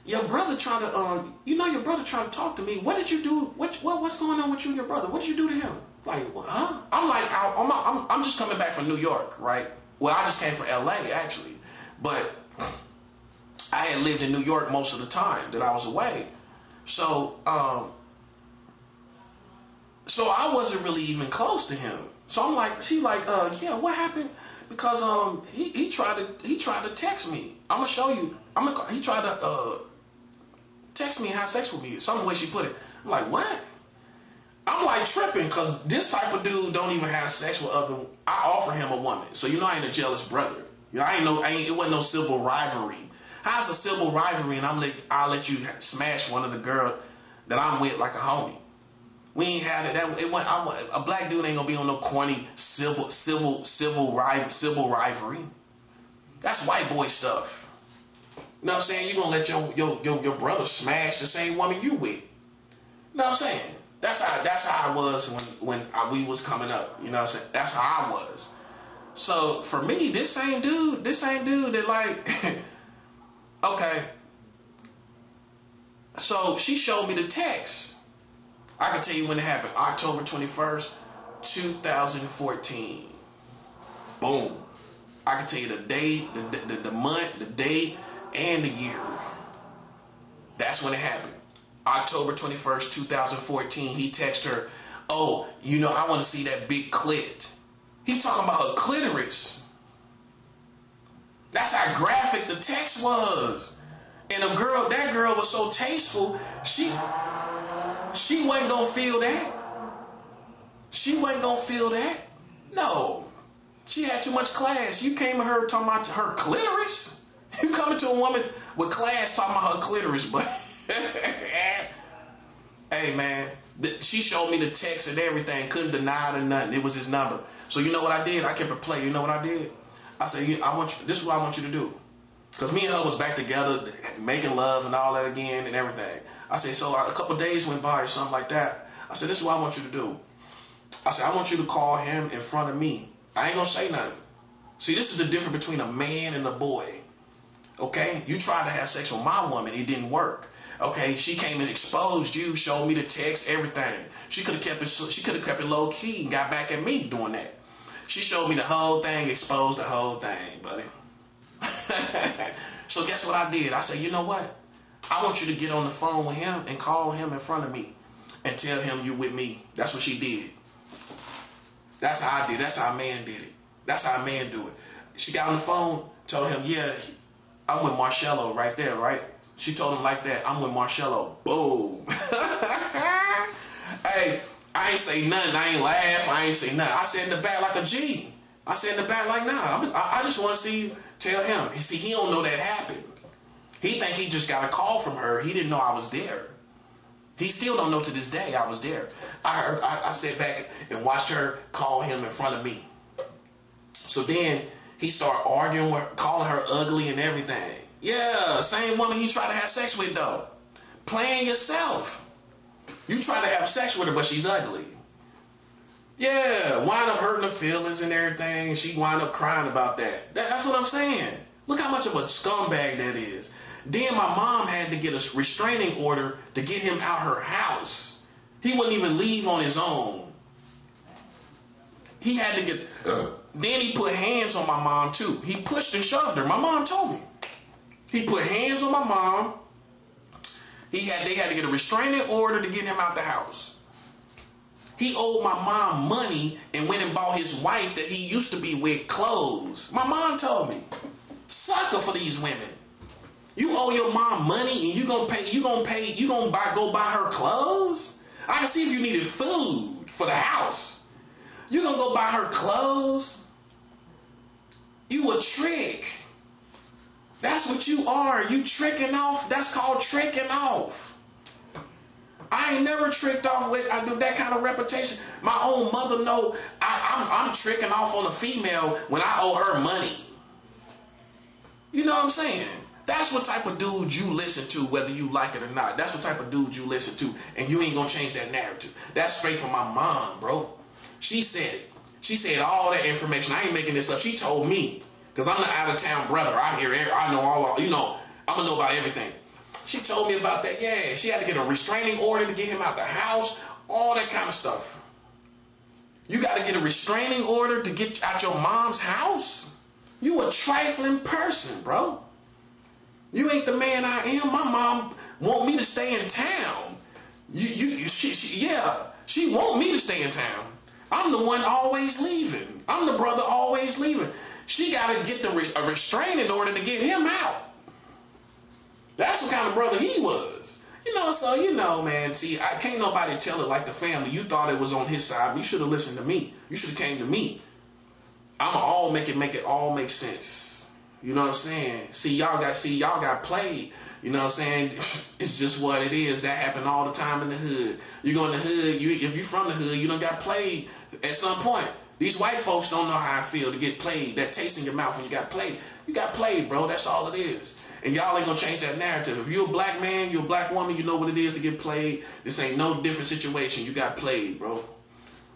Your brother tried to, your brother tried to talk to me. What did you do? What's going on with you and your brother? What did you do to him? Like, huh? I'm like, I'm just coming back from New York, right? Well, I just came from LA actually, but I had lived in New York most of the time that I was away. So I wasn't really even close to him. So I'm like, she like, yeah, what happened? Because he tried to text me. I'm gonna show you. He tried to text me and have sex with me. Some way she put it. I'm like, what? I'm like tripping because this type of dude don't even have sex with other. I offer him a woman, so I ain't a jealous brother. It wasn't no civil rivalry. How's a civil rivalry and I'll let you smash one of the girl that I'm with like a homie? We ain't had it. A black dude ain't gonna be on no corny civil rivalry. That's white boy stuff. You know what I'm saying? You gonna let your brother smash the same woman you with? You know what I'm saying? That's how I was when we was coming up. You know what I'm saying? That's how I was. So for me, this same dude that like, okay. So she showed me the text. I can tell you when it happened. October 21st, 2014. Boom. I can tell you the day, the month, the day, and the year. That's when it happened. October 21st, 2014. He texted her, oh, I want to see that big clit. He talking about her clitoris. That's how graphic the text was. And that girl was so tasteful, she wasn't gonna feel that. She wasn't gonna feel that. No. She had too much class. You came at her talking about her clitoris? You coming to a woman with class talking about her clitoris, but hey man, she showed me the text and everything, couldn't deny it or nothing. It was his number. So you know what I did? I kept it play. You know what I did? I said, this is what I want you to do. Because me and her was back together, making love and all that again and everything. I said, so a couple of days went by or something like that. I said, this is what I want you to do. I said, I want you to call him in front of me. I ain't going to say nothing. See, this is the difference between a man and a boy. Okay? You tried to have sex with my woman. It didn't work. Okay? She came and exposed you, showed me the text, everything. She could have kept it low key and got back at me doing that. She showed me the whole thing, exposed the whole thing, buddy. So guess what I did? I said, you know what? I want you to get on the phone with him and call him in front of me and tell him you with me. That's what she did. That's how I did. That's how a man did it. That's how a man do it. She got on the phone, told him, yeah, I'm with Marcello right there, right? She told him like that, I'm with Marcello. Boom. Hey, I ain't say nothing. I ain't laugh. I ain't say nothing. I said in the back like a G. I said in the back like, nah, I just want to see you tell him. See, he don't know that happened. He think he just got a call from her. He didn't know I was there. He still don't know to this day I was there. I sat back and watched her call him in front of me. So then he started arguing with her, calling her ugly and everything. Yeah, same woman he tried to have sex with though. Playing yourself. You try to have sex with her, but she's ugly. Yeah, wind up hurting her feelings and everything. She wind up crying about that. That's what I'm saying. Look how much of a scumbag that is. Then my mom had to get a restraining order to get him out her house. He wouldn't even leave on his own. He had to get... Then he put hands on my mom too. He pushed and shoved her. My mom told me. He put hands on my mom. They had to get a restraining order to get him out the house. He owed my mom money and went and bought his wife that he used to be with clothes. My mom told me. Sucker for these women. You owe your mom money and you gonna go buy her clothes? I can see if you needed food for the house. You gonna go buy her clothes? You a trick. That's what you are. You tricking off. That's called tricking off. I ain't never tricked off with that kind of reputation. My own mother know I'm tricking off on a female when I owe her money. You know what I'm saying? That's what type of dude you listen to, whether you like it or not. That's what type of dude you listen to, and you ain't gonna change that narrative. That's straight from my mom, bro. She said it. She said all that information. I ain't making this up. She told me, because I'm the out-of-town brother. I know all, I'm gonna know about everything. She told me about that. Yeah, she had to get a restraining order to get him out the house, all that kind of stuff. You got to get a restraining order to get out your mom's house? You a trifling person, bro. You ain't the man I am. My mom want me to stay in town. She want me to stay in town. I'm the one always leaving. I'm the brother always leaving. She got to get a restraining order to get him out. That's what kind of brother he was. So, man, see, I can't nobody tell it like the family. You thought it was on his side. You should have listened to me. You should have came to me. I'ma all make it all make sense. You know what I'm saying? See, y'all got played. You know what I'm saying? It's just what it is. That happened all the time in the hood. You go in the hood, if you from the hood, you done got played at some point. These white folks don't know how I feel to get played. That taste in your mouth when you got played. You got played, bro. That's all it is. And y'all ain't gonna change that narrative. If you're a black man, you're a black woman, you know what it is to get played. This ain't no different situation. You got played, bro.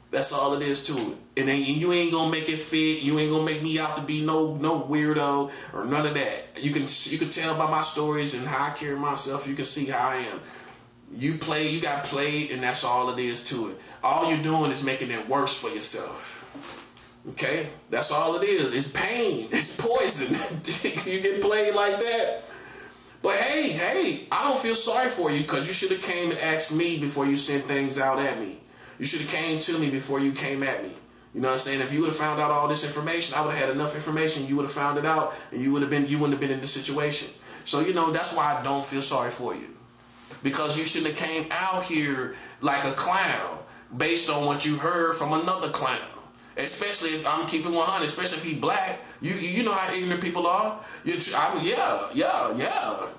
That's all it is to it. And you ain't gonna make it fit. You ain't gonna make me out to be no weirdo or none of that. You can tell by my stories and how I carry myself. You can see how I am. You got played, and that's all it is to it. All you're doing is making it worse for yourself. Okay? That's all it is. It's pain. It's poison. You get played like that. But hey, I don't feel sorry for you, because you should have came and asked me before you sent things out at me. You should have came to me before you came at me. You know what I'm saying? If you would have found out all this information, I would have had enough information. You would have found it out, and you wouldn't have been in this situation. So, that's why I don't feel sorry for you. Because you shouldn't have came out here like a clown based on what you heard from another clown. Especially if I'm keeping 100, especially if he's black. You know how ignorant people are.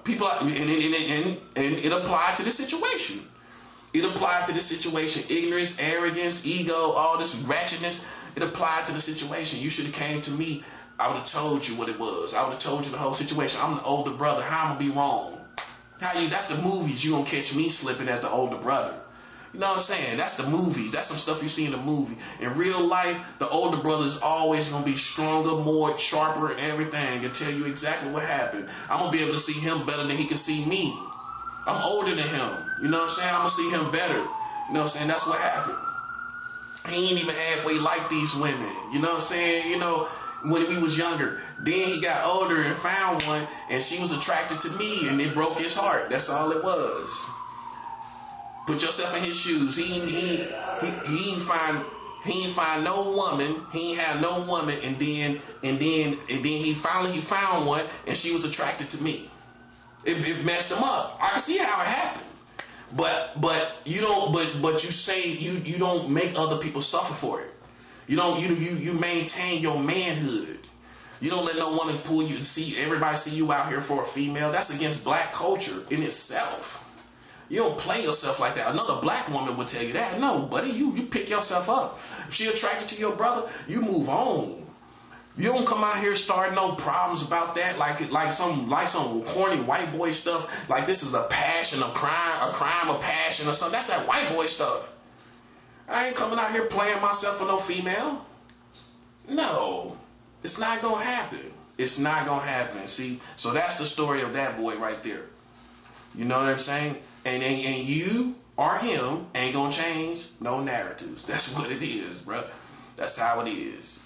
People are, and it applied to this situation. It applied to this situation. Ignorance, arrogance, ego, all this ratchetness. It applied to the situation. You should have came to me. I would have told you what it was. I would have told you the whole situation. I'm the older brother. How I'm gonna be wrong? That's the movies. You gonna catch me slipping as the older brother. You know what I'm saying? That's the movies. That's some stuff you see in the movie. In real life, the older brother is always going to be stronger, more sharper, and everything, and tell you exactly what happened. I'm going to be able to see him better than he can see me. I'm older than him. You know what I'm saying? I'm going to see him better. You know what I'm saying? That's what happened. He ain't even halfway like these women. You know what I'm saying? When we was younger. Then he got older and found one, and she was attracted to me, and it broke his heart. That's all it was. Put yourself in his shoes. He ain't find no woman. He ain't have no woman, and then he finally found one, and she was attracted to me. It messed him up. I can see how it happened. But you don't. But you say you don't make other people suffer for it. You don't. You maintain your manhood. You don't let no woman pull you. Everybody see you out here for a female. That's against black culture in itself. You don't play yourself like that. Another black woman would tell you that. No, buddy, you pick yourself up. If she attracted to your brother, you move on. You don't come out here starting no problems about that, like some corny white boy stuff. Like this is a crime of passion or something. That's that white boy stuff. I ain't coming out here playing myself with no female. No, it's not gonna happen. It's not gonna happen. See, so that's the story of that boy right there. You know what I'm saying? And you or him ain't gonna change no narratives. That's what it is, bro. That's how it is.